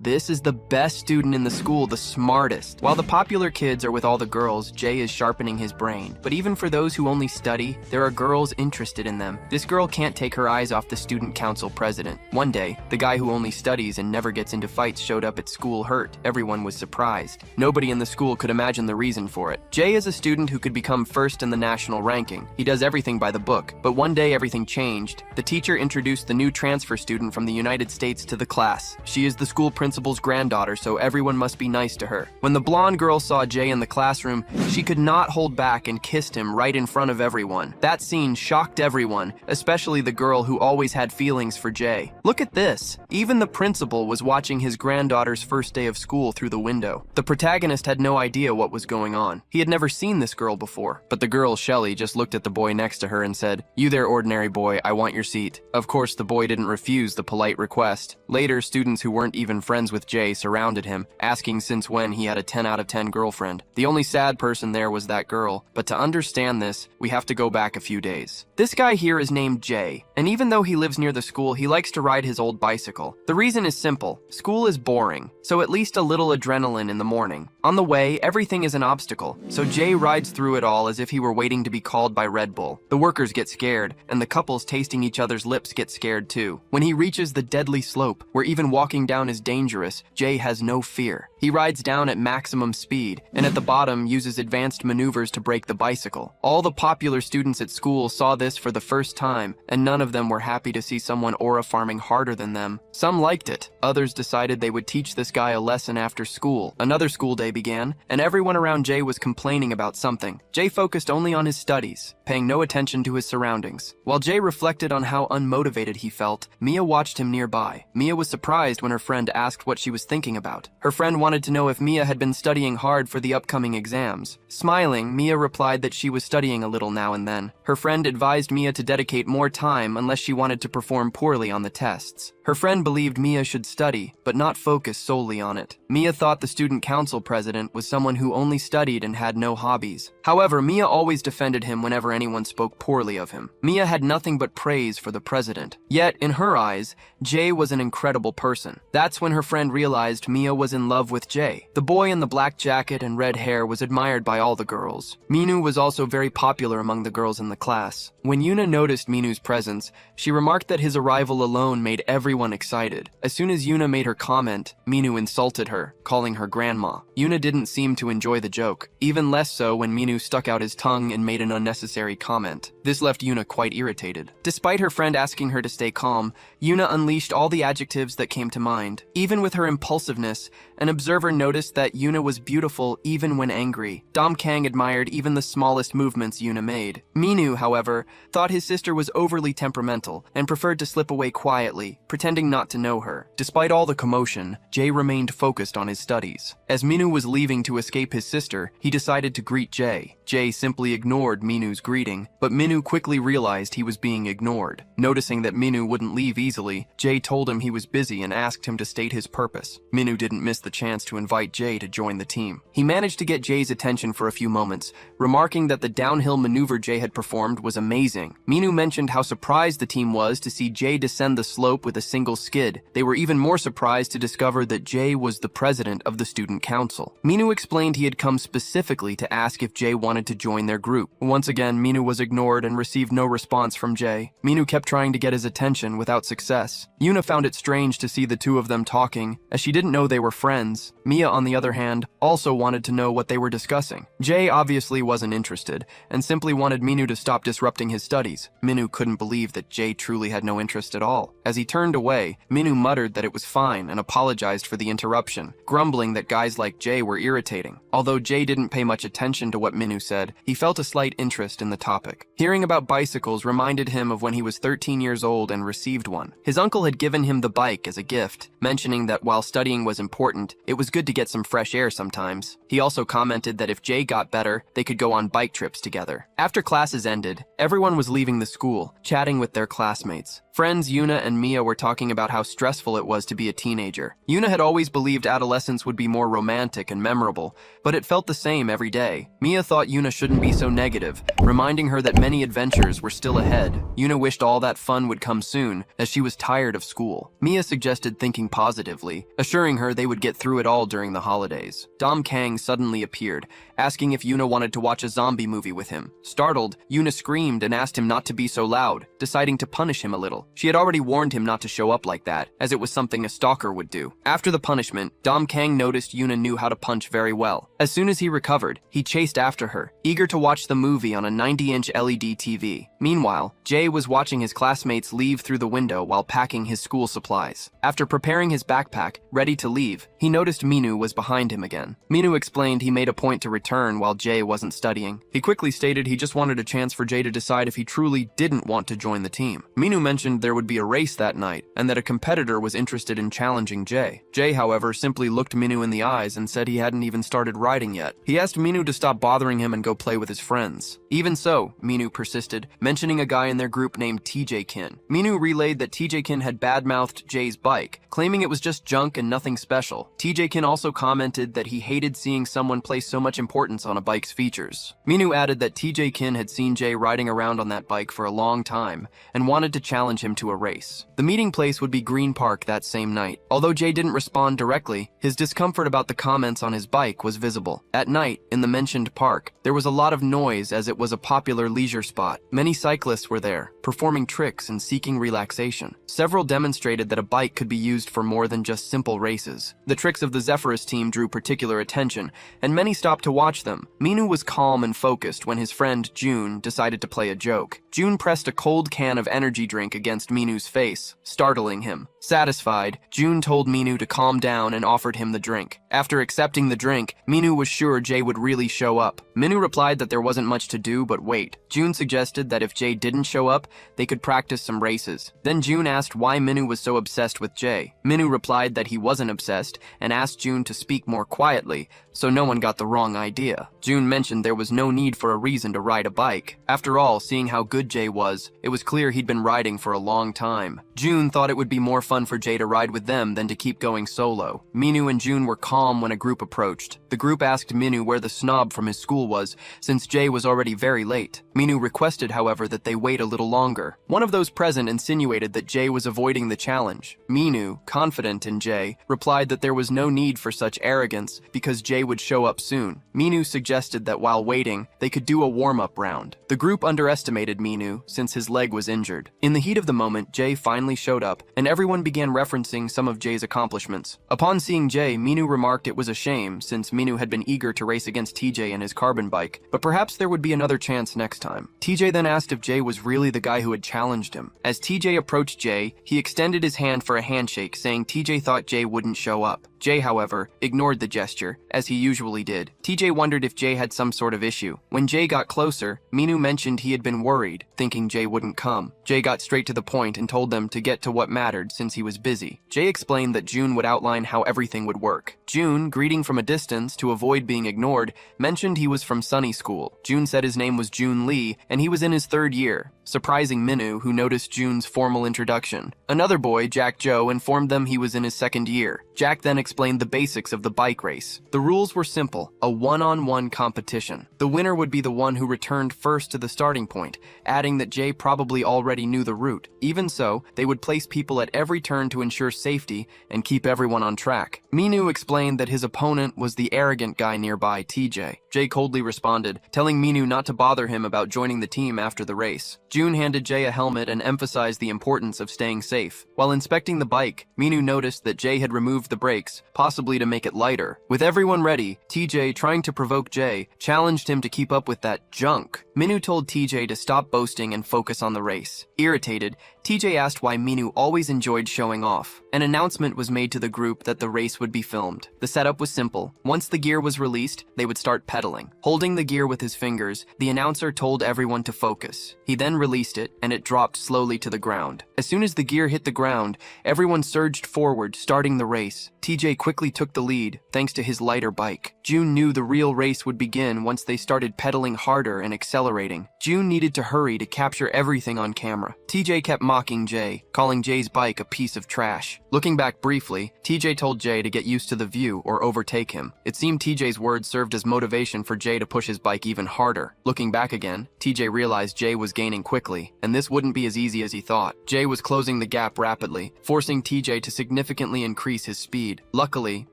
This is the best student in the school, the smartest. While the popular kids are with all the girls, Jay is sharpening his brain. But even for those who only study, there are girls interested in them. This girl can't take her eyes off the student council president. One day, the guy who only studies and never gets into fights showed up at school hurt. Everyone was surprised. Nobody in the school could imagine the reason for it. Jay is a student who could become first in the national ranking. He does everything by the book. But one day everything changed. The teacher introduced the new transfer student from the United States to the class. She is the school principal's granddaughter, so everyone must be nice to her. When the blonde girl saw Jay in the classroom, she could not hold back and kissed him right in front of everyone. That scene shocked everyone, especially the girl who always had feelings for Jay. Look at this. Even the principal was watching his granddaughter's first day of school through the window. The protagonist had no idea what was going on. He had never seen this girl before, but the girl, Shelley, just looked at the boy next to her and said, "You there, ordinary boy, I want your seat." Of course, the boy didn't refuse the polite request. Later, students who weren't even friends with Jay surrounded him, asking since when he had a 10 out of 10 girlfriend. The only sad person there was that girl, but to understand this, we have to go back a few days. This guy here is named Jay, and even though he lives near the school, he likes to ride his old bicycle. The reason is simple. School is boring, so at least a little adrenaline in the morning. On the way, everything is an obstacle, so Jay rides through it all as if he were waiting to be called by Red Bull. The workers get scared, and the couples tasting each other's lips get scared too. When he reaches the deadly slope, where even walking down is dangerous, Jay has no fear. He rides down at maximum speed, and at the bottom uses advanced maneuvers to break the bicycle. All the popular students at school saw this for the first time, and none of them were happy to see someone aura farming harder than them. Some liked it. Others decided they would teach this guy a lesson after school. Another school day began, and everyone around Jay was complaining about something. Jay focused only on his studies, paying no attention to his surroundings. While Jay reflected on how unmotivated he felt, Mia watched him nearby. Mia was surprised when her friend asked what she was thinking about. Her friend wanted to know if Mia had been studying hard for the upcoming exams. Smiling, Mia replied that she was studying a little now and then. Her friend advised Mia to dedicate more time unless she wanted to perform poorly on the tests. Her friend believed Mia should study, but not focus solely on it. Mia thought the student council president was someone who only studied and had no hobbies. However, Mia always defended him whenever anyone spoke poorly of him. Mia had nothing but praise for the president. Yet, in her eyes, Jay was an incredible person. That's when her friend realized Mia was in love with Jay. The boy in the black jacket and red hair was admired by all the girls. Minu was also very popular among the girls in the class. When Yuna noticed Minu's presence, she remarked that his arrival alone made everyone excited. As soon as Yuna made her comment, Minu insulted her, calling her grandma. Yuna didn't seem to enjoy the joke, even less so when Minu stuck out his tongue and made an unnecessary comment. This left Yuna quite irritated. Despite her friend asking her to stay calm, Yuna unleashed all the adjectives that came to mind. Even with her impulsiveness, an observer noticed that Yuna was beautiful even when angry. Kang admired even the smallest movements Yuna made. Minu, however, thought his sister was overly temperamental and preferred to slip away quietly, pretending not to know her. Despite all the commotion, Jay remained focused on his studies. As Minu was leaving to escape his sister, he decided to greet Jay. Jay simply ignored Minu's greeting, but Minu quickly realized he was being ignored. Noticing that Minu wouldn't leave easily, Jay told him he was busy and asked him to state his purpose. Minu didn't miss the chance to invite Jay to join the team. He managed to get Jay's attention for a few moments, remarking that the downhill maneuver Jay had performed was amazing. Minu mentioned how surprised the team was to see Jay descend the slope with a single skid. They were even more surprised to discover that Jay was the president of the student council. Minu explained he had come specifically to ask if Jay wanted to join their group. Once again, Minu was ignored and received no response from Jay. Minu kept trying to get his attention without success. Yuna found it strange to see the two of them talking, as she didn't know they were friends. Mia, on the other hand, also wanted to know what they were discussing. Jay obviously wasn't interested, and simply wanted Minu to stop disrupting his studies. Minu couldn't believe that Jay truly had no interest at all. As he turned away, Minu muttered that it was fine and apologized for the interruption, grumbling that guys like Jay were irritating. Although Jay didn't pay much attention to what Minu said, he felt a slight interest in the topic. Hearing about bicycles reminded him of when he was 13 years old and received one. His uncle had given him the bike as a gift, mentioning that while studying was important, it was good to get some fresh air sometimes. He also commented that if Jay got better, they could go on bike trips together. After classes ended, everyone was leaving the school, chatting with their classmates. Friends Yuna and Mia were talking about how stressful it was to be a teenager. Yuna had always believed adolescence would be more romantic and memorable, but it felt the same every day. Mia thought Yuna shouldn't be so negative, reminding her that many adventures were still ahead. Yuna wished all that fun would come soon, as she was tired of school. Mia suggested thinking positively, assuring her they would get through it all during the holidays. Kang suddenly appeared, asking if Yuna wanted to watch a zombie movie with him. Startled, Yuna screamed and asked him not to be so loud, deciding to punish him a little. She had already warned him not to show up like that, as it was something a stalker would do. After the punishment, Kang noticed Yuna knew how to punch very well. As soon as he recovered, he chased after her, eager to watch the movie on a 90-inch LED TV. Meanwhile, Jay was watching his classmates leave through the window while packing his school supplies. After preparing his backpack, ready to leave, he noticed Minu was behind him again. Minu explained he made a point to return while Jay wasn't studying. He quickly stated he just wanted a chance for Jay to decide if he truly didn't want to join the team. Minu mentioned there would be a race that night, and that a competitor was interested in challenging Jay. Jay, however, simply looked Minu in the eyes and said he hadn't even started riding yet. He asked Minu to stop bothering him and go play with his friends. Even so, Minu persisted, mentioning a guy in their group named TJ Kin. Minu relayed that TJ Kin had badmouthed Jay's bike, claiming it was just junk and nothing special. TJ Kin also commented that he hated seeing someone place so much importance on a bike's features. Minu added that TJ Kin had seen Jay riding around on that bike for a long time and wanted to challenge him to a race. The meeting place would be Green Park that same night. Although Jay didn't respond directly, his discomfort about the comments on his bike was visible. At night, in the mentioned park, there was a lot of noise as it was a popular leisure spot. Many cyclists were there, performing tricks and seeking relaxation. Several demonstrated that a bike could be used for more than just simple races. The tricks of the Zephyrus team drew particular attention, and many stopped to watch them. Minu was calm and focused when his friend June decided to play a joke. June pressed a cold can of energy drink against Minu's face, startling him. Satisfied, June told Minu to calm down and offered him the drink. After accepting the drink, Minu was sure Jay would really show up. Minu replied that there wasn't much to do but wait. June suggested that if Jay didn't show up, they could practice some races. Then June asked why Minu was so obsessed with Jay. Minu replied that he wasn't obsessed and asked June to speak more quietly, so no one got the wrong idea. June mentioned there was no need for a reason to ride a bike. After all, seeing how good Jay was, it was clear he'd been riding for a long time. June thought it would be more fun for Jay to ride with them than to keep going solo. Minu and June were calm when a group approached. The group asked Minu where the snob from his school was, since Jay was already very late. Minu requested, however, that they wait a little longer. One of those present insinuated that Jay was avoiding the challenge. Minu, confident in Jay, replied that there was no need for such arrogance because Jay would show up soon. Minu suggested that while waiting, they could do a warm-up round. The group underestimated Minu since his leg was injured. In the heat of the moment, Jay finally showed up, and everyone began referencing some of Jay's accomplishments. Upon seeing Jay, Minu remarked it was a shame since Minu had been eager to race against TJ in his carbon bike, but perhaps there would be another chance next time. TJ then asked if Jay was really the guy who had challenged him. As TJ approached Jay, he extended his hand for a handshake, saying TJ thought Jay wouldn't show up. Jay, however, ignored the gesture, as he usually did. TJ wondered if Jay had some sort of issue. When Jay got closer, Minu mentioned he had been worried, thinking Jay wouldn't come. Jay got straight to the point and told them to get to what mattered since he was busy. Jay explained that June would outline how everything would work. June, greeting from a distance to avoid being ignored, mentioned he was from Sunny School. June said his name was June Lee, and he was in his 3rd year, surprising Minu, who noticed June's formal introduction. Another boy, Jack Joe, informed them he was in his 2nd year. Jack then explained the basics of the bike race. The rules were simple, a one-on-one competition. The winner would be the one who returned first to the starting point, adding that Jay probably already knew the route. Even so, they would place people at every turn to ensure safety and keep everyone on track. Minu explained that his opponent was the arrogant guy nearby, TJ. Jay coldly responded, telling Minu not to bother him about joining the team after the race. June handed Jay a helmet and emphasized the importance of staying safe. While inspecting the bike, Minu noticed that Jay had removed the brakes, possibly to make it lighter. With everyone ready, TJ, trying to provoke Jay, challenged him to keep up with that junk. Minu told TJ to stop boasting and focus on the race. Irritated, TJ asked why Minu always enjoyed showing off. An announcement was made to the group that the race would be filmed. The setup was simple. Once the gear was released, they would start pedaling. Holding the gear with his fingers, the announcer told everyone to focus. He then released it, and it dropped slowly to the ground. As soon as the gear hit the ground, everyone surged forward, starting the race. TJ quickly took the lead, thanks to his lighter bike. June knew the real race would begin once they started pedaling harder and accelerating. June needed to hurry to capture everything on camera. TJ kept mocking Jay, calling Jay's bike a piece of trash. Looking back briefly, TJ told Jay to get used to the view or overtake him. It seemed TJ's words served as motivation for Jay to push his bike even harder. Looking back again, TJ realized Jay was gaining quickly, and this wouldn't be as easy as he thought. Jay was closing the gap rapidly, forcing TJ to significantly increase his speed. Luckily,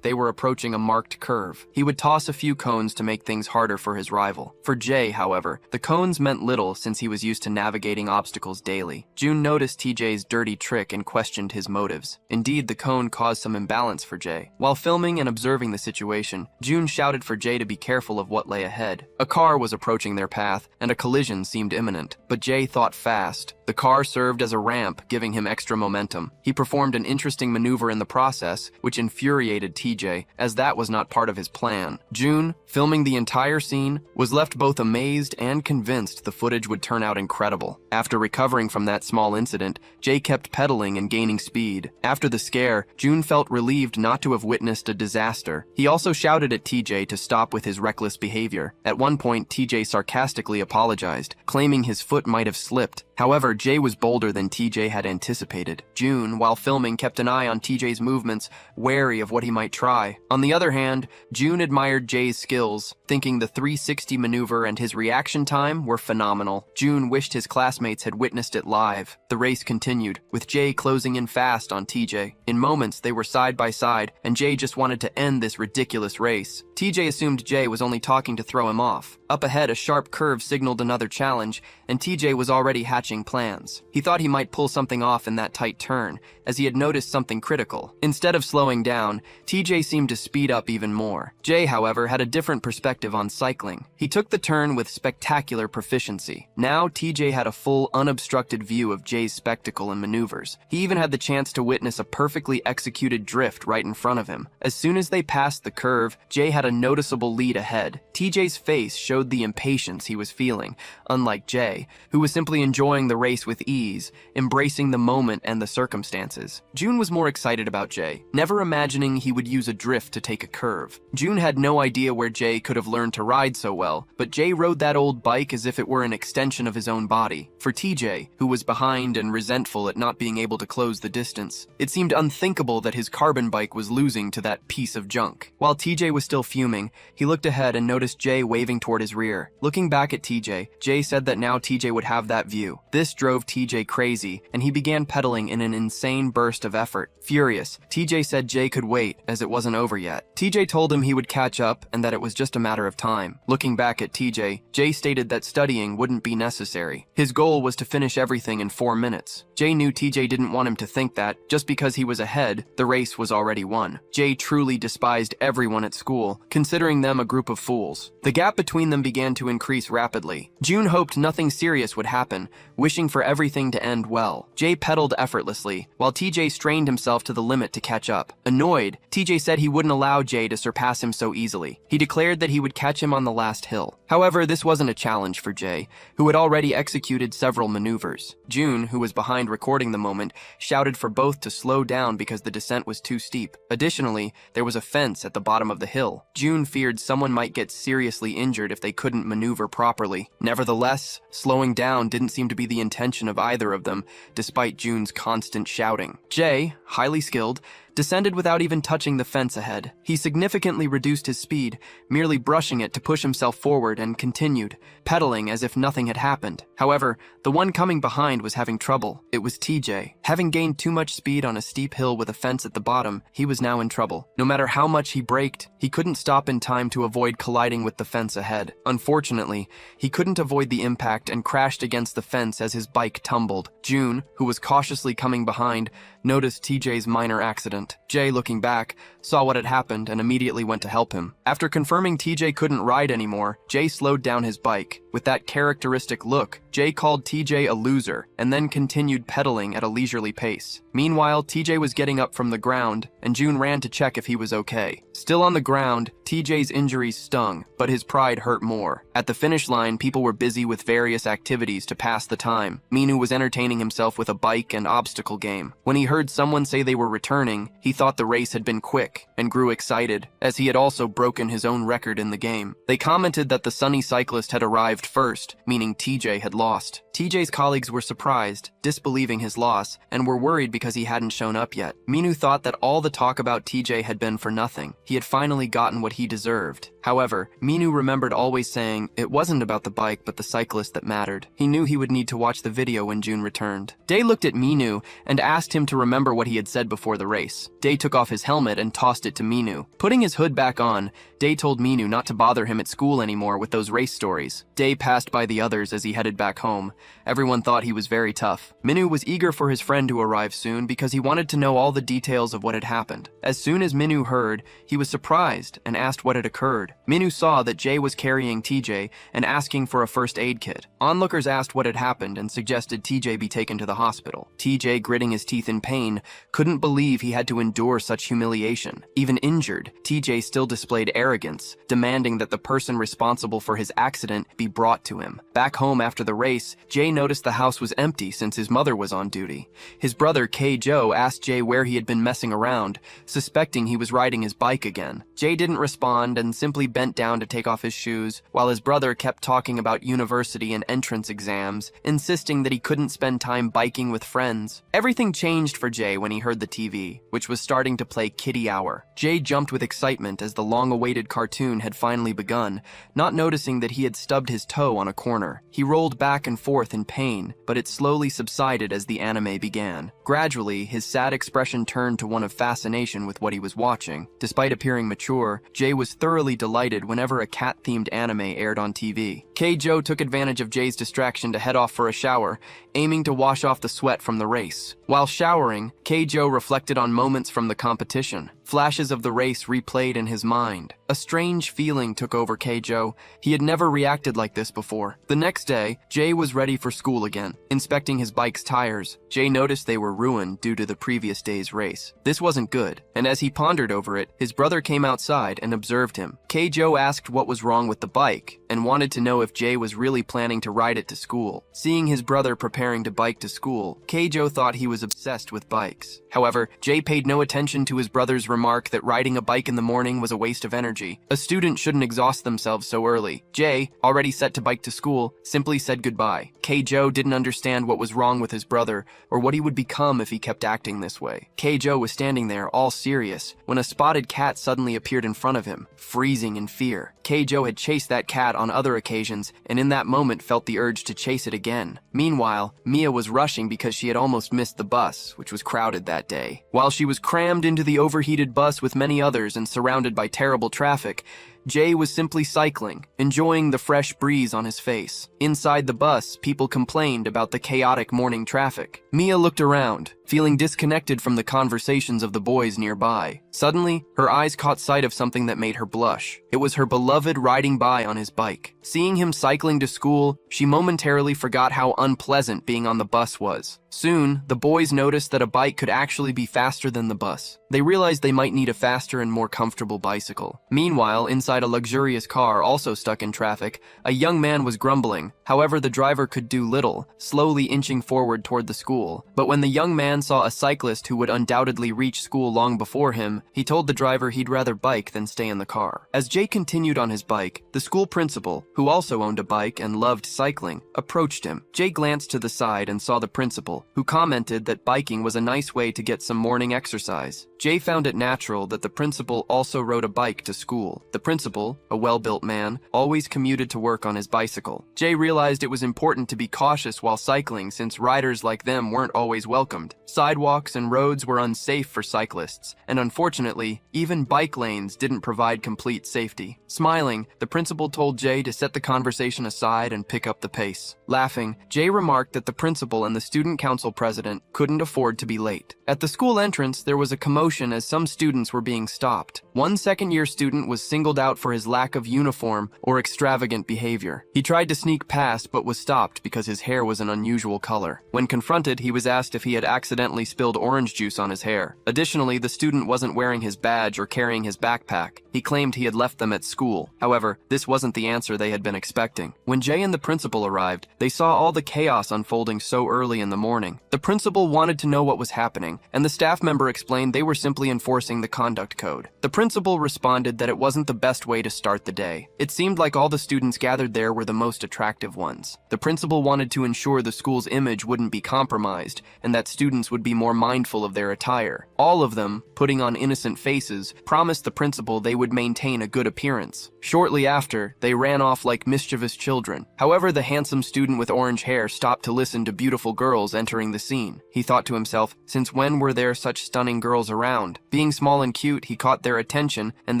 they were approaching a marked curve. He would toss a few cones to make things harder for his rival. For Jay, however, the cones meant little since he was used to navigating obstacles daily. June noticed TJ's dirty trick and questioned his motives. Indeed, the cone caused some imbalance for Jay. While filming and observing the situation, June shouted for Jay to be careful of what lay ahead. A car was approaching their path, and a collision seemed imminent. But Jay thought fast. The car served as a ramp, giving him extra momentum. He performed an interesting maneuver in the process, which infuriated TJ, as that was not part of his plan. June, filming the entire scene, was left both amazed and convinced the footage would turn out incredible. After recovering from that small incident, Jay kept pedaling and gaining speed. After the scare, June felt relieved not to have witnessed a disaster. He also shouted at TJ to stop with his reckless behavior. At one point, TJ sarcastically apologized, claiming his foot might have slipped. However, Jay was bolder than TJ had anticipated. June, while filming, kept an eye on TJ's movements, wary of what he might try. On the other hand, June admired Jay's skills, thinking the 360 maneuver and his reaction time were phenomenal. June wished his classmates had witnessed it live. The race continued, with Jay closing in fast on TJ. In moments, they were side by side, and Jay just wanted to end this ridiculous race. TJ assumed Jay was only talking to throw him off. Up ahead, a sharp curve signaled another challenge, and TJ was already hatching plans. He thought he might pull something off in that tight turn, as he had noticed something critical. Instead of slowing down, TJ seemed to speed up even more. Jay, however, had a different perspective on cycling. He took the turn with spectacular proficiency. Now, TJ had a full, unobstructed view of Jay's spectacle and maneuvers. He even had the chance to witness a perfectly executed drift right in front of him. As soon as they passed the curve, Jay had a noticeable lead ahead. TJ's face showed the impatience he was feeling, unlike Jay, who was simply enjoying the race with ease, embracing the moment and the circumstances. June was more excited about Jay, never imagining he would use a drift to take a curve. June had no idea where Jay could have learned to ride so well, but Jay rode that old bike as if it were an extension of his own body. For TJ, who was behind and resentful at not being able to close the distance, it seemed unthinkable that his carbon bike was losing to that piece of junk. While TJ was still fuming, he looked ahead and noticed Jay waving toward his rear. Looking back at TJ, Jay said that now TJ would have that view. This drove TJ crazy, and he began pedaling in an insane burst of effort. Furious, TJ said Jay could wait, as it wasn't over yet. TJ told him he would catch up and that it was just a matter of time. Looking back at TJ, Jay stated that studying wouldn't be necessary. His goal was to finish everything in 4 minutes. Jay knew TJ didn't want him to think that, just because he was ahead, the race was already won. Jay truly despised everyone at school, considering them a group of fools. The gap between them began to increase rapidly. June hoped nothing serious would happen, wishing for everything to end well. Jay pedaled effortlessly, while TJ strained himself to the limit to catch up. Annoyed, TJ said he wouldn't allow Jay to surpass him so easily. He declared that he would catch him on the last hill. However, this wasn't a challenge for Jay, who had already executed several maneuvers. June, who was behind recording the moment, shouted for both to slow down because the descent was too steep. Additionally, there was a fence at the bottom of the hill. June feared someone might get seriously injured if they couldn't maneuver properly. Nevertheless, slowing down didn't seem to be the intention of either of them, despite June's constant shouting. Jay, highly skilled, descended without even touching the fence ahead. He significantly reduced his speed, merely brushing it to push himself forward, and continued, pedaling as if nothing had happened. However, the one coming behind was having trouble. It was TJ. Having gained too much speed on a steep hill with a fence at the bottom, he was now in trouble. No matter how much he braked, he couldn't stop in time to avoid colliding with the fence ahead. Unfortunately, he couldn't avoid the impact and crashed against the fence as his bike tumbled. June, who was cautiously coming behind, noticed TJ's minor accident. Jay, looking back, saw what had happened and immediately went to help him. After confirming TJ couldn't ride anymore, Jay slowed down his bike. With that characteristic look, Jay called TJ a loser and then continued pedaling at a leisurely pace. Meanwhile, TJ was getting up from the ground, and June ran to check if he was okay. Still on the ground, TJ's injuries stung, but his pride hurt more. At the finish line, people were busy with various activities to pass the time. Minu was entertaining himself with a bike and obstacle game. When he heard someone say they were returning, he thought the race had been quick and grew excited, as he had also broken his own record in the game. They commented that the sunny cyclist had arrived first, meaning TJ had lost. TJ's colleagues were surprised, disbelieving his loss, and were worried because he hadn't shown up yet. Minu thought that all the talk about TJ had been for nothing. He had finally gotten what he deserved. However, Minu remembered always saying it wasn't about the bike but the cyclist that mattered. He knew he would need to watch the video when June returned. Day looked at Minu and asked him to remember what he had said before the race. Day took off his helmet and tossed it to Minu. Putting his hood back on, Day told Minu not to bother him at school anymore with those race stories. Day passed by the others as he headed back home. Everyone thought he was very tough. Minu was eager for his friend to arrive soon because he wanted to know all the details of what had happened. As soon as Minu heard, he was surprised and asked what had occurred. Minu saw that Jay was carrying TJ and asking for a first aid kit. Onlookers asked what had happened and suggested TJ be taken to the hospital. TJ, gritting his teeth in pain, couldn't believe he had to endure such humiliation. Even injured, TJ still displayed arrogance, demanding that the person responsible for his accident be brought to him. Back home after the race, Jay noticed the house was empty since his mother was on duty. His brother, K-Joe, asked Jay where he had been messing around, suspecting he was riding his bike again. Jay didn't respond and simply bent down to take off his shoes, while his brother kept talking about university and entrance exams, insisting that he couldn't spend time biking with friends. Everything changed for Jay when he heard the TV, which was starting to play Kitty Hour. Jay jumped with excitement as the long-awaited cartoon had finally begun, not noticing that he had stubbed his toe on a corner. He rolled back and forth in pain, but it slowly subsided as the anime began. Gradually, his sad expression turned to one of fascination with what he was watching. Despite appearing mature, Jay was thoroughly delighted whenever a cat-themed anime aired on TV. K-Joe took advantage of Jay's distraction to head off for a shower, aiming to wash off the sweat from the race. While showering, K-Joe reflected on moments from the competition. Flashes of the race replayed in his mind. A strange feeling took over K-Joe. He had never reacted like this before. The next day, Jay was ready for school again. Inspecting his bike's tires, Jay noticed they were ruined due to the previous day's race. This wasn't good, and as he pondered over it, his brother came outside and observed him. K-Joe asked what was wrong with the bike, and wanted to know if Jay was really planning to ride it to school. Seeing his brother preparing to bike to school, K-Joe thought he was obsessed with bikes. However, Jay paid no attention to his brother's remark that riding a bike in the morning was a waste of energy. A student shouldn't exhaust themselves so early. Jay, already set to bike to school, simply said goodbye. K-Joe didn't understand what was wrong with his brother or what he would become if he kept acting this way. K-Joe was standing there, all serious, when a spotted cat suddenly appeared in front of him, freezing in fear. K-Joe had chased that cat on other occasions, and in that moment felt the urge to chase it again. Meanwhile, Mia was rushing because she had almost missed the bus, which was crowded that day. While she was crammed into the overheated bus with many others and surrounded by terrible traffic, Jay was simply cycling, enjoying the fresh breeze on his face. Inside the bus, people complained about the chaotic morning traffic. Mia looked around, feeling disconnected from the conversations of the boys nearby. Suddenly, her eyes caught sight of something that made her blush. It was her beloved riding by on his bike. Seeing him cycling to school, she momentarily forgot how unpleasant being on the bus was. Soon, the boys noticed that a bike could actually be faster than the bus. They realized they might need a faster and more comfortable bicycle. Meanwhile, inside a luxurious car also stuck in traffic, a young man was grumbling. However, the driver could do little, slowly inching forward toward the school. But when the young man saw a cyclist who would undoubtedly reach school long before him, he told the driver he'd rather bike than stay in the car. As Jay continued on his bike, the school principal, who also owned a bike and loved cycling, approached him. Jay glanced to the side and saw the principal, who commented that biking was a nice way to get some morning exercise. Jay found it natural that the principal also rode a bike to school. The principal, a well-built man, always commuted to work on his bicycle. Jay realized it was important to be cautious while cycling since riders like them weren't always welcomed. Sidewalks and roads were unsafe for cyclists, and unfortunately, even bike lanes didn't provide complete safety. Smiling, the principal told Jay to set the conversation aside and pick up the pace. Laughing, Jay remarked that the principal and the student council president couldn't afford to be late. At the school entrance, there was a commotion as some students were being stopped. One second-year student was singled out for his lack of uniform or extravagant behavior. He tried to sneak past but was stopped because his hair was an unusual color. When confronted, he was asked if he had accidentally spilled orange juice on his hair. Additionally, the student wasn't wearing his badge or carrying his backpack. He He claimed he had left them at school. However, this wasn't the answer they had been expecting. When Jay and the principal arrived, they saw all the chaos unfolding so early in the morning. The principal wanted to know what was happening, and the staff member explained they were simply enforcing the conduct code. The principal responded that it wasn't the best way to start the day. It seemed like all the students gathered there were the most attractive ones. The principal wanted to ensure the school's image wouldn't be compromised, and that students would be more mindful of their attire. All of them, putting on innocent faces, promised the principal they would maintain a good appearance. Shortly after, they ran off like mischievous children. However, the handsome student with orange hair stopped to listen to beautiful girls entering the scene. He thought to himself, since when were there such stunning girls around? Being small and cute, he caught their attention, and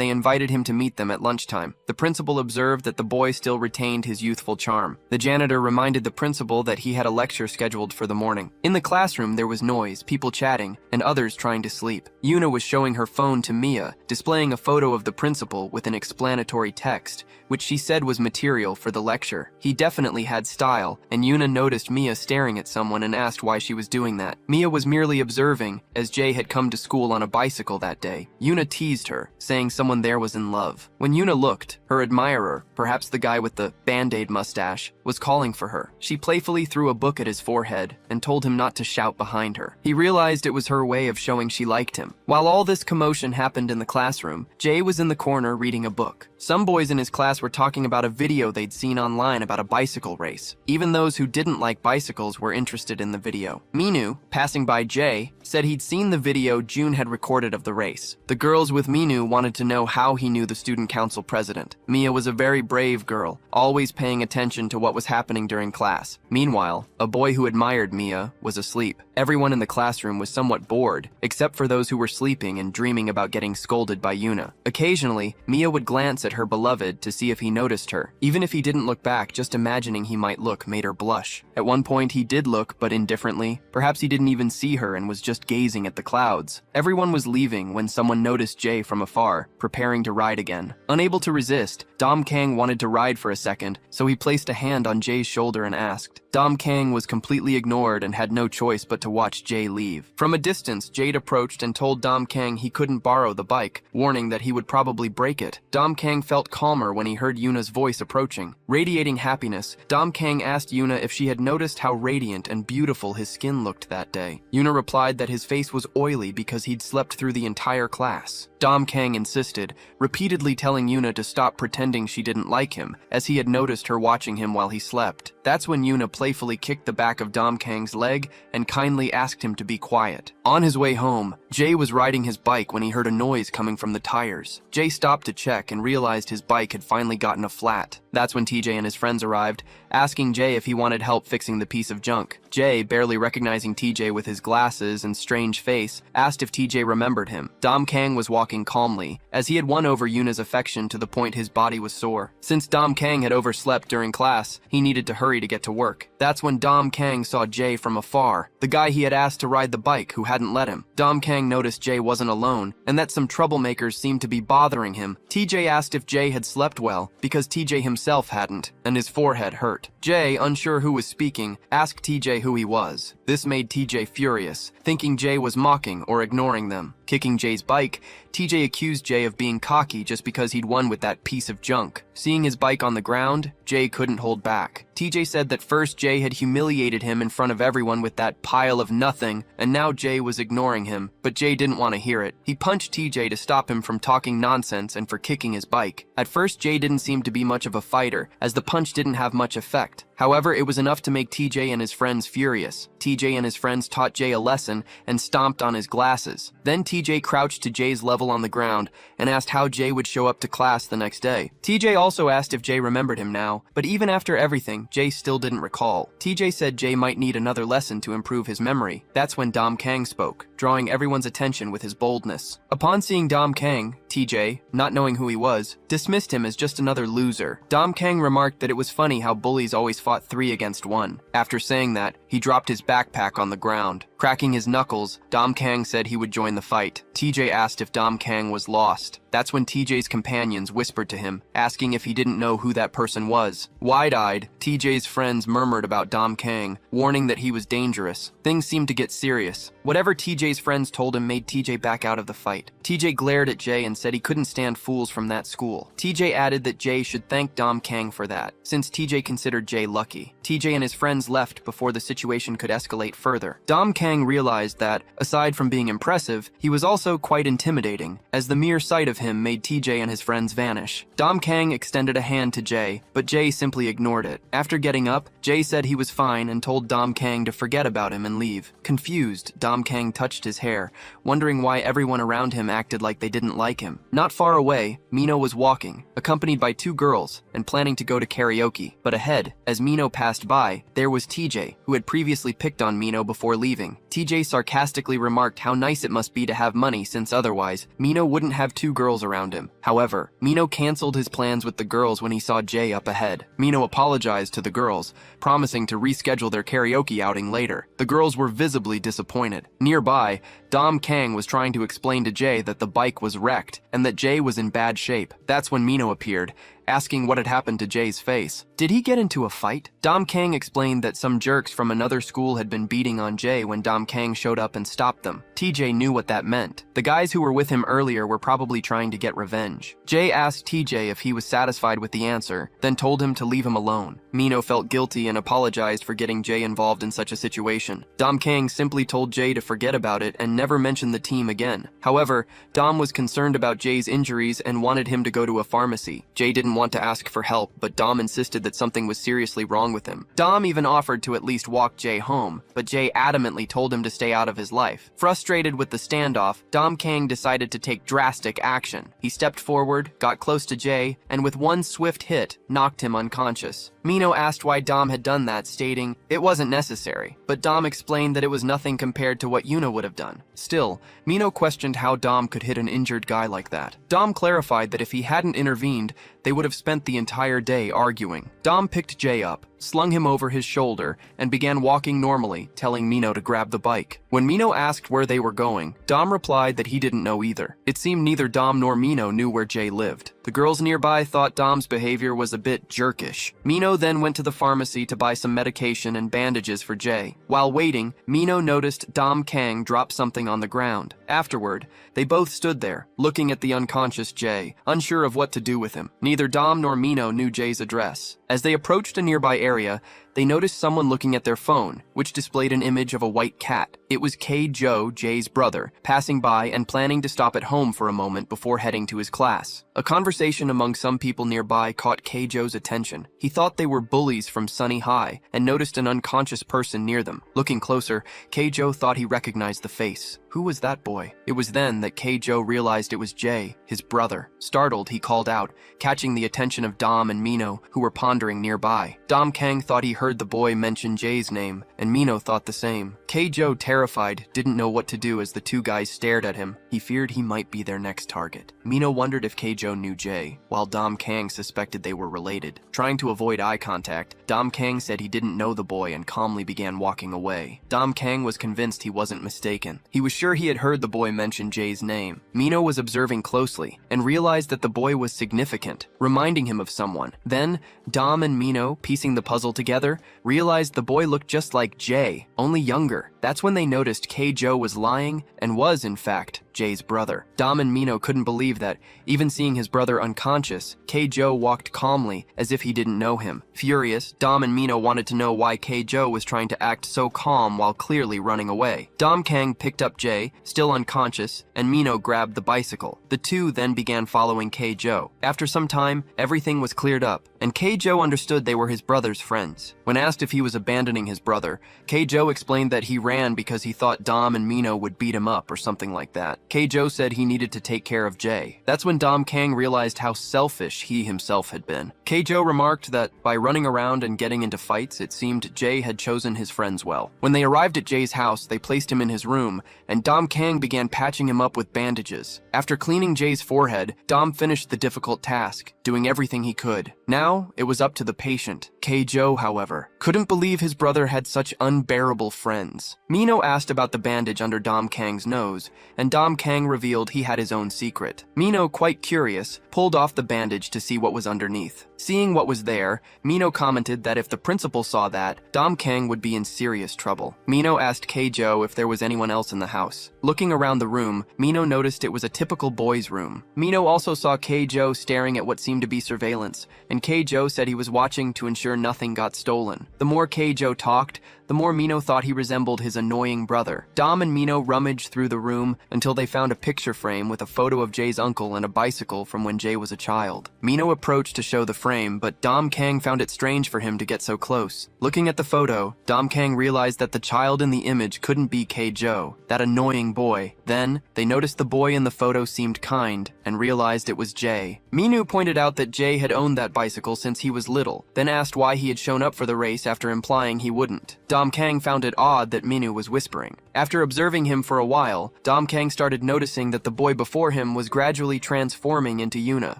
they invited him to meet them at lunchtime. The principal observed that the boy still retained his youthful charm. The janitor reminded the principal that he had a lecture scheduled for the morning. In the classroom, there was noise, people chatting, and others trying to sleep. Yuna was showing her phone to Mia, displaying a photo of the principal with an explanatory text, which she said was material for the lecture. He definitely had style, and Yuna noticed Mia staring at someone and asked why she was doing that. Mia was merely observing, as Jay had come to school on a bicycle that day. Yuna teased her, saying someone there was in love. When Yuna looked, her admirer, perhaps the guy with the band-aid mustache, was calling for her. She playfully threw a book at his forehead and told him not to shout behind her. He realized it was her way of showing she liked him. While all this commotion happened in the classroom, Jay was in the corner reading a book. Some boys in his class were talking about a video they'd seen online about a bicycle race. Even those who didn't like bicycles were interested in the video. Minu, passing by Jay, said he'd seen the video June had recorded of the race. The girls with Minu wanted to know how he knew the student council president. Mia was a very brave girl, always paying attention to what was happening during class. Meanwhile, a boy who admired Mia was asleep. Everyone in the classroom was somewhat bored, except for those who were sleeping and dreaming about getting scolded by Yuna. Occasionally, Mia would glance at her beloved to see if he noticed her. Even if he didn't look back, just imagining he might look made her blush. At one point, he did look, but indifferently. Perhaps he didn't even see her and was just gazing at the clouds. Everyone was leaving when someone noticed Jay from afar, preparing to ride again. Unable to resist, Kang wanted to ride for a second, so he placed a hand on Jay's shoulder and asked. Kang was completely ignored and had no choice but to watch Jay leave. From a distance, Jade approached and told Kang he couldn't borrow the bike, warning that he would probably break it. Kang felt calmer when he heard Yuna's voice approaching. Radiating happiness, Kang asked Yuna if she had noticed how radiant and beautiful his skin looked that day. Yuna replied that his face was oily because he'd slept through the entire class. Kang insisted, repeatedly telling Yuna to stop pretending she didn't like him, as he had noticed her watching him while he slept. That's when Yuna playfully kicked the back of Kang's leg and kindly asked him to be quiet. On his way home, Jay was riding his bike when he heard a noise coming from the tires. Jay stopped to check and realized his bike had finally gotten a flat. That's when TJ and his friends arrived, asking Jay if he wanted help fixing the piece of junk. Jay, barely recognizing TJ with his glasses and strange face, asked if TJ remembered him. Kang was walking calmly, as he had won over Yuna's affection to the point his body was sore. Since Kang had overslept during class, he needed to hurry to get to work. That's when Kang saw Jay from afar, the guy he had asked to ride the bike who hadn't let him. Kang noticed Jay wasn't alone, and that some troublemakers seemed to be bothering him. TJ asked if Jay had slept well, because TJ himself hadn't, and his forehead hurt. Jay, unsure who was speaking, asked TJ who he was. This made TJ furious, thinking Jay was mocking or ignoring them. Kicking Jay's bike, TJ accused Jay of being cocky just because he'd won with that piece of junk. Seeing his bike on the ground, Jay couldn't hold back. TJ said that first Jay had humiliated him in front of everyone with that pile of nothing, and now Jay was ignoring him, but Jay didn't want to hear it. He punched TJ to stop him from talking nonsense and for kicking his bike. At first, Jay didn't seem to be much of a fighter, as the punch didn't have much effect. However, it was enough to make TJ and his friends furious. TJ and his friends taught Jay a lesson and stomped on his glasses. Then TJ crouched to Jay's level on the ground and asked how Jay would show up to class the next day. TJ also asked if Jay remembered him now, but even after everything, Jay still didn't recall. TJ said Jay might need another lesson to improve his memory. That's when Kang spoke, drawing everyone's attention with his boldness. Upon seeing Kang, TJ, not knowing who he was, dismissed him as just another loser. Kang remarked that it was funny how bullies always fought 3 against 1. After saying that, he dropped his backpack on the ground. Cracking his knuckles, Dom Kang said he would join the fight. TJ asked if Dom Kang was lost. That's when TJ's companions whispered to him, asking if he didn't know who that person was. Wide-eyed, TJ's friends murmured about Dom Kang, warning that he was dangerous. Things seemed to get serious. Whatever TJ's friends told him made TJ back out of the fight. TJ glared at Jay and said he couldn't stand fools from that school. TJ added that Jay should thank Dom Kang for that, since TJ considered Jay lucky. TJ and his friends left before the situation could escalate further. Dom Kang realized that, aside from being impressive, he was also quite intimidating, as the mere sight of him made TJ and his friends vanish. Dom Kang extended a hand to Jay, but Jay simply ignored it. After getting up, Jay said he was fine and told Dom Kang to forget about him and leave. Confused, Dom Kang touched his hair, wondering why everyone around him acted like they didn't like him. Not far away, Minu was walking, accompanied by two girls, and planning to go to karaoke. But ahead, as Minu passed by, there was TJ, who had previously picked on Minu before leaving. TJ sarcastically remarked how nice it must be to have money, since otherwise, Minu wouldn't have two girls around him. However, Minu canceled his plans with the girls when he saw Jay up ahead. Minu apologized to the girls, promising to reschedule their karaoke outing later. The girls were visibly disappointed. Nearby, Dom Kang was trying to explain to Jay that the bike was wrecked and that Jay was in bad shape. That's when Minu appeared, asking what had happened to Jay's face. Did he get into a fight? Dom Kang explained that some jerks from another school had been beating on Jay when Dom Kang showed up and stopped them. TJ knew what that meant. The guys who were with him earlier were probably trying to get revenge. Jay asked TJ if he was satisfied with the answer, then told him to leave him alone. Minu felt guilty and apologized for getting Jay involved in such a situation. Dom Kang simply told Jay to forget about it and never mention the team again. However, Dom was concerned about Jay's injuries and wanted him to go to a pharmacy. Jay didn't want to ask for help, but Dom insisted that something was seriously wrong with him. Dom even offered to at least walk Jay home, but Jay adamantly told him to stay out of his life. Frustrated with the standoff, Dom Kang decided to take drastic action. He stepped forward, got close to Jay, and with one swift hit, knocked him unconscious. Minu asked why Dom had done that, stating it wasn't necessary, but Dom explained that it was nothing compared to what Yuna would have done. Still, Minu questioned how Dom could hit an injured guy like that. Dom clarified that if he hadn't intervened, they would have spent the entire day arguing. Dom picked Jay up, slung him over his shoulder, and began walking normally, telling Minu to grab the bike. When Minu asked where they were going, Dom replied that he didn't know either. It seemed neither Dom nor Minu knew where Jay lived. The girls nearby thought Dom's behavior was a bit jerkish. Minu then went to the pharmacy to buy some medication and bandages for Jay. While waiting, Minu noticed Dom Kang drop something on the ground. Afterward, they both stood there, looking at the unconscious Jay, unsure of what to do with him. Neither Dom nor Minu knew Jay's address. As they approached a nearby area, they noticed someone looking at their phone, which displayed an image of a white cat. It was K-Joe, Jay's brother, passing by and planning to stop at home for a moment before heading to his class. A conversation among some people nearby caught K-Joe's attention. He thought they were bullies from Sunny High and noticed an unconscious person near them. Looking closer, K-Joe thought he recognized the face. Who was that boy? It was then that K-Joe realized it was Jay, his brother. Startled, he called out, catching the attention of Dom and Minu, who were pondering nearby. Dom Kang thought he heard the boy mention Jay's name, and Minu thought the same. K-Joe, terrified, didn't know what to do as the two guys stared at him. He feared he might be their next target. Minu wondered if K-Joe knew Jay, while Dom Kang suspected they were related. Trying to avoid eye contact, Dom Kang said he didn't know the boy and calmly began walking away. Dom Kang was convinced he wasn't mistaken. He was sure he had heard the boy mention Jay's name. Minu was observing closely and realized that the boy was significant, reminding him of someone. Then, Dom and Minu, piecing the puzzle together, realized the boy looked just like Jay, only younger. That's when they noticed K-Joe was lying and was, in fact, Jay's brother. Dom and Minu couldn't believe that, even seeing his brother unconscious, K-Joe walked calmly as if he didn't know him. Furious, Dom and Minu wanted to know why K-Joe was trying to act so calm while clearly running away. Dom Kang picked up Jay, still unconscious, and Minu grabbed the bicycle. The two then began following K-Joe. After some time, everything was cleared up, and K-Joe understood they were his brother's friends. When asked if he was abandoning his brother, K-Joe explained that he ran because he thought Dom and Minu would beat him up or something like that. K-Joe said he needed to take care of Jay. That's when Dom Kang realized how selfish he himself had been. K-Joe remarked that by running around and getting into fights, it seemed Jay had chosen his friends well. When they arrived at Jay's house, they placed him in his room, and Dom Kang began patching him up with bandages. After cleaning Jay's forehead, Dom finished the difficult task, doing everything he could. Now, it was up to the patient. K-Joe, however, couldn't believe his brother had such unbearable friends. Minu asked about the bandage under Dom Kang's nose, and Dom Kang revealed he had his own secret. Minu, quite curious, pulled off the bandage to see what was underneath. Seeing what was there, Minu commented that if the principal saw that, Dom Kang would be in serious trouble. Minu asked Keijo if there was anyone else in the house. Looking around the room, Minu noticed it was a typical boy's room. Minu also saw Keijo staring at what seemed to be surveillance, and Keijo said he was watching to ensure nothing got stolen. The more Keijo talked, the more Minu thought he resembled his annoying brother. Dom and Minu rummaged through the room until they found a picture frame with a photo of Jay's uncle and a bicycle from when Jay was a child. Minu approached to show the frame, but Dom Kang found it strange for him to get so close. Looking at the photo, Dom Kang realized that the child in the image couldn't be Keijo, that annoying boy. Then, they noticed the boy in the photo seemed kind, and realized it was Jay. Minu pointed out that Jay had owned that bicycle since he was little, then asked why he had shown up for the race after implying he wouldn't. Dom Kang found it odd that Minu was whispering. After observing him for a while, Dom Kang started noticing that the boy before him was gradually transforming into Yuna.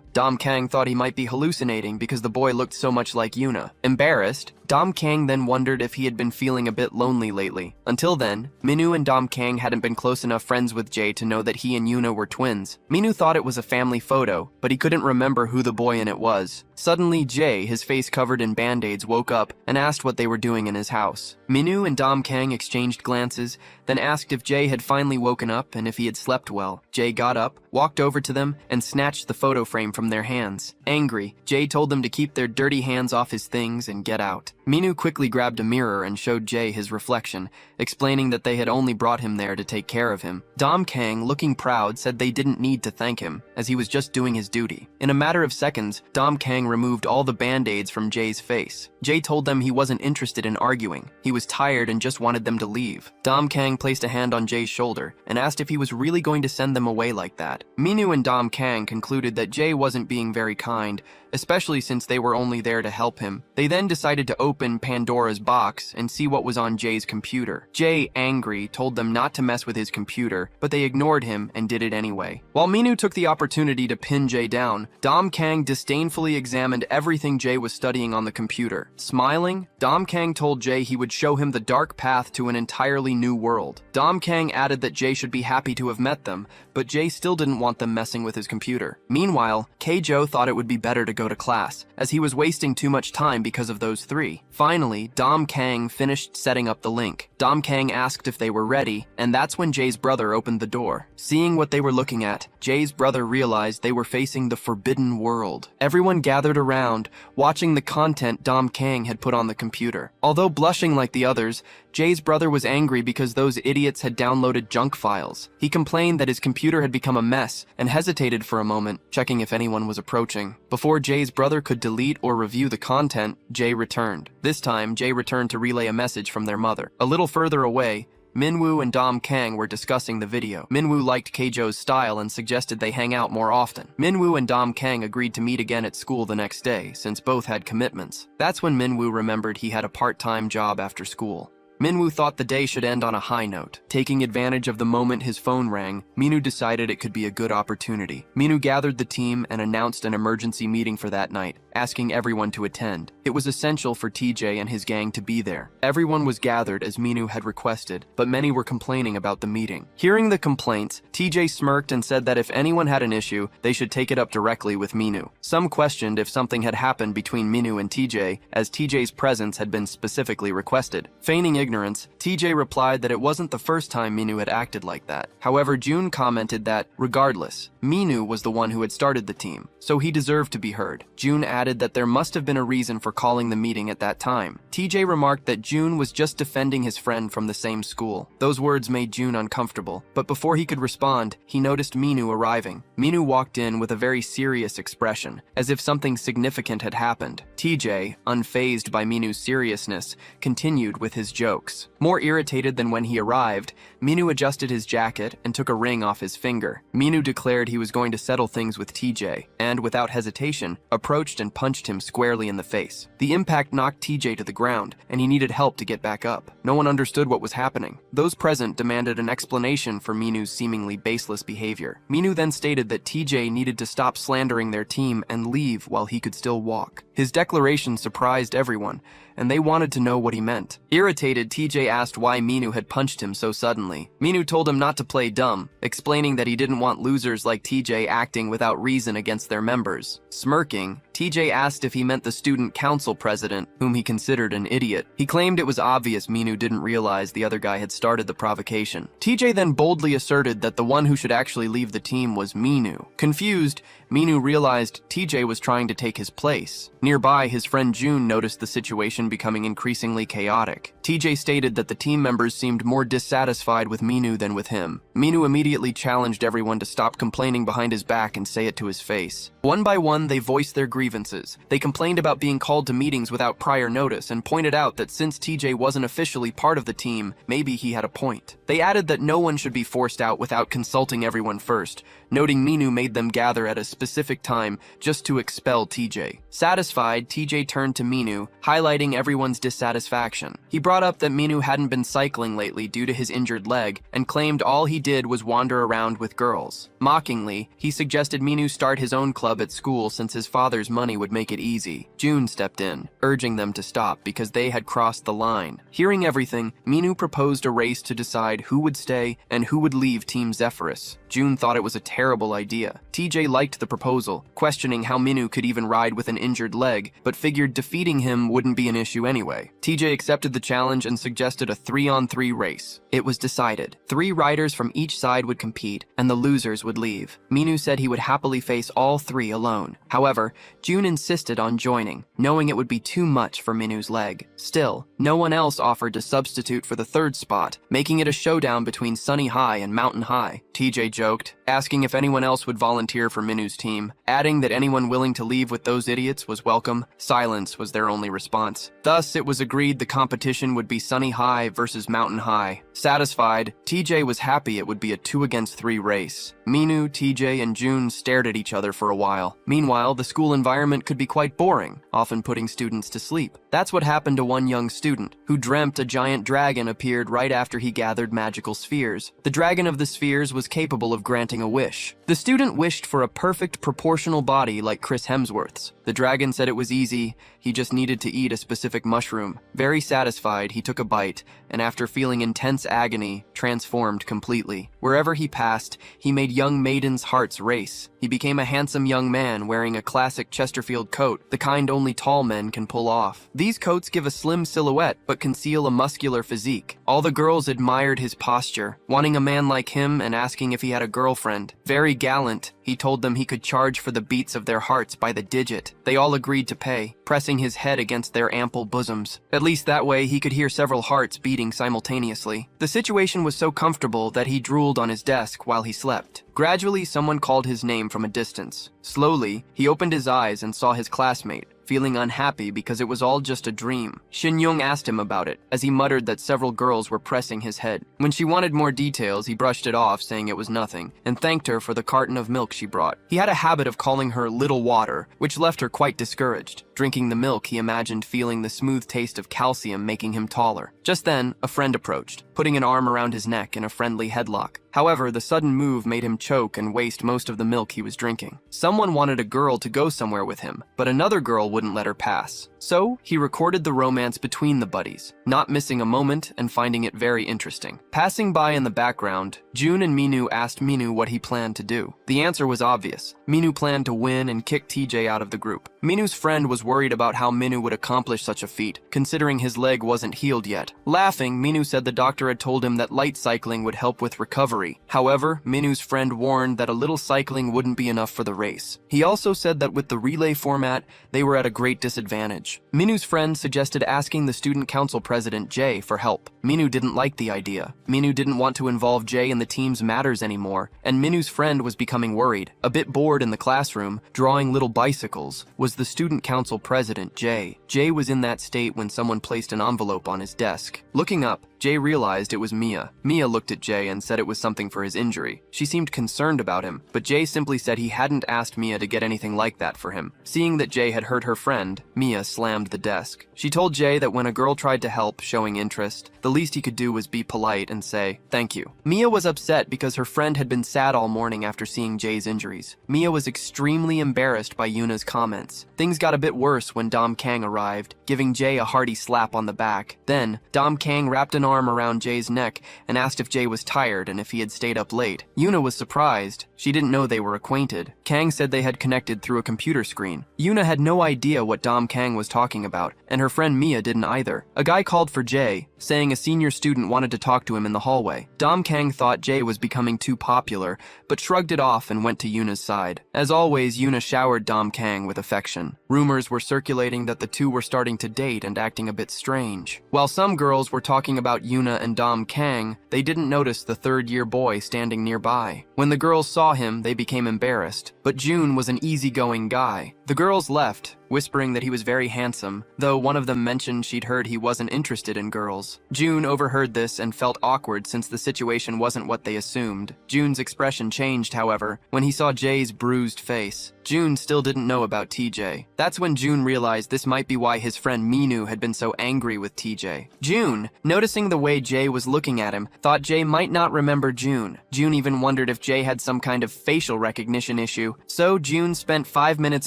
Dom Kang thought he might be hallucinating because the boy looked so much like Yuna. Embarrassed, Dom Kang then wondered if he had been feeling a bit lonely lately. Until then, Minu and Dom Kang hadn't been close enough friends with Jay to know that he and Yuna were twins. Minu thought it was a family photo, but he couldn't remember who the boy in it was. Suddenly, Jay, his face covered in band-aids, woke up and asked what they were doing in his house. Minu and Dom Kang exchanged glances, then asked if Jay had finally woken up and if he had slept well. Jay got up, walked over to them, and snatched the photo frame from their hands. Angry, Jay told them to keep their dirty hands off his things and get out. Minu quickly grabbed a mirror and showed Jay his reflection, explaining that they had only brought him there to take care of him. Dom Kang, looking proud, said they didn't need to thank him, as he was just doing his duty. In a matter of seconds, Dom Kang removed all the band-aids from Jay's face. Jay told them he wasn't interested in arguing. He was tired and just wanted them to leave. Dom Kang placed a hand on Jay's shoulder and asked if he was really going to send them away like that. Minu and Dom Kang concluded that Jay wasn't being very kind, especially since they were only there to help him. They then decided to open Pandora's box and see what was on Jay's computer. Jay, angry, told them not to mess with his computer, but they ignored him and did it anyway. While Minu took the opportunity to pin Jay down, Dom Kang disdainfully examined everything Jay was studying on the computer. Smiling, Dom Kang told Jay he would show him the dark path to an entirely new world. Dom Kang added that Jay should be happy to have met them, but Jay still didn't want them messing with his computer. Meanwhile, Keijo thought it would be better to go to class, as he was wasting too much time because of those three. Finally, Dom Kang finished setting up the link. Dom Kang asked if they were ready, and that's when Jay's brother opened the door. Seeing what they were looking at, Jay's brother realized they were facing the forbidden world. Everyone gathered around, watching the content Dom Kang had put on the computer. Although blushing like the others, Jay's brother was angry because those idiots had downloaded junk files. He complained that his computer had become a mess and hesitated for a moment, checking if anyone was approaching. Before Jay's brother could delete or review the content, Jay returned. This time, Jay returned to relay a message from their mother. A little further away, Minwoo and Dom Kang were discussing the video. Minwoo liked Keijo's style and suggested they hang out more often. Minwoo and Dom Kang agreed to meet again at school the next day, since both had commitments. That's when Minwoo remembered he had a part-time job after school. Minwoo thought the day should end on a high note. Taking advantage of the moment his phone rang, Minu decided it could be a good opportunity. Minu gathered the team and announced an emergency meeting for that night, asking everyone to attend. It was essential for TJ and his gang to be there. Everyone was gathered as Minu had requested, but many were complaining about the meeting. Hearing the complaints, TJ smirked and said that if anyone had an issue, they should take it up directly with Minu. Some questioned if something had happened between Minu and TJ, as TJ's presence had been specifically requested. Feigning ignorance, TJ replied that it wasn't the first time Minu had acted like that. However, June commented that, regardless, Minu was the one who had started the team, so he deserved to be heard. June added that there must have been a reason for calling the meeting at that time. TJ remarked that June was just defending his friend from the same school. Those words made June uncomfortable, but before he could respond, he noticed Minu arriving. Minu walked in with a very serious expression, as if something significant had happened. TJ, unfazed by Minu's seriousness, continued with his jokes. More irritated than when he arrived, Minu adjusted his jacket and took a ring off his finger. Minu declared he was going to settle things with TJ, and, without hesitation, approached and punched him squarely in the face. The impact knocked TJ to the ground, and he needed help to get back up. No one understood what was happening. Those present demanded an explanation for Minu's seemingly baseless behavior. Minu then stated that TJ needed to stop slandering their team and leave while he could still walk. His declaration surprised everyone, and they wanted to know what he meant. Irritated, TJ asked why Minu had punched him so suddenly. Minu told him not to play dumb, explaining that he didn't want losers like TJ acting without reason against their members. Smirking, TJ asked if he meant the student council president, whom he considered an idiot. He claimed it was obvious Minu didn't realize the other guy had started the provocation. TJ then boldly asserted that the one who should actually leave the team was Minu. Confused, Minu realized TJ was trying to take his place. Nearby, his friend June noticed the situation becoming increasingly chaotic. TJ stated that the team members seemed more dissatisfied with Minu than with him. Minu immediately challenged everyone to stop complaining behind his back and say it to his face. One by one, they voiced their grievances. They complained about being called to meetings without prior notice and pointed out that since TJ wasn't officially part of the team, maybe he had a point. They added that no one should be forced out without consulting everyone first, noting Minu made them gather at a specific time just to expel TJ. Satisfied, TJ turned to Minu, highlighting everyone's dissatisfaction. He brought up that Minu hadn't been cycling lately due to his injured leg and claimed all he did was wander around with girls. Mockingly, he suggested Minu start his own club at school since his father's money would make it easy. June stepped in, urging them to stop because they had crossed the line. Hearing everything, Minu proposed a race to decide who would stay and who would leave Team Zephyrus. June thought it was a terrible idea. TJ liked the proposal, questioning how Minu could even ride with an injured leg, but figured defeating him wouldn't be an issue anyway. TJ accepted the challenge and suggested a 3-on-3 race. It was decided. 3 riders from each side would compete, and the losers would leave. Minu said he would happily face all 3 alone. However, June insisted on joining, knowing it would be too much for Minu's leg. Still, no one else offered to substitute for the 3rd spot, making it a showdown between Sunny High and Mountain High. TJ joked, asking if anyone else would volunteer for Minu's team, adding that anyone willing to leave with those idiots was welcome. Silence was their only response. Thus, it was agreed the competition would be Sunny High versus Mountain High. Satisfied, TJ was happy it would be a 2-against-3 race. Minu, TJ, and June stared at each other for a while. Meanwhile, the school environment could be quite boring, often putting students to sleep. That's what happened to one young student, who dreamt a giant dragon appeared right after he gathered magical spheres. The dragon of the spheres was capable of granting a wish. The student wished for a perfect proportional body like Chris Hemsworth's. The dragon said it was easy, he just needed to eat a specific mushroom. Very satisfied, he took a bite, and after feeling intense agony, transformed completely. Wherever he passed, he made young maidens' hearts race. He became a handsome young man wearing a classic Chesterfield coat, the kind only tall men can pull off. These coats give a slim silhouette but conceal a muscular physique. All the girls admired his posture, wanting a man like him and asking if he had a girlfriend. Very gallant, he told them he could charge for the beats of their hearts by the digit. They all agreed to pay, pressing his head against their ample bosoms. At least that way he could hear several hearts beating simultaneously. The situation was so comfortable that he drooled on his desk while he slept. Gradually, someone called his name from a distance. Slowly, he opened his eyes and saw his classmate, feeling unhappy because it was all just a dream. Shin Young asked him about it, as he muttered that several girls were pressing his head. When she wanted more details, he brushed it off, saying it was nothing, and thanked her for the carton of milk she brought. He had a habit of calling her Little Water, which left her quite discouraged. Drinking the milk, he imagined feeling the smooth taste of calcium making him taller. Just then, a friend approached, putting an arm around his neck in a friendly headlock. However, the sudden move made him choke and waste most of the milk he was drinking. Someone wanted a girl to go somewhere with him, but another girl wouldn't let her pass. So, he recorded the romance between the buddies, not missing a moment and finding it very interesting. Passing by in the background, June and Minu asked Minu what he planned to do. The answer was obvious. Minu planned to win and kick TJ out of the group. Minu's friend was worried about how Minu would accomplish such a feat, considering his leg wasn't healed yet. Laughing, Minu said the doctor had told him that light cycling would help with recovery. However, Minu's friend warned that a little cycling wouldn't be enough for the race. He also said that with the relay format, they were at a great disadvantage. Minu's friend suggested asking the student council president, Jay, for help. Minu didn't like the idea. Minu didn't want to involve Jay in the team's matters anymore, and Minu's friend was becoming worried. A bit bored in the classroom, drawing little bicycles, was the student council president, Jay. Jay was in that state when someone placed an envelope on his desk. Looking up, Jay realized it was Mia. Mia looked at Jay and said it was something for his injury. She seemed concerned about him, but Jay simply said he hadn't asked Mia to get anything like that for him. Seeing that Jay had hurt her friend, Mia slammed the desk. She told Jay that when a girl tried to help, showing interest, the least he could do was be polite and say, "Thank you." Mia was upset because her friend had been sad all morning after seeing Jay's injuries. Mia was extremely embarrassed by Yuna's comments. Things got a bit worse when Dom Kang arrived, giving Jay a hearty slap on the back. Then, Dom Kang wrapped an arm around Jay's neck and asked if Jay was tired and if he had stayed up late. Yuna was surprised. She didn't know they were acquainted. Kang said they had connected through a computer screen. Yuna had no idea what Dom Kang was talking about, and her friend Mia didn't either. A guy called for Jay, saying a senior student wanted to talk to him in the hallway. Dom Kang thought Jay was becoming too popular, but shrugged it off and went to Yuna's side. As always, Yuna showered Dom Kang with affection. Rumors were circulating that the two were starting to date and acting a bit strange. While some girls were talking about Yuna and Dom Kang, they didn't notice the third-year boy standing nearby. When the girls saw him, they became embarrassed, but June was an easygoing guy. The girls left, whispering that he was very handsome, though one of them mentioned she'd heard he wasn't interested in girls. June overheard this and felt awkward since the situation wasn't what they assumed. June's expression changed, however, when he saw Jay's bruised face. June still didn't know about TJ. That's when June realized this might be why his friend Minu had been so angry with TJ. June, noticing the way Jay was looking at him, thought Jay might not remember June. June even wondered if Jay had some kind of facial recognition issue. So June spent 5 minutes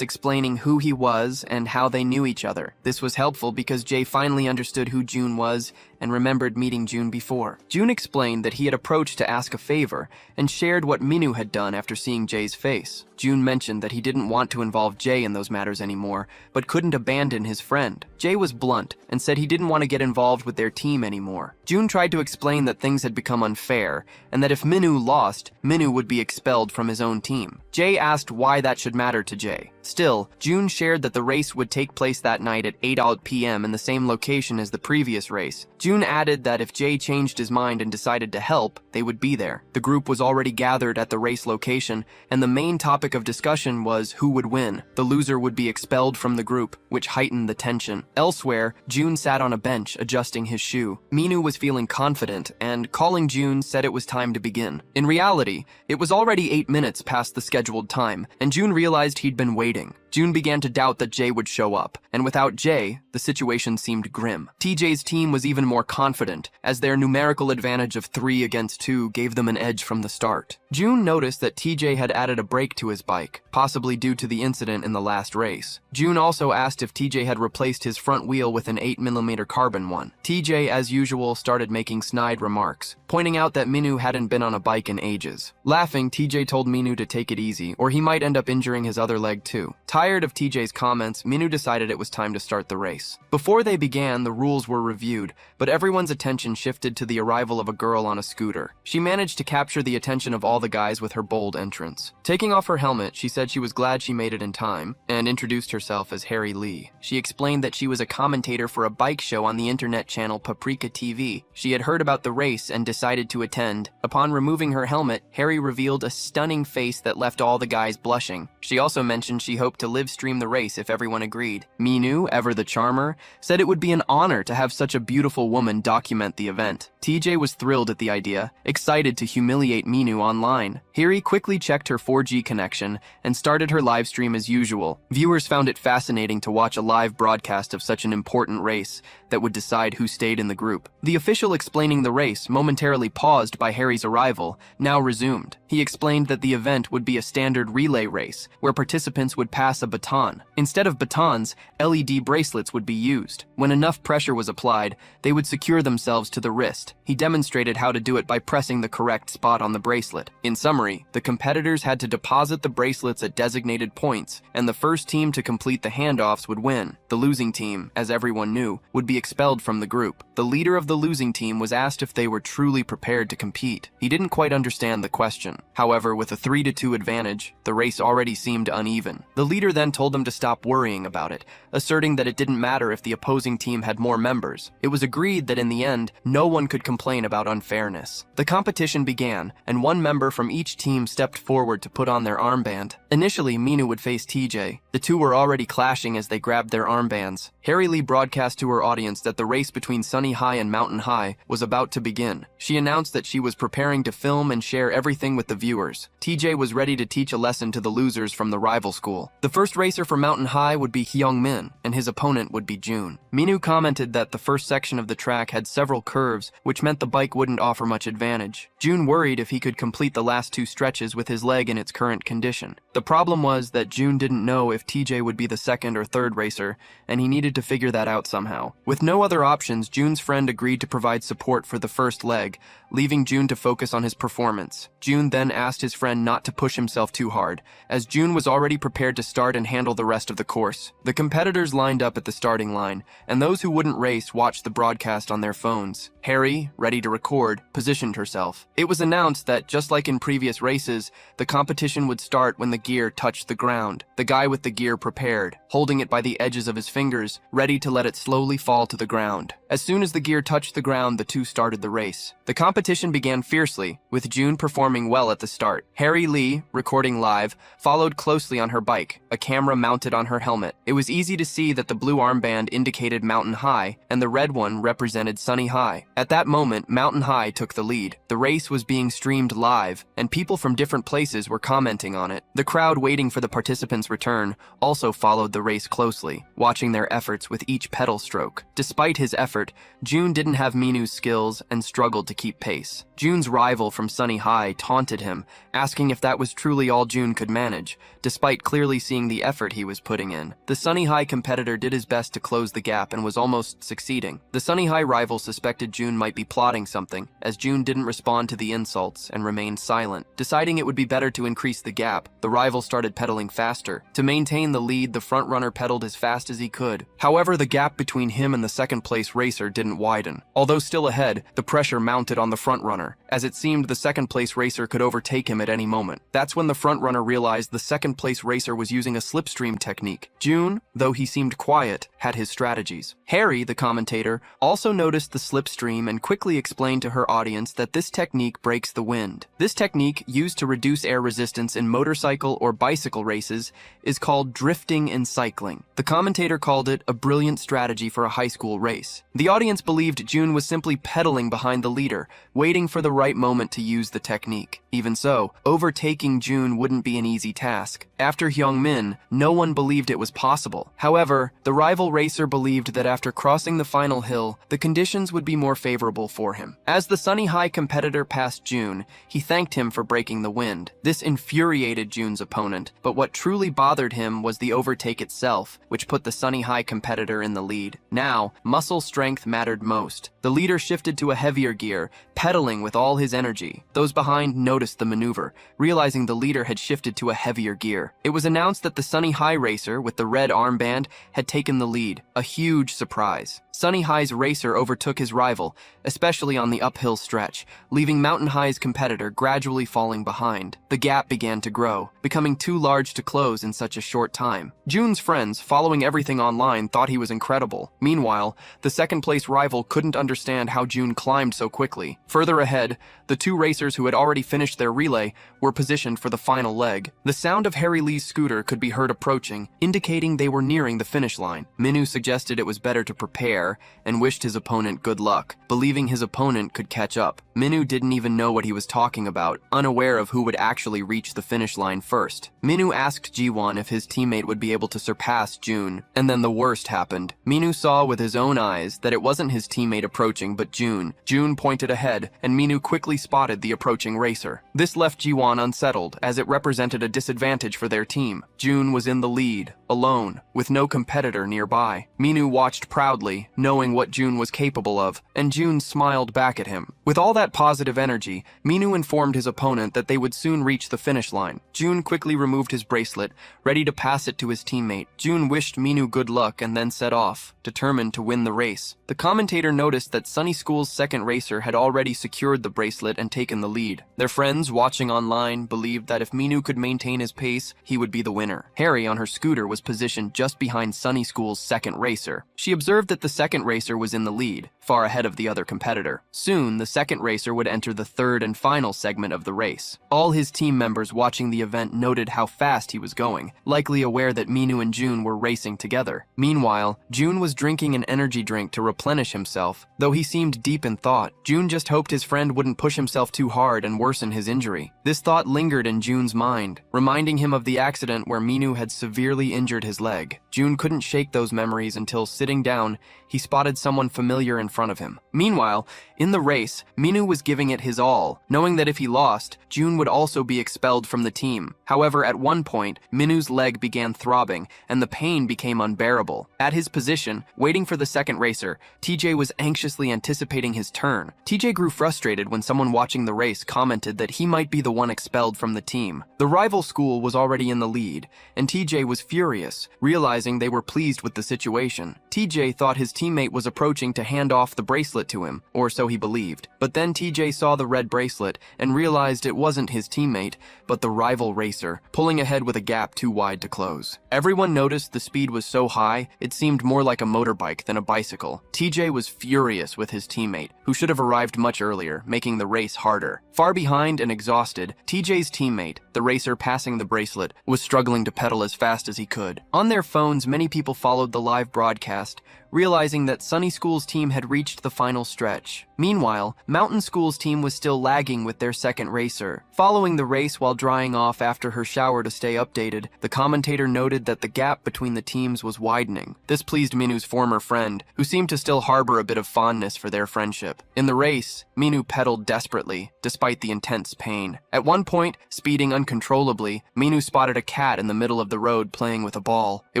explaining who he was and how they knew each other. This was helpful because Jay finally understood who June was and remembered meeting June before. June explained that he had approached to ask a favor and shared what Minu had done after seeing Jay's face. June mentioned that he didn't want to involve Jay in those matters anymore, but couldn't abandon his friend. Jay was blunt and said he didn't want to get involved with their team anymore. June tried to explain that things had become unfair and that if Minu lost, Minu would be expelled from his own team. Jay asked why that should matter to Jay. Still, June shared that the race would take place that night at 8 p.m. in the same location as the previous race. June added that if Jay changed his mind and decided to help, they would be there. The group was already gathered at the race location, and the main topic of discussion was who would win. The loser would be expelled from the group, which heightened the tension. Elsewhere, June sat on a bench, adjusting his shoe. Minu was feeling confident, and calling June said it was time to begin. In reality, it was already 8 minutes past the scheduled time, and June realized he'd been waiting. June began to doubt that Jay would show up, and without Jay, the situation seemed grim. TJ's team was even more confident, as their numerical advantage of 3 against 2 gave them an edge from the start. June noticed that TJ had added a brake to his bike, possibly due to the incident in the last race. June also asked if TJ had replaced his front wheel with an 8mm carbon one. TJ, as usual, started making snide remarks, pointing out that Minu hadn't been on a bike in ages. Laughing, TJ told Minu to take it easy, or he might end up injuring his other leg too. Tired of TJ's comments, Minu decided it was time to start the race. Before they began, the rules were reviewed, but everyone's attention shifted to the arrival of a girl on a scooter. She managed to capture the attention of all the guys with her bold entrance. Taking off her helmet, she said she was glad she made it in time, and introduced herself as Harry Lee. She explained that she was a commentator for a bike show on the internet channel Paprika TV. She had heard about the race and decided to attend. Upon removing her helmet, Harry revealed a stunning face that left all the guys blushing. She also mentioned she hoped to live stream the race if everyone agreed. Minu, ever the charmer, said it would be an honor to have such a beautiful woman document the event. TJ was thrilled at the idea, excited to humiliate Minu online. Harry quickly checked her 4G connection and started her live stream as usual. Viewers found it fascinating to watch a live broadcast of such an important race that would decide who stayed in the group. The official explaining the race, momentarily paused by Harry's arrival, now resumed. He explained that the event would be a standard relay race, where participants would pass a baton. Instead of batons, LED bracelets would be used. When enough pressure was applied, they would secure themselves to the wrist. He demonstrated how to do it by pressing the correct spot on the bracelet. In summary, the competitors had to deposit the bracelets at designated points, and the first team to complete the handoffs would win. The losing team, as everyone knew, would be expelled from the group. The leader of the losing team was asked if they were truly prepared to compete. He didn't quite understand the question. However, with a 3-2 advantage, the race already seemed uneven. The leader leader then told them to stop worrying about it, asserting that it didn't matter if the opposing team had more members. It was agreed that in the end, no one could complain about unfairness. The competition began, and one member from each team stepped forward to put on their armband. Initially, Minu would face TJ. The two were already clashing as they grabbed their armbands. Harry Lee broadcast to her audience that the race between Sunny High and Mountain High was about to begin. She announced that she was preparing to film and share everything with the viewers. TJ was ready to teach a lesson to the losers from the rival school. The first racer for Mountain High would be Hyung Min, and his opponent would be June. Minu commented that the first section of the track had several curves, which meant the bike wouldn't offer much advantage. June worried if he could complete the last two stretches with his leg in its current condition. The problem was that June didn't know if TJ would be the second or third racer, and he needed to figure that out somehow. With no other options, June's friend agreed to provide support for the first leg, leaving June to focus on his performance. June then asked his friend not to push himself too hard, as June was already prepared to start and handle the rest of the course. The competitors lined up at the starting line, and those who wouldn't race watched the broadcast on their phones. Harry, ready to record, positioned herself. It was announced that, just like in previous races, the competition would start when the gear touched the ground. The guy with the gear prepared, holding it by the edges of his fingers, ready to let it slowly fall to the ground. As soon as the gear touched the ground, the two started the race. The competition began fiercely, with June performing well at the start. Harry Lee, recording live, followed closely on her bike, a camera mounted on her helmet. It was easy to see that the blue armband indicated Mountain High, and the red one represented Sunny High. At that moment, Mountain High took the lead. The race was being streamed live, and people from different places were commenting on it. The crowd waiting for the participants' return also followed the race closely, watching their efforts with each pedal stroke. Despite his effort, June didn't have Minu's skills and struggled to keep pace. June's rival from Sunny High taunted him, asking if that was truly all June could manage, despite clearly seeing the effort he was putting in. The Sunny High competitor did his best to close the gap and was almost succeeding. The Sunny High rival suspected June might be plotting something, as June didn't respond to the insults and remained silent. Deciding it would be better to increase the gap, the rival started pedaling faster. To maintain the lead, the frontrunner pedaled as fast as he could. However, the gap between him and the second-place racer didn't widen. Although still ahead, the pressure mounted on the frontrunner, as it seemed the second-place racer could overtake him at any moment. That's when the frontrunner realized the second-place racer was using a slipstream technique. June, though he seemed quiet, had his strategies. Harry, the commentator, also noticed the slipstream and quickly explained to her audience that this technique breaks the wind. This technique, used to reduce air resistance in motorcycle or bicycle races, is called drifting in cycling. The commentator called it a brilliant strategy for a high school race. The audience believed June was simply pedaling behind the leader, waiting for the right moment to use the technique. Even so, overtaking June wouldn't be an easy task. After Hyung Min, no one believed it was possible. However, the rival racer believed that after crossing the final hill, the conditions would be more favorable for him. As the Sunny High competitor passed June, he thanked him for breaking the wind. This infuriated June's opponent, but what truly bothered him was the overtake itself, which put the Sunny High competitor in the lead. Now, muscle strength mattered most. The leader shifted to a heavier gear, pedaling with all his energy. Those behind noticed the maneuver, realizing the leader had shifted to a heavier gear. It was announced that the Sunny High racer with the red armband had taken the lead, a huge surprise. Sunny High's racer overtook his rival, especially on the uphill stretch, leaving Mountain High's competitor gradually falling behind. The gap began to grow, becoming too large to close in such a short time. June's friends, following everything online, thought he was incredible. Meanwhile, the second-place rival couldn't understand how June climbed so quickly. Further ahead, the two racers who had already finished their relay were positioned for the final leg. The sound of Harry Lee's scooter could be heard approaching, indicating they were nearing the finish line. Minu suggested it was better to prepare and wished his opponent good luck, believing his opponent could catch up. Minu didn't even know what he was talking about, unaware of who would actually reach the finish line first. Minu asked Jiwon if his teammate would be able to surpass June, and then the worst happened. Minu saw with his own eyes that it wasn't his teammate approaching but June. June pointed ahead, and Minu quickly spotted the approaching racer. This left Jiwon unsettled, as it represented a disadvantage for their team. June was in the lead, alone, with no competitor nearby. high. Minu watched proudly, knowing what June was capable of, and June smiled back at him. With all that positive energy, Minu informed his opponent that they would soon reach the finish line. June quickly removed his bracelet, ready to pass it to his teammate. June wished Minu good luck and then set off, determined to win the race. The commentator noticed that Sunny School's second racer had already secured the bracelet and taken the lead. Their friends watching online believed that if Minu could maintain his pace, he would be the winner. Harry on her scooter was positioned just behind Sunny School's second racer. She observed that the second racer was in the lead, far ahead of the other competitor. Soon, the second racer would enter the third and final segment of the race. All his team members watching the event noted how fast he was going, likely aware that Minu and June were racing together. Meanwhile, June was drinking an energy drink to replenish himself. Though he seemed deep in thought, June just hoped his friend wouldn't push himself too hard and worsen his injury. This thought lingered in June's mind, reminding him of the accident where Minu had severely injured his leg. June couldn't shake those memories until, sitting down, he spotted someone familiar in front of him. Meanwhile, in the race, Minu was giving it his all, knowing that if he lost, June would also be expelled from the team. However, at one point, Minu's leg began throbbing, and the pain became unbearable. At his position, waiting for the second racer, TJ was anxiously anticipating his turn. TJ grew frustrated when someone watching the race commented that he might be the one expelled from the team. The rival school was already in the lead, and TJ was furious, realizing they were pleased with the situation. TJ thought his teammate was approaching to hand off the bracelet to him, or so he believed. But then TJ saw the red bracelet and realized it wasn't his teammate, but the rival racer, pulling ahead with a gap too wide to close. Everyone noticed the speed was so high, it seemed more like a motorbike than a bicycle. TJ was furious with his teammate, who should have arrived much earlier, making the race harder. Far behind and exhausted, TJ's teammate, the racer passing the bracelet, was struggling to pedal as fast as he could. On their phones, many people followed the live broadcast, realizing that Sunny School's team had reached the final stretch. Meanwhile, Mountain School's team was still lagging with their second racer. Following the race while drying off after her shower to stay updated, the commentator noted that the gap between the teams was widening. This pleased Minu's former friend, who seemed to still harbor a bit of fondness for their friendship. In the race, Minu pedaled desperately, despite the intense pain. At one point, speeding uncontrollably, Minu spotted a cat in the middle of the road playing with a ball. It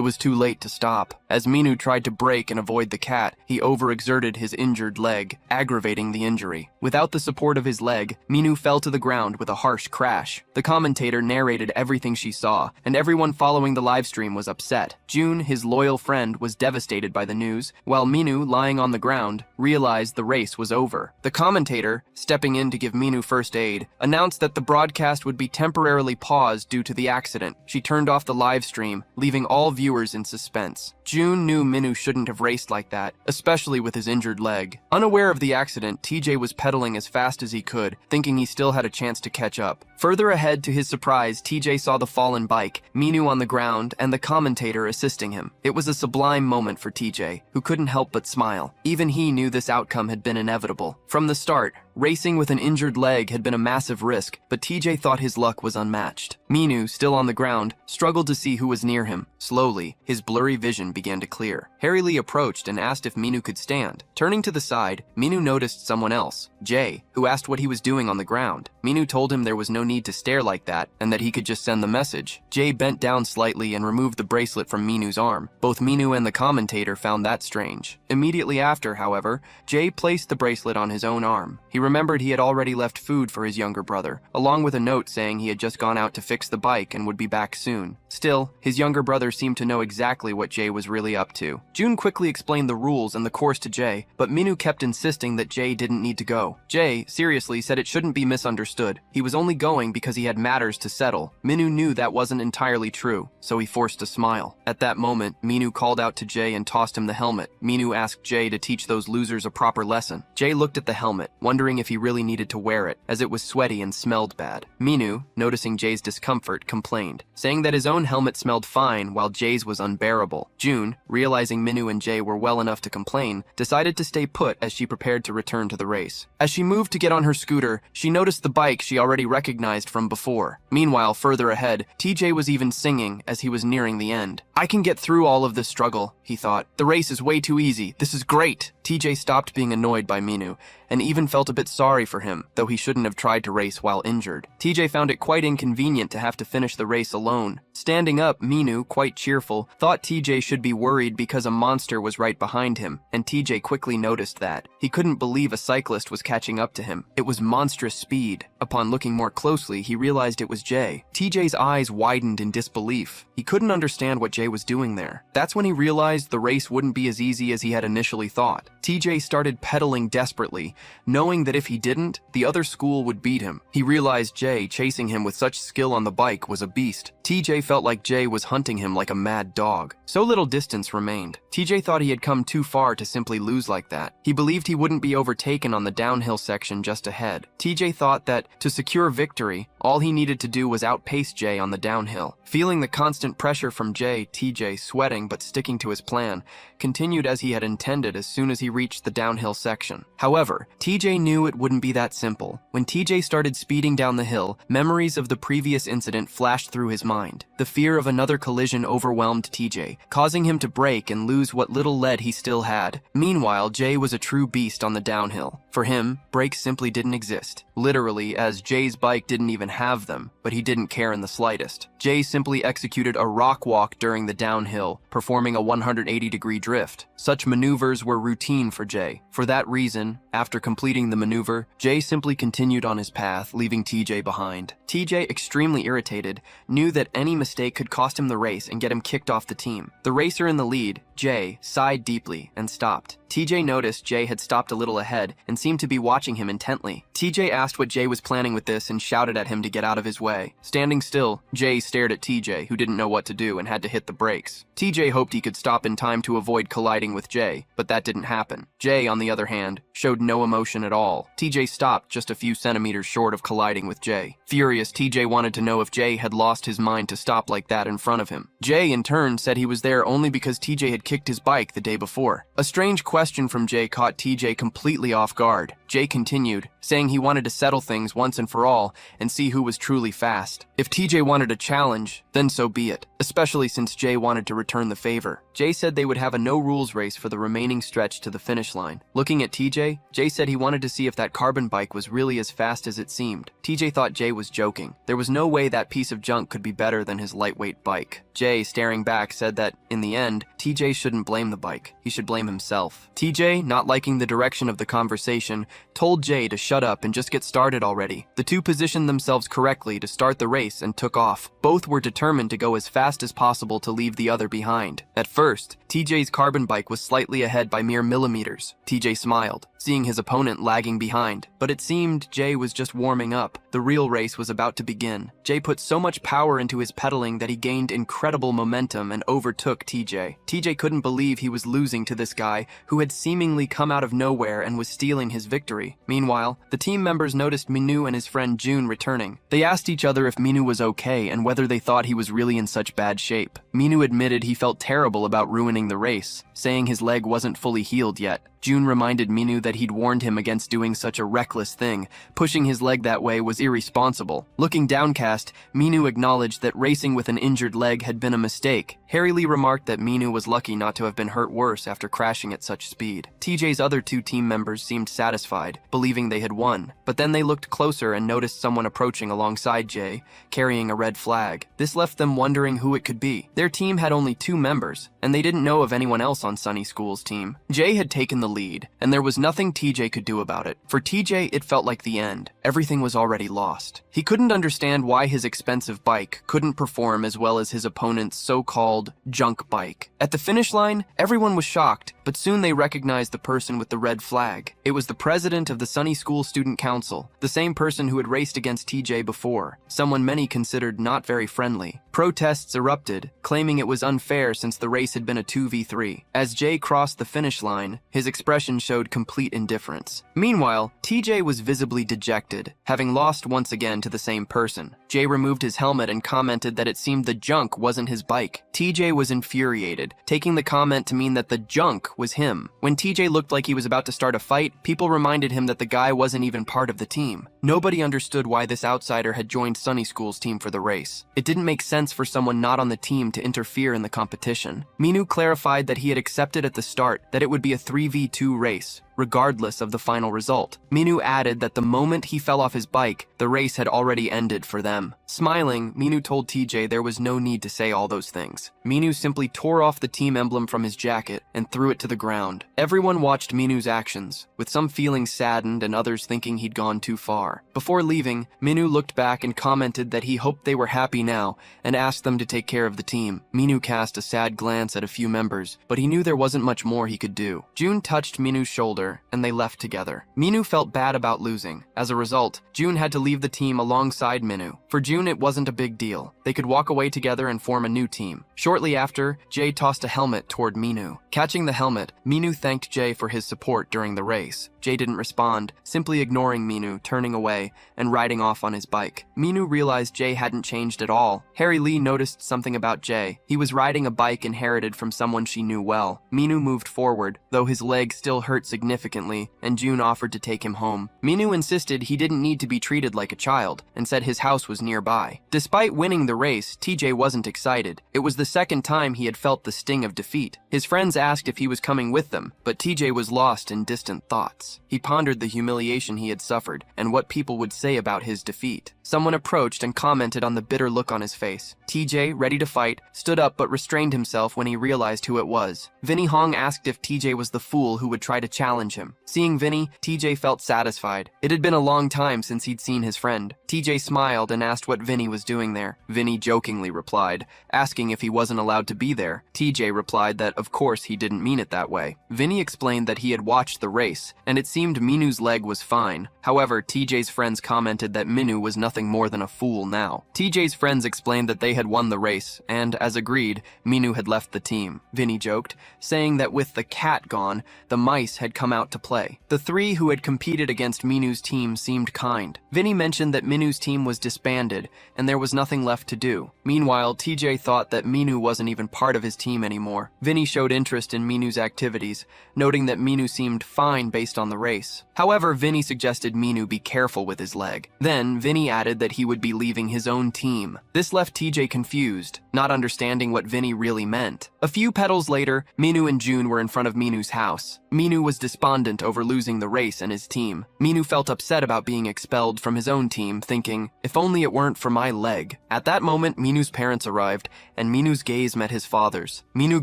was too late to stop. As Minu tried to brake and avoid the cat, he overexerted his injured leg, aggravating the injury. Without the support of his leg, Minu fell to the ground with a harsh crash. The commentator narrated everything she saw, and everyone following the livestream was upset. June, his loyal friend, was devastated by the news, while Minu, lying on the ground, realized the race was over. The commentator, stepping in to give Minu first aid, announced that the broadcast would be temporarily paused due to the accident. She turned off the live stream, leaving all viewers in suspense. June knew Minu shouldn't have raced like that, especially with his injured leg. Unaware of the accident, TJ was pedaling as fast as he could, thinking he still had a chance to catch up. Further ahead, to his surprise, TJ saw the fallen bike, Minu on the ground, and the commentator assisting him. It was a sublime moment for TJ, who couldn't help but smile. Even he knew this outcome had been inevitable. From the start, racing with an injured leg had been a massive risk, but TJ thought his luck was unmatched. Minu, still on the ground, struggled to see who was near him. Slowly, his blurry vision began to clear. Harry Lee approached and asked if Minu could stand. Turning to the side, Minu noticed someone else, Jay, who asked what he was doing on the ground. Minu told him there was no need to stare like that, and that he could just send the message. Jay bent down slightly and removed the bracelet from Minu's arm. Both Minu and the commentator found that strange. Immediately after, however, Jay placed the bracelet on his own arm. He remembered he had already left food for his younger brother, along with a note saying he had just gone out to fix the bike and would be back soon. Still, his younger brother seemed to know exactly what Jay was really up to. June quickly explained the rules and the course to Jay, but Minu kept insisting that Jay didn't need to go. Jay, seriously, said it shouldn't be misunderstood. He was only going because he had matters to settle. Minu knew that wasn't entirely true, so he forced a smile. At that moment, Minu called out to Jay and tossed him the helmet. Minu asked Jay to teach those losers a proper lesson. Jay looked at the helmet, wondering if he really needed to wear it, as it was sweaty and smelled bad. Minu, noticing Jay's discomfort, complained, saying that his own helmet smelled fine while Jay's was unbearable. June, realizing Minu and Jay were well enough to complain, decided to stay put as she prepared to return to the race. As she moved to get on her scooter, she noticed the bike she already recognized from before. Meanwhile, further ahead, TJ was even singing as he was nearing the end. "I can get through all of this struggle," he thought. "The race is way too easy. This is great." TJ stopped being annoyed by Minu and even felt a bit sorry for him, though he shouldn't have tried to race while injured. TJ found it quite inconvenient to have to finish the race alone. Standing up, Minu, quite cheerful, thought TJ should be worried because a monster was right behind him, and TJ quickly noticed that. He couldn't believe a cyclist was catching up to him. It was monstrous speed. Upon looking more closely, he realized it was Jay. TJ's eyes widened in disbelief. He couldn't understand what Jay was doing there. That's when he realized the race wouldn't be as easy as he had initially thought. TJ started pedaling desperately, knowing that if he didn't, the other school would beat him. He realized Jay, chasing him with such skill on the bike, was a beast. TJ felt like Jay was hunting him like a mad dog. So little distance remained. TJ thought he had come too far to simply lose like that. He believed he wouldn't be overtaken on the downhill section just ahead. TJ thought that, to secure victory, all he needed to do was outpace Jay on the downhill. Feeling the constant pressure from Jay, TJ, sweating but sticking to his plan, continued as he had intended as soon as he reached the downhill section. However, TJ knew it wouldn't be that simple. When TJ started speeding down the hill, memories of the previous incident flashed through his mind. The fear of another collision overwhelmed TJ, causing him to brake and lose what little lead he still had. Meanwhile, Jay was a true beast on the downhill. For him, brakes simply didn't exist. Literally, as Jay's bike didn't even have them, but he didn't care in the slightest. Jay simply executed a rock walk during the downhill, performing a 180-degree drift. Such maneuvers were routine for Jay. For that reason, after completing the maneuver, Jay simply continued on his path, leaving TJ behind. TJ, extremely irritated, knew that any mistake could cost him the race and get him kicked off the team. The racer in the lead, Jay, sighed deeply and stopped. TJ noticed Jay had stopped a little ahead and seemed to be watching him intently. TJ asked what Jay was planning with this and shouted at him to get out of his way. Standing still, Jay stared at TJ, who didn't know what to do and had to hit the brakes. TJ hoped he could stop in time to avoid colliding with Jay, but that didn't happen. Jay, on the other hand, showed no emotion at all. TJ stopped just a few centimeters short of colliding with Jay. Furious, TJ wanted to know if Jay had lost his mind to stop like that in front of him. Jay, in turn, said he was there only because TJ had kicked his bike the day before. A strange question from Jay caught TJ completely off guard. Jay continued, saying he wanted to settle things once and for all and see who was truly fast. If TJ wanted a challenge, then so be it, especially since Jay wanted to return the favor. Jay said they would have a no-rules race for the remaining stretch to the finish line. Looking at TJ, Jay said he wanted to see if that carbon bike was really as fast as it seemed. TJ thought Jay was joking. There was no way that piece of junk could be better than his lightweight bike. Jay, staring back, said that, in the end, TJ shouldn't blame the bike. He should blame himself. TJ, not liking the direction of the conversation, told Jay to shut up and just get started already. The two positioned themselves correctly to start the race and took off. Both were determined to go as fast as possible to leave the other behind. At first, TJ's carbon bike was slightly ahead by mere millimeters. TJ smiled, seeing his opponent lagging behind, but it seemed Jay was just warming up. The real race was about to begin. Jay put so much power into his pedaling that he gained incredible momentum and overtook TJ. TJ couldn't believe he was losing to this guy who had seemingly come out of nowhere and was stealing his victory. Meanwhile, the team members noticed Minu and his friend June returning. They asked each other if Minu was okay and whether they thought he was really in such bad shape. Minu admitted he felt terrible about ruining the race, saying his leg wasn't fully healed yet. June reminded Minu that he'd warned him against doing such a reckless thing. Pushing his leg that way was irresponsible. Looking downcast, Minu acknowledged that racing with an injured leg had been a mistake. Harry Lee remarked that Minu was lucky not to have been hurt worse after crashing at such speed. TJ's other two team members seemed satisfied, believing they had won. But then they looked closer and noticed someone approaching alongside Jay, carrying a red flag. This left them wondering who it could be. Their team had only 2 members, and they didn't know of anyone else on Sunny School's team. Jay had taken the lead, and there was nothing TJ could do about it. For TJ, it felt like the end. Everything was already lost. He couldn't understand why his expensive bike couldn't perform as well as his opponent's so-called junk bike. At the finish line, everyone was shocked, but soon they recognized the person with the red flag. It was the president of the Sunny School Student Council, the same person who had raced against TJ before, someone many considered not very friendly. Protests erupted, claiming it was unfair since the race had been a 2v3. As Jay crossed the finish line, his expression showed complete indifference. Meanwhile, TJ was visibly dejected, having lost once again to the same person. Jay removed his helmet and commented that it seemed the junk wasn't his bike. TJ was infuriated, taking the comment to mean that the junk was him. When TJ looked like he was about to start a fight, people reminded him that the guy wasn't even part of the team. Nobody understood why this outsider had joined Sunny School's team for the race. It didn't make sense for someone not on the team to interfere in the competition. Minu clarified that he had accepted at the start that it would be a 3v2 race, regardless of the final result. Minu added that the moment he fell off his bike, the race had already ended for them. Smiling, Minu told TJ there was no need to say all those things. Minu simply tore off the team emblem from his jacket and threw it to the ground. Everyone watched Minu's actions, with some feeling saddened and others thinking he'd gone too far. Before leaving, Minu looked back and commented that he hoped they were happy now and asked them to take care of the team. Minu cast a sad glance at a few members, but he knew there wasn't much more he could do. June touched Minu's shoulder and they left together. Minu felt bad about losing. As a result, June had to leave the team alongside Minu. For June, it wasn't a big deal. They could walk away together and form a new team. Shortly after, Jay tossed a helmet toward Minu. Catching the helmet, Minu thanked Jay for his support during the race. Jay didn't respond, simply ignoring Minu, turning away, and riding off on his bike. Minu realized Jay hadn't changed at all. Harry Lee noticed something about Jay. He was riding a bike inherited from someone she knew well. Minu moved forward, though his leg still hurt significantly, and June offered to take him home. Minu insisted he didn't need to be treated like a child, and said his house was nearby. Despite winning the race, TJ wasn't excited. It was the second time he had felt the sting of defeat. His friends asked if he was coming with them, but TJ was lost in distant thoughts. He pondered the humiliation he had suffered and what people would say about his defeat. Someone approached and commented on the bitter look on his face. TJ, ready to fight, stood up but restrained himself when he realized who it was. Vinny Hong asked if TJ was the fool who would try to challenge him. Seeing Vinny, TJ felt satisfied. It had been a long time since he'd seen his friend. TJ smiled and asked what Vinny was doing there. Vinny jokingly replied, asking if he wasn't allowed to be there. TJ replied that of course he didn't mean it that way. Vinny explained that he had watched the race, and it seemed Minu's leg was fine. However, TJ's friends commented that Minu was nothing more than a fool now. TJ's friends explained that they had won the race, and, as agreed, Minu had left the team. Vinny joked, saying that with the cat gone, the mice had come out to play. The three who had competed against Minu's team seemed kind. Vinny mentioned that Minu's team was disbanded, and there was nothing left to do. Meanwhile, TJ thought that Minu wasn't even part of his team anymore. Vinny showed interest in Minu's activities, noting that Minu seemed fine based on the race. However, Vinny suggested Minu be careful with his leg. Then, Vinny added that he would be leaving his own team. This left TJ confused, not understanding what Vinny really meant. A few petals later, Minu and June were in front of Minu's house. Minu was despondent over losing the race and his team. Minu felt upset about being expelled from his own team, thinking, if only it weren't for my leg. At that moment, Minu's parents arrived, and Minu's gaze met his father's. Minu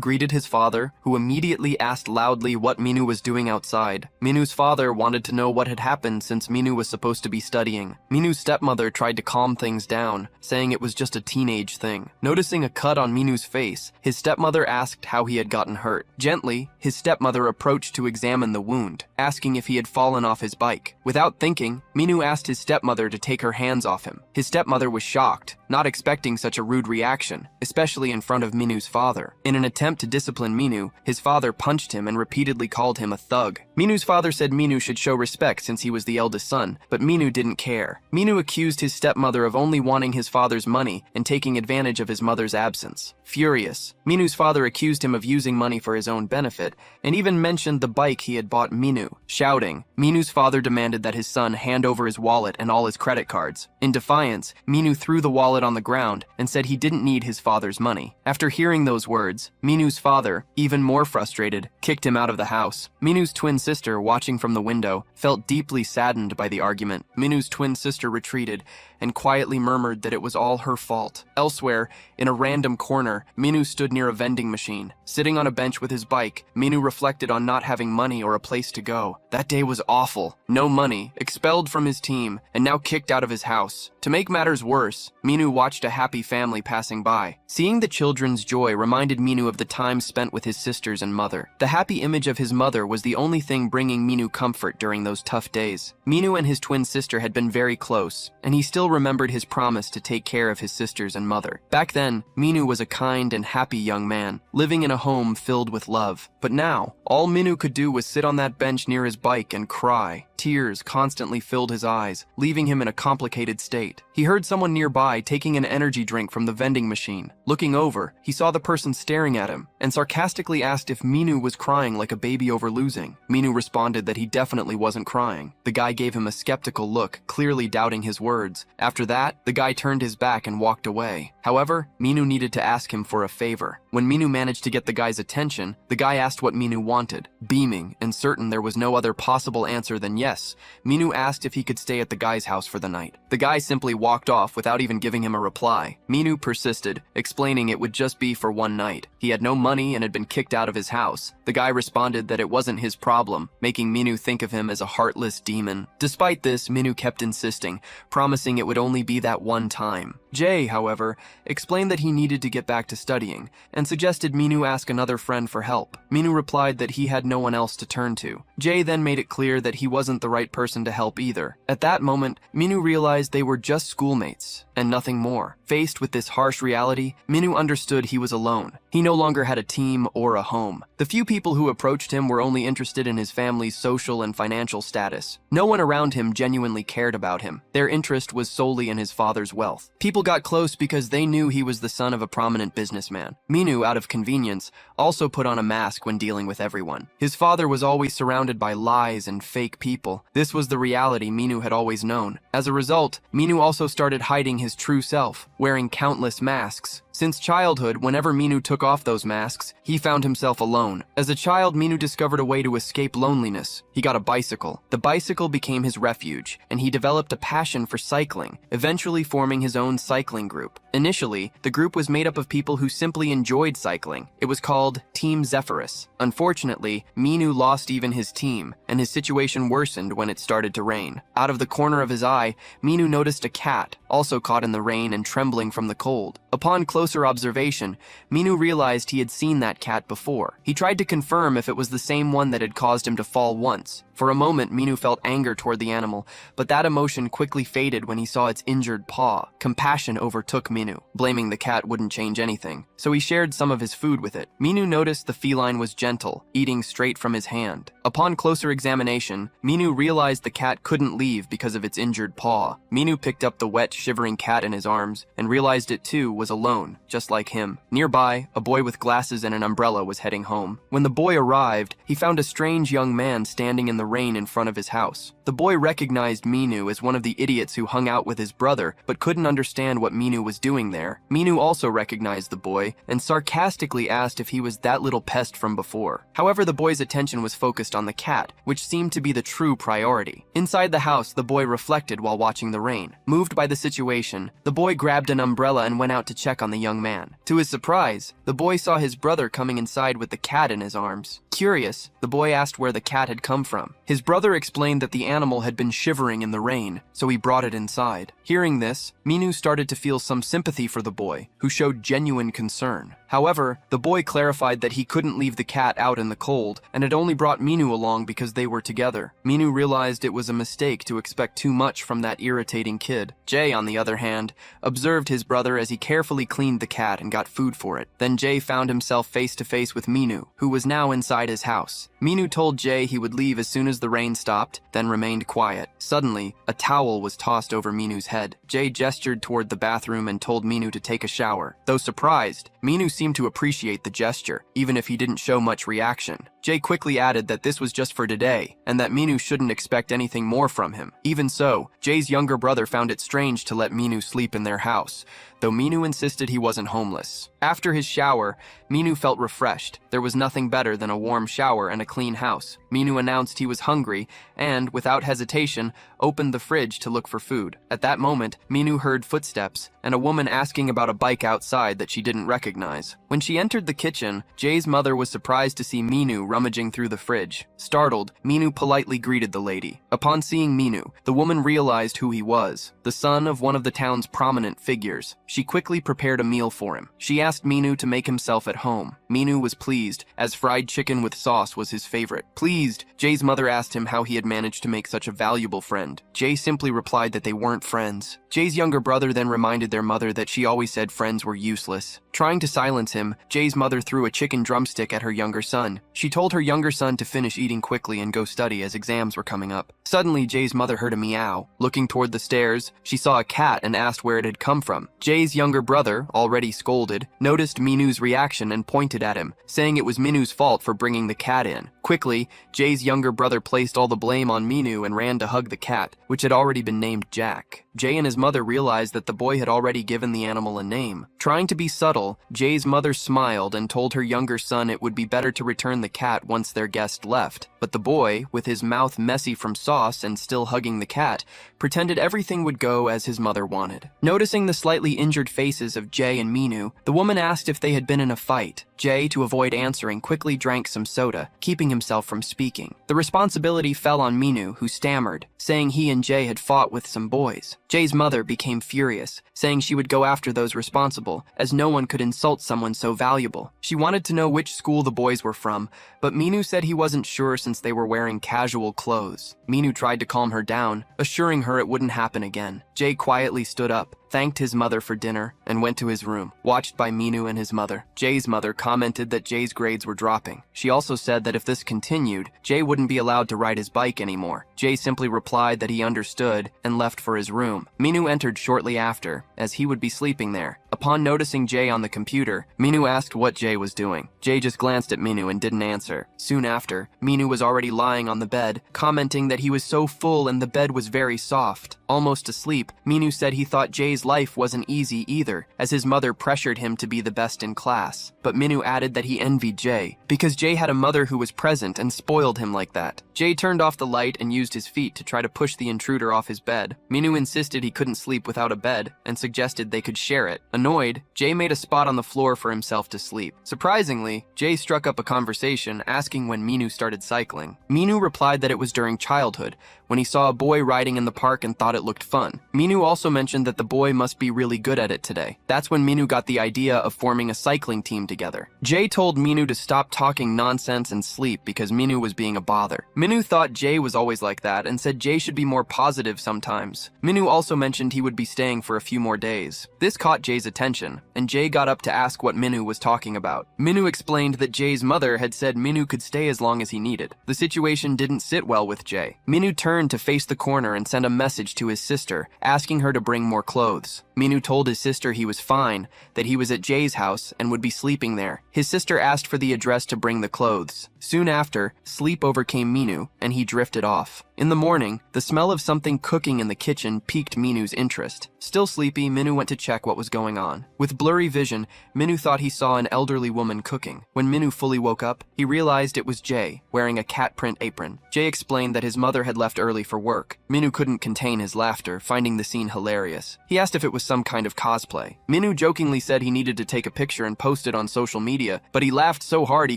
greeted his father, who immediately asked loudly what Minu was doing outside. Minu's father wanted to know what had happened since Minu was supposed to be studying. Minu's stepmother tried to calm things down, saying it was just a teenage thing. Noticing a cut on Minu's face, his stepmother asked how he had gotten hurt. Gently, his stepmother approached to examine the wound, asking if he had fallen off his bike. Without thinking, Minu asked his stepmother to take her hands off him. His stepmother was shocked, not expecting such a rude reaction, especially in front of Minu's father. In an attempt to discipline Minu, his father punched him and repeatedly called him a thug. Minu's father said Minu should show respect since he was the eldest son, but Minu didn't care. Minu accused his stepmother of only wanting his father's money and taking advantage of his mother's absence. Furious, Minu's father accused him of using money for his own benefit, and even mentioned the bike he had bought Minu. Shouting, Minu's father demanded that his son hand over his wallet and all his credit cards. In defiance, Minu threw the wallet on the ground and said he didn't need his father's money. After hearing those words, Minu's father, even more frustrated, kicked him out of the house. Minu's twin sister, watching from the window, felt deeply saddened by the argument. Minu's twin sister retreated and quietly murmured that it was all her fault. Elsewhere, in a random corner, Minu stood near a vending machine. Sitting on a bench with his bike, Minu reflected on not having money or a place to go. That day was awful. No money, expelled from his team, and now kicked out of his house. To make matters worse, Minu watched a happy family passing by. Seeing the children's joy reminded Minu of the time spent with his sisters and mother. The happy image of his mother was the only thing bringing Minu comfort during those tough days. Minu and his twin sister had been very close, and he still remembered his promise to take care of his sisters and mother. Back then, Minu was a kind and happy young man, living in a home filled with love. But now, all Minu could do was sit on that bench near his bike and cry. Tears constantly filled his eyes, leaving him in a complicated state. He heard someone nearby taking an energy drink from the vending machine. Looking over, he saw the person staring at him and sarcastically asked if Minu was crying like a baby over losing. Minu responded that he definitely wasn't crying. The guy gave him a skeptical look, clearly doubting his words. After that, the guy turned his back and walked away. However, Minu needed to ask him for a favor. When Minu managed to get the guy's attention, the guy asked what Minu wanted. Beaming and certain there was no other possible answer than yes, Minu asked if he could stay at the guy's house for the night. The guy simply walked off without even giving him a reply. Minu persisted, explaining it would just be for one night. He had no money and had been kicked out of his house. The guy responded that it wasn't his problem, making Minu think of him as a heartless demon. Despite this, Minu kept insisting, promising it would only be that one time. Jay, however, explained that he needed to get back to studying and suggested Minu ask another friend for help. Minu replied that he had no one else to turn to. Jay then made it clear that he wasn't the right person to help either. At that moment, Minu realized they were just schoolmates and nothing more. Faced with this harsh reality, Minu understood he was alone. He no longer had a team or a home. The few people who approached him were only interested in his family's social and financial status. No one around him genuinely cared about him. Their interest was solely in his father's wealth. People got close because they knew he was the son of a prominent businessman. Minu, out of convenience, also put on a mask when dealing with everyone. His father was always surrounded by lies and fake people. This was the reality Minu had always known. As a result, Minu also started hiding his true self, wearing countless masks. Since childhood, whenever Minu took off those masks, he found himself alone. As a child, Minu discovered a way to escape loneliness. He got a bicycle. The bicycle became his refuge, and he developed a passion for cycling, eventually forming his own cycling group. Initially, the group was made up of people who simply enjoyed cycling. It was called Team Zephyrus. Unfortunately, Minu lost even his team, and his situation worsened when it started to rain. Out of the corner of his eye, Minu noticed a cat, also caught in the rain and trembling from the cold. Upon closer observation, Minu realized he had seen that cat before. He tried to confirm if it was the same one that had caused him to fall once. For a moment, Minu felt anger toward the animal, but that emotion quickly faded when he saw its injured paw. Compassion overtook Minu. Blaming the cat wouldn't change anything, so he shared some of his food with it. Minu noticed the feline was gentle, eating straight from his hand. Upon closer examination, Minu realized the cat couldn't leave because of its injured paw. Minu picked up the wet, shivering cat in his arms and realized it too was alone, just like him. Nearby, a boy with glasses and an umbrella was heading home. When the boy arrived, he found a strange young man standing in the rain in front of his house. The boy recognized Minu as one of the idiots who hung out with his brother, but couldn't understand what Minu was doing there. Minu also recognized the boy and sarcastically asked if he was that little pest from before. However, the boy's attention was focused on the cat, which seemed to be the true priority. Inside the house, the boy reflected while watching the rain. Moved by the situation, the boy grabbed an umbrella and went out to check on the young man. To his surprise, the boy saw his brother coming inside with the cat in his arms. Curious, the boy asked where the cat had come from. His brother explained that the animal had been shivering in the rain, so he brought it inside. Hearing this, Minu started to feel some sympathy for the boy, who showed genuine concern. However, the boy clarified that he couldn't leave the cat out in the cold and had only brought Minu along because they were together. Minu realized it was a mistake to expect too much from that irritating kid. Jay, on the other hand, observed his brother as he carefully cleaned the cat and got food for it. Then Jay found himself face to face with Minu, who was now inside his house. Minu told Jay he would leave as soon as the rain stopped, then remained quiet. Suddenly, a towel was tossed over Minu's head. Jay gestured toward the bathroom and told Minu to take a shower. Though surprised, Minu seemed to appreciate the gesture, even if he didn't show much reaction. Jay quickly added that this was just for today, and that Minu shouldn't expect anything more from him. Even so, Jay's younger brother found it strange to let Minu sleep in their house, though Minu insisted he wasn't homeless. After his shower, Minu felt refreshed. There was nothing better than a warm shower and a clean house. Minu announced he was hungry and, without hesitation, opened the fridge to look for food. At that moment, Minu heard footsteps and a woman asking about a bike outside that she didn't recognize. When she entered the kitchen, Jay's mother was surprised to see Minu rummaging through the fridge. Startled, Minu politely greeted the lady. Upon seeing Minu, the woman realized who he was, the son of one of the town's prominent figures. She quickly prepared a meal for him. She asked Minu to make himself at home. Minu was pleased, as fried chicken with sauce was his favorite. Pleased, Jay's mother asked him how he had managed to make such a valuable friend. Jay simply replied that they weren't friends. Jay's younger brother then reminded their mother that she always said friends were useless. Trying to silence him, Jay's mother threw a chicken drumstick at her younger son. She told told her younger son to finish eating quickly and go study as exams were coming up. Suddenly, Jay's mother heard a meow. Looking toward the stairs, she saw a cat and asked where it had come from. Jay's younger brother, already scolded, noticed Minu's reaction and pointed at him, saying it was Minu's fault for bringing the cat in. Quickly, Jay's younger brother placed all the blame on Minu and ran to hug the cat, which had already been named Jack. Jay and his mother realized that the boy had already given the animal a name. Trying to be subtle, Jay's mother smiled and told her younger son it would be better to return the cat once their guest left. But the boy, with his mouth messy from sauce and still hugging the cat, pretended everything would go as his mother wanted. Noticing the slightly injured faces of Jay and Minu, the woman asked if they had been in a fight. Jay, to avoid answering, quickly drank some soda, keeping himself from speaking. The responsibility fell on Minu, who stammered, saying he and Jay had fought with some boys. Jay's mother became furious, saying she would go after those responsible, as no one could insult someone so valuable. She wanted to know which school the boys were from, but Minu said he wasn't sure since they were wearing casual clothes. Minu tried to calm her down, assuring her it wouldn't happen again. Jay quietly stood up, thanked his mother for dinner, and went to his room, watched by Minu and his mother. Jay's mother commented that Jay's grades were dropping. She also said that if this continued, Jay wouldn't be allowed to ride his bike anymore. Jay simply replied that he understood and left for his room. Minu entered shortly after, as he would be sleeping there. Upon noticing Jay on the computer, Minu asked what Jay was doing. Jay just glanced at Minu and didn't answer. Soon after, Minu was already lying on the bed, commenting that he was so full and the bed was very soft. Almost asleep, Minu said he thought Jay's life wasn't easy either, as his mother pressured him to be the best in class. But Minu added that he envied Jay, because Jay had a mother who was present and spoiled him like that. Jay turned off the light and used his feet to try to push the intruder off his bed. Minu insisted he couldn't sleep without a bed, and suggested they could share it. Annoyed, Jay made a spot on the floor for himself to sleep. Surprisingly, Jay struck up a conversation asking when Minu started cycling. Minu replied that it was during childhood, when he saw a boy riding in the park and thought it looked fun. Minu also mentioned that the boy must be really good at it today. That's when Minu got the idea of forming a cycling team together. Jay told Minu to stop talking nonsense and sleep because Minu was being a bother. Minu thought Jay was always like that and said Jay should be more positive sometimes. Minu also mentioned he would be staying for a few more days. This caught Jay's attention, and Jay got up to ask what Minu was talking about. Minu explained that Jay's mother had said Minu could stay as long as he needed. The situation didn't sit well with Jay. Minu turned to face the corner and sent a message to his sister, asking her to bring more clothes. Minu told his sister he was fine, that he was at Jay's house and would be sleeping there. His sister asked for the address to bring the clothes. Soon after, sleep overcame Minu, and he drifted off. In the morning, the smell of something cooking in the kitchen piqued Minu's interest. Still sleepy, Minu went to check what was going on. With blurry vision, Minu thought he saw an elderly woman cooking. When Minu fully woke up, he realized it was Jay, wearing a cat print apron. Jay explained that his mother had left early for work. Minu couldn't contain his laughter, finding the scene hilarious. He asked if it was some kind of cosplay. Minu jokingly said he needed to take a picture and post it on social media, but he laughed so hard he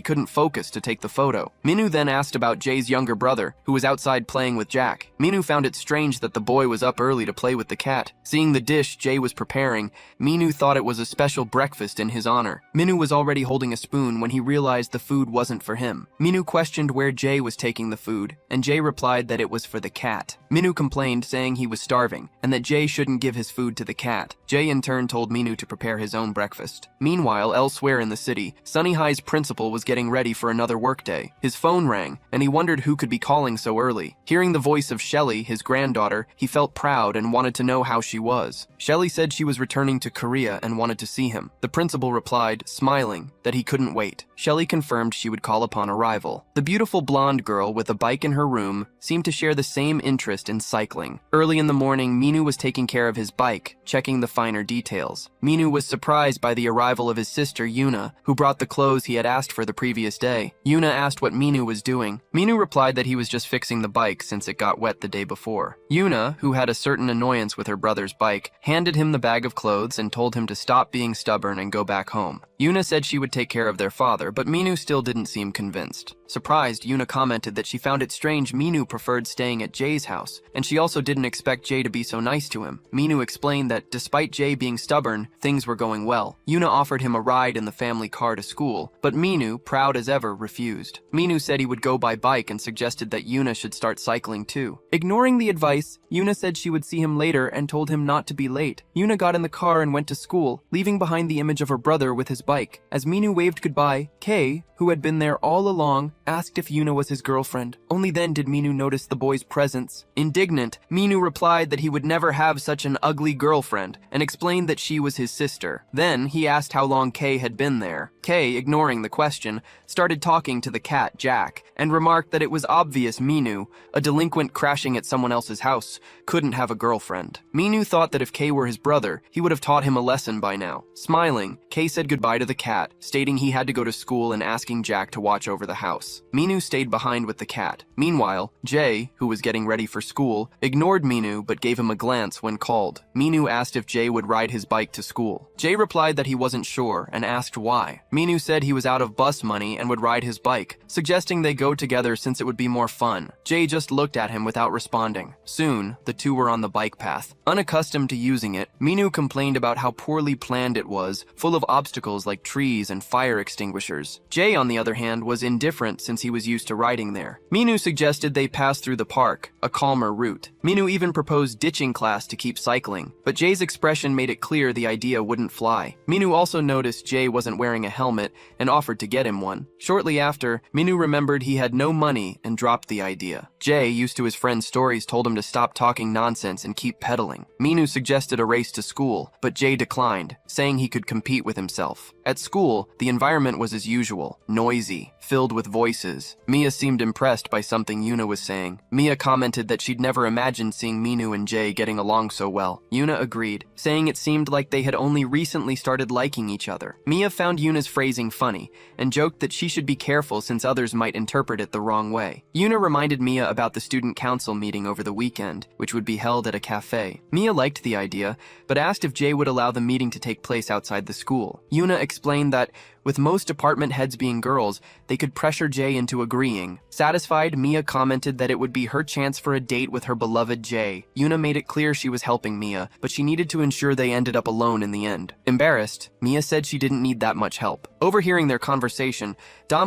couldn't focus to take the photo. Minu then asked about Jay's younger brother, who was outside playing with Jack. Minu found it strange that the boy was up early to play with the cat. Seeing the dish Jay was preparing, Minu thought it was a special breakfast in his honor. Minu was already holding a spoon when he realized the food wasn't for him. Minu questioned where Jay was taking the food, and Jay replied that it was for the cat. Minu complained, saying he was starving, and that Jay shouldn't give his food to the cat. Jay in turn told Minu to prepare his own breakfast. Meanwhile, elsewhere in the city, Sunny High's principal was getting ready for another workday. His phone rang, and he wondered who could be calling so early. Hearing the voice of Shelley, his granddaughter, he felt proud and wanted to know how she was. Shelley said she was returning to Korea and wanted to see him. The principal replied, smiling, that he couldn't wait. Shelley confirmed she would call upon arrival. The beautiful blonde girl with a bike in her room seemed to share the same interest in cycling. Early in the morning, Minu was taking care of his bike, checking the finer details. Minu was surprised by the arrival of his sister, Yuna, who brought the clothes he had asked for the previous day. Yuna asked what Minu was doing. Minu replied that he was just fixing the bike since it got wet the day before. Yuna, who had a certain annoyance with her brother's bike, handed him the bag of clothes and told him to stop being stubborn and go back home. Yuna said she would take care of their father, but Minu still didn't seem convinced. Surprised, Yuna commented that she found it strange Minu preferred staying at Jay's house, and she also didn't expect Jay to be so nice to him. Minu explained that despite Jay being stubborn, things were going well. Yuna offered him a ride in the family car to school, but Minu, proud as ever, refused. Minu said he would go by bike and suggested that Yuna should start cycling too. Ignoring the advice, Yuna said she would see him later and told him not to be late. Yuna got in the car and went to school, leaving behind the image of her brother with his bike. As Minu waved goodbye, Kay, who had been there all along, asked if Yuna was his girlfriend. Only then did Minu notice the boy's presence. Indignant, Minu replied that he would never have such an ugly girlfriend and explained that she was his sister. Then he asked how long Kay had been there. Kay, ignoring the question, started talking to the cat, Jack, and remarked that it was obvious Minu, a delinquent crashing at someone else's house, couldn't have a girlfriend. Minu thought that if Kay were his brother, he would have taught him a lesson by now. Smiling, Kay said goodbye to the cat, stating he had to go to school and asking Jack to watch over the house. Minu stayed behind with the cat. Meanwhile, Jay, who was getting ready for school, ignored Minu but gave him a glance when called. Minu asked if Jay would ride his bike to school. Jay replied that he wasn't sure and asked why. Minu said he was out of bus money and would ride his bike, suggesting they go together since it would be more fun. Jay just looked at him without responding. Soon, the two were on the bike path. Unaccustomed to using it, Minu complained about how poorly planned it was, full of obstacles like trees and fire extinguishers. Jay, on the other hand, was indifferent since he was used to riding there. Minu suggested they pass through the park, a calmer route. Minu even proposed ditching class to keep cycling, but Jay's expression made it clear the idea wouldn't fly. Minu also noticed Jay wasn't wearing a helmet and offered to get him one. Shortly after, Minu remembered he had no money and dropped the idea. Jay, used to his friend's stories, told him to stop talking nonsense and keep pedaling. Minu suggested a race to school, but Jay declined, saying he could compete with himself. At school, the environment was as usual, noisy, filled with voices. Mia seemed impressed by something Yuna was saying. Mia commented that she'd never imagined seeing Minu and Jay getting along so well. Yuna agreed, saying it seemed like they had only recently started liking each other. Mia found Yuna's phrasing funny and joked that she should be careful since others might interpret it the wrong way. Yuna reminded Mia about the student council meeting over the weekend, which would be held at a cafe. Mia liked the idea, but asked if Jay would allow the meeting to take place outside the school. Yuna explained that with most department heads being girls, they could pressure Jay into agreeing. Satisfied, Mia commented that it would be her chance for a date with her beloved Jay. Yuna made it clear she was helping Mia, but she needed to ensure they ended up alone in the end. Embarrassed, Mia said she didn't need that much help. Overhearing their conversation,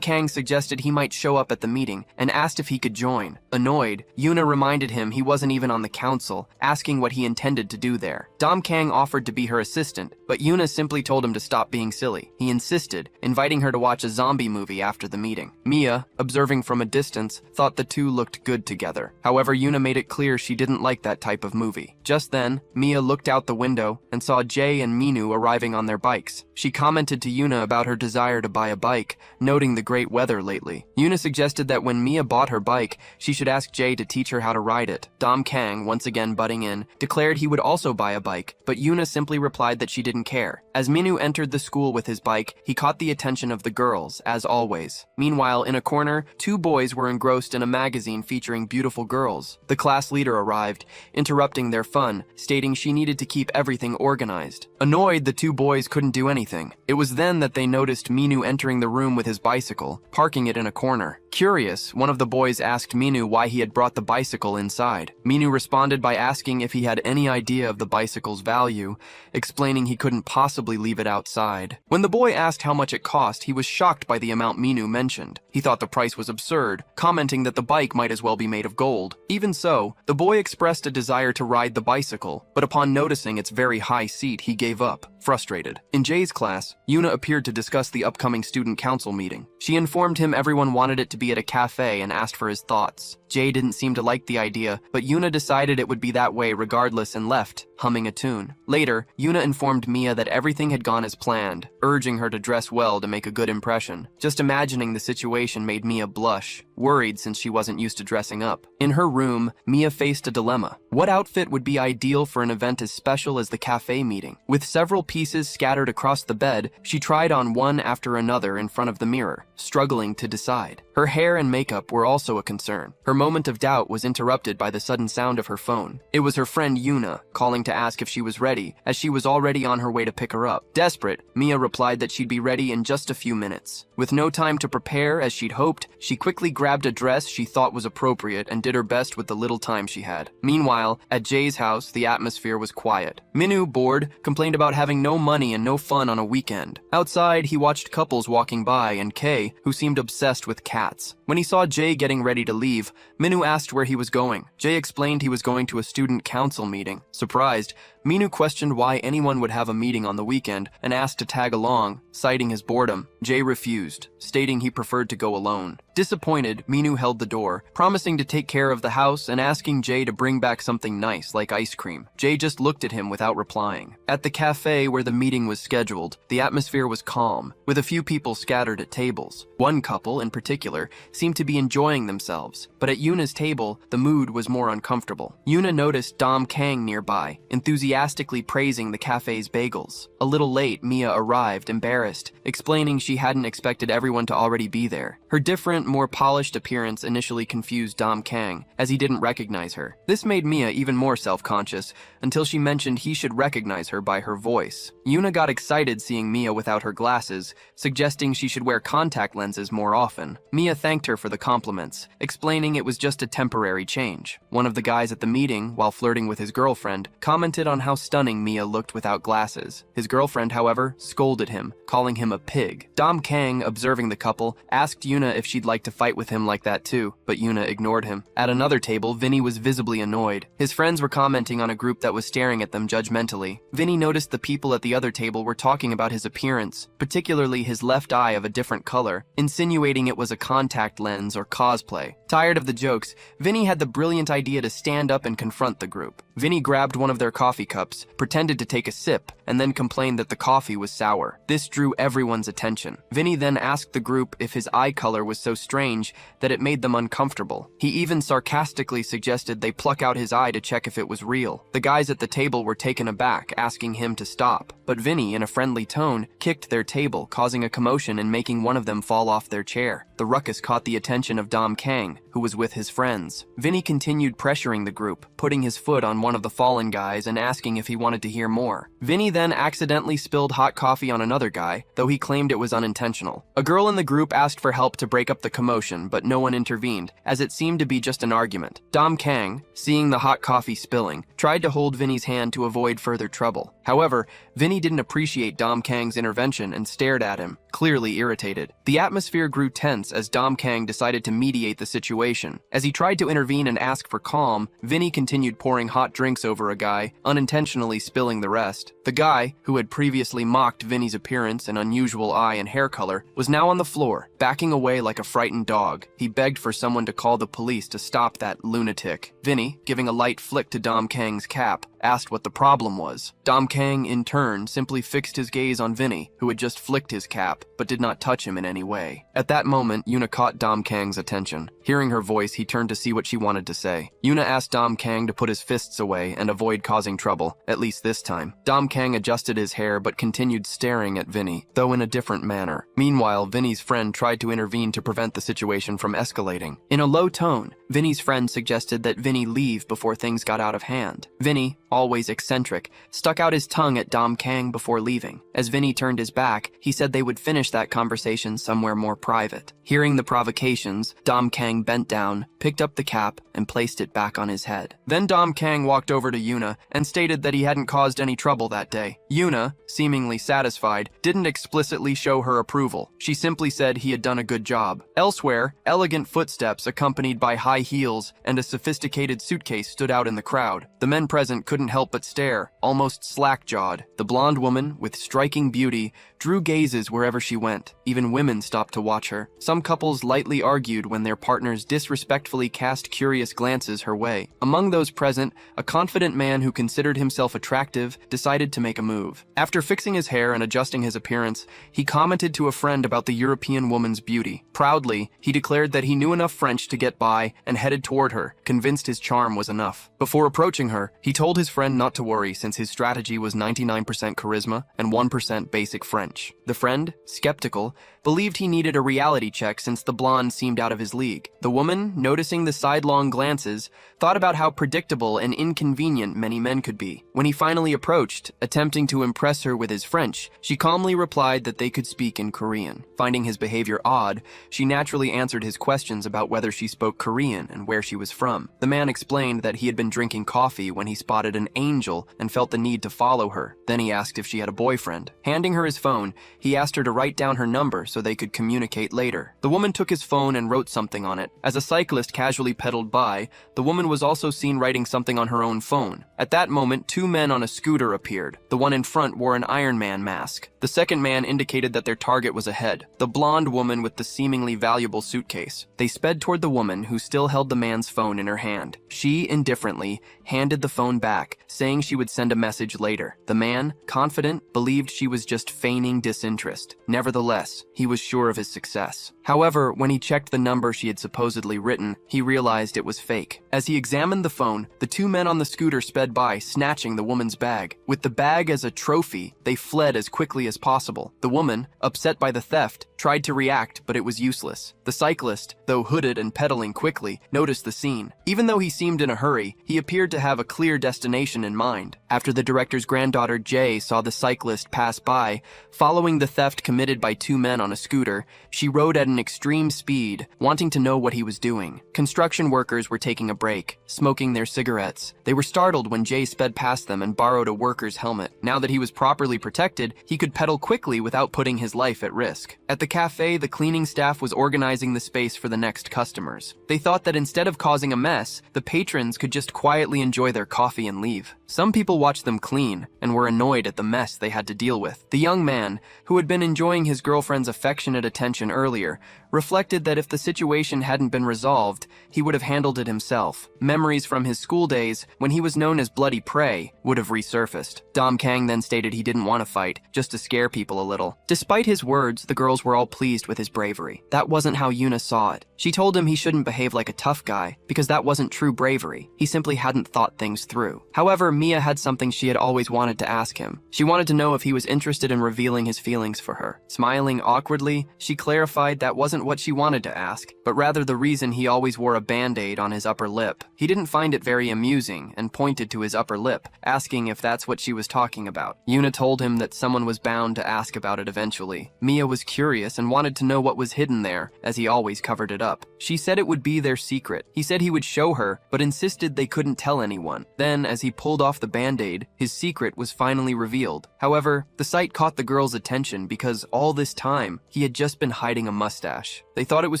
Kang suggested he might show up at the meeting and asked if he could join. Annoyed, Yuna reminded him he wasn't even on the council, asking what he intended to do there. Kang offered to be her assistant, but Yuna simply told him to stop being silly. He insisted, inviting her to watch a zombie movie after the meeting. Mia, observing from a distance, thought the two looked good together. However, Yuna made it clear she didn't like that type of movie. Just then, Mia looked out the window and saw Jay and Minu arriving on their bikes. She commented to Yuna about her desire to buy a bike, noting the great weather lately. Yuna suggested that when Mia bought her bike, she should ask Jay to teach her how to ride it. Kang, once again butting in, declared he would also buy a bike, but Yuna simply replied that she didn't care. As Minu entered the school with his bike, he caught the attention of the girls, as always. Meanwhile, in a corner, two boys were engrossed in a magazine featuring beautiful girls. The class leader arrived, interrupting their fun, stating she needed to keep everything organized. Annoyed, the two boys couldn't do anything. It was then that they noticed Minu entering the room with his bicycle, parking it in a corner. Curious, one of the boys asked Minu why he had brought the bicycle inside. Minu responded by asking if he had any idea of the bicycle's value, explaining he couldn't possibly leave it outside. When the boy asked how much it cost, he was shocked by the amount Minu mentioned. He thought the price was absurd, commenting that the bike might as well be made of gold. Even so, the boy expressed a desire to ride the bicycle, but upon noticing its very high seat, he gave up, frustrated. In Jay's class, Yuna appeared to discuss the upcoming student council meeting. She informed him everyone wanted it to be at a cafe and asked for his thoughts. Jay didn't seem to like the idea, but Yuna decided it would be that way regardless and left, humming a tune. Later, Yuna informed Mia that everything had gone as planned, urging her to dress well to make a good impression. Just imagining the situation made Mia blush, worried since she wasn't used to dressing up. In her room, Mia faced a dilemma. What outfit would be ideal for an event as special as the cafe meeting? With several pieces scattered across the bed, she tried on one after another in front of the mirror, struggling to decide. Her hair and makeup were also a concern. Her moment of doubt was interrupted by the sudden sound of her phone. It was her friend Yuna, calling to ask if she was ready, as she was already on her way to pick her up. Desperate, Mia replied that she'd be ready in just a few minutes. With no time to prepare as she'd hoped, she quickly grabbed a dress she thought was appropriate and did her best with the little time she had. Meanwhile, at Jay's house, the atmosphere was quiet. Minu, bored, complained about having no money and no fun on a weekend. Outside, he watched couples walking by and Kay, who seemed obsessed with cats. When he saw Jay getting ready to leave, Minu asked where he was going. Jay explained he was going to a student council meeting. Surprised, Minu questioned why anyone would have a meeting on the weekend and asked to tag along, citing his boredom. Jay refused, stating he preferred to go alone. Disappointed, Minu held the door, promising to take care of the house and asking Jay to bring back something nice like ice cream. Jay just looked at him without replying. At the cafe where the meeting was scheduled, the atmosphere was calm, with a few people scattered at tables. One couple, in particular, seemed to be enjoying themselves, but at Yuna's table, the mood was more uncomfortable. Yuna noticed Dom Kang nearby, enthusiastically praising the cafe's bagels. A little late, Mia arrived, embarrassed, explaining she hadn't expected everyone to already be there. Her different, more polished appearance initially confused Dom Kang, as he didn't recognize her. This made Mia even more self-conscious, until she mentioned he should recognize her by her voice. Yuna got excited seeing Mia without her glasses, suggesting she should wear contact lenses more often. Mia thanked her for the compliments, explaining it was just a temporary change. One of the guys at the meeting, while flirting with his girlfriend, commented on how stunning Mia looked without glasses. His girlfriend, however, scolded him, calling him a pig. Dom Kang, observing the couple, asked Yuna if she'd like to fight with him like that too, but Yuna ignored him. At another table, Vinny was visibly annoyed. His friends were commenting on a group that was staring at them judgmentally. Vinny noticed the people at the other table were talking about his appearance, particularly his left eye of a different color, insinuating it was a contact lens or cosplay. Tired of the jokes, Vinny had the brilliant idea to stand up and confront the group. Vinny grabbed one of their coffee cups, pretended to take a sip, and then complained that the coffee was sour. This drew everyone's attention. Vinny then asked the group if his eye color was so strange that it made them uncomfortable. He even sarcastically suggested they pluck out his eye to check if it was real. The guys at the table were taken aback, asking him to stop, but Vinny, in a friendly tone, kicked their table, causing a commotion and making one of them fall off their chair. The ruckus caught the attention of Dom Kang, who was with his friends. Vinny continued pressuring the group, putting his foot on one of the fallen guys and asking if he wanted to hear more. Vinny then accidentally spilled hot coffee on another guy, though he claimed it was unintentional. A girl in the group asked for help to break up the commotion, but no one intervened, as it seemed to be just an argument. Dom Kang, seeing the hot coffee spilling, tried to hold Vinny's hand to avoid further trouble. However, Vinny didn't appreciate Dom Kang's intervention and stared at him, clearly irritated. The atmosphere grew tense as Dom Kang decided to mediate the situation. As he tried to intervene and ask for calm, Vinny continued pouring hot drinks over a guy, unintentionally spilling the rest. The guy, who had previously mocked Vinny's appearance and unusual eye and hair color, was now on the floor, backing away like a frightened dog. He begged for someone to call the police to stop that lunatic. Vinny, giving a light flick to Dom Kang's cap, asked what the problem was. Dom Kang, in turn, simply fixed his gaze on Vinny, who had just flicked his cap, but did not touch him in any way. At that moment, Yuna caught Dom Kang's attention. Hearing her voice, he turned to see what she wanted to say. Yuna asked Dom Kang to put his fists away and avoid causing trouble, at least this time. Dom Kang adjusted his hair but continued staring at Vinny, though in a different manner. Meanwhile, Vinny's friend tried to intervene to prevent the situation from escalating. In a low tone, Vinny's friend suggested that Vinny leave before things got out of hand. Vinny, always eccentric, stuck out his tongue at Dom Kang before leaving. As Vinny turned his back, he said they would finish that conversation somewhere more private. Hearing the provocations, Dom Kang bent down, picked up the cap, and placed it back on his head. Then Dom Kang walked over to Yuna and stated that he hadn't caused any trouble that day. Yuna, seemingly satisfied, didn't explicitly show her approval. She simply said he had done a good job. Elsewhere, elegant footsteps accompanied by high heels and a sophisticated suitcase stood out in the crowd. The men present couldn't help but stare, almost slack-jawed. The blonde woman, with striking beauty, drew gazes wherever she went. Even women stopped to watch her. Some couples lightly argued when their partners disrespectfully cast curious glances her way. Among those present, a confident man who considered himself attractive decided to make a move. After fixing his hair and adjusting his appearance, he commented to a friend about the European woman's beauty. Proudly, he declared that he knew enough French to get by and headed toward her, convinced his charm was enough. Before approaching her, he told his friend not to worry since his strategy was 99% charisma and 1% basic French. The friend, skeptical, believed he needed a reality check since the blonde seemed out of his league. The woman, noticing the sidelong glances, thought about how predictable and inconvenient many men could be. When he finally approached, attempting to impress her with his French, she calmly replied that they could speak in Korean. Finding his behavior odd, she naturally answered his questions about whether she spoke Korean and where she was from. The man explained that he had been drinking coffee when he spotted an angel and felt the need to follow her. Then he asked if she had a boyfriend. Handing her his phone, he asked her to write down her number so they could communicate later. The woman took his phone and wrote something on it. As a cyclist casually pedaled by, the woman was also seen writing something on her own phone. At that moment, two men on a scooter appeared. The one in front wore an Iron Man mask. The second man indicated that their target was ahead, the blonde woman with the seemingly valuable suitcase. They sped toward the woman, who still held the man's phone in her hand. She, indifferently, handed the phone back, saying she would send a message later. The man, confident, believed she was just feigning disinterest. Nevertheless, he was sure of his success. However, when he checked the number she had supposedly written, he realized it was fake. As he examined the phone, the two men on the scooter sped by, snatching the woman's bag. With the bag as a trophy, they fled as quickly as possible. The woman, upset by the theft, tried to react, but it was useless. The cyclist, though hooded and pedaling quickly, noticed the scene. Even though he seemed in a hurry, he appeared to have a clear destination in mind. After the director's granddaughter Jay saw the cyclist pass by, following the theft committed by two men on a scooter, she rode at an extreme speed, wanting to know what he was doing. Construction workers were taking a break, smoking their cigarettes. They were startled when Jay sped past them and borrowed a worker's helmet. Now that he was properly protected, he could pedal quickly without putting his life at risk. At the cafe, the cleaning staff was organizing the space for the next customers. They thought that instead of causing a mess, the patrons could just quietly enjoy their coffee and leave. Some people watched them clean and were annoyed at the mess they had to deal with. The young man, who had been enjoying his girlfriend's affectionate attention earlier, reflected that if the situation hadn't been resolved, he would have handled it himself. Memories from his school days, when he was known as Bloody Prey, would have resurfaced. Kang then stated he didn't want to fight, just to scare people a little. Despite his words, the girls were all pleased with his bravery. That wasn't how Yuna saw it. She told him he shouldn't behave like a tough guy, because that wasn't true bravery. He simply hadn't thought things through. However, Mia had something she had always wanted to ask him. She wanted to know if he was interested in revealing his feelings for her. Smiling awkwardly, she clarified that wasn't what she wanted to ask, but rather the reason he always wore a band-aid on his upper lip. He didn't find it very amusing and pointed to his upper lip, asking if that's what she was talking about. Yuna told him that someone was bound to ask about it eventually. Mia was curious and wanted to know what was hidden there, as he always covered it up. She said it would be their secret. He said he would show her, but insisted they couldn't tell anyone. Then, as he pulled off the band-aid, his secret was finally revealed. However, the sight caught the girls' attention because all this time, he had just been hiding a mustache. They thought it was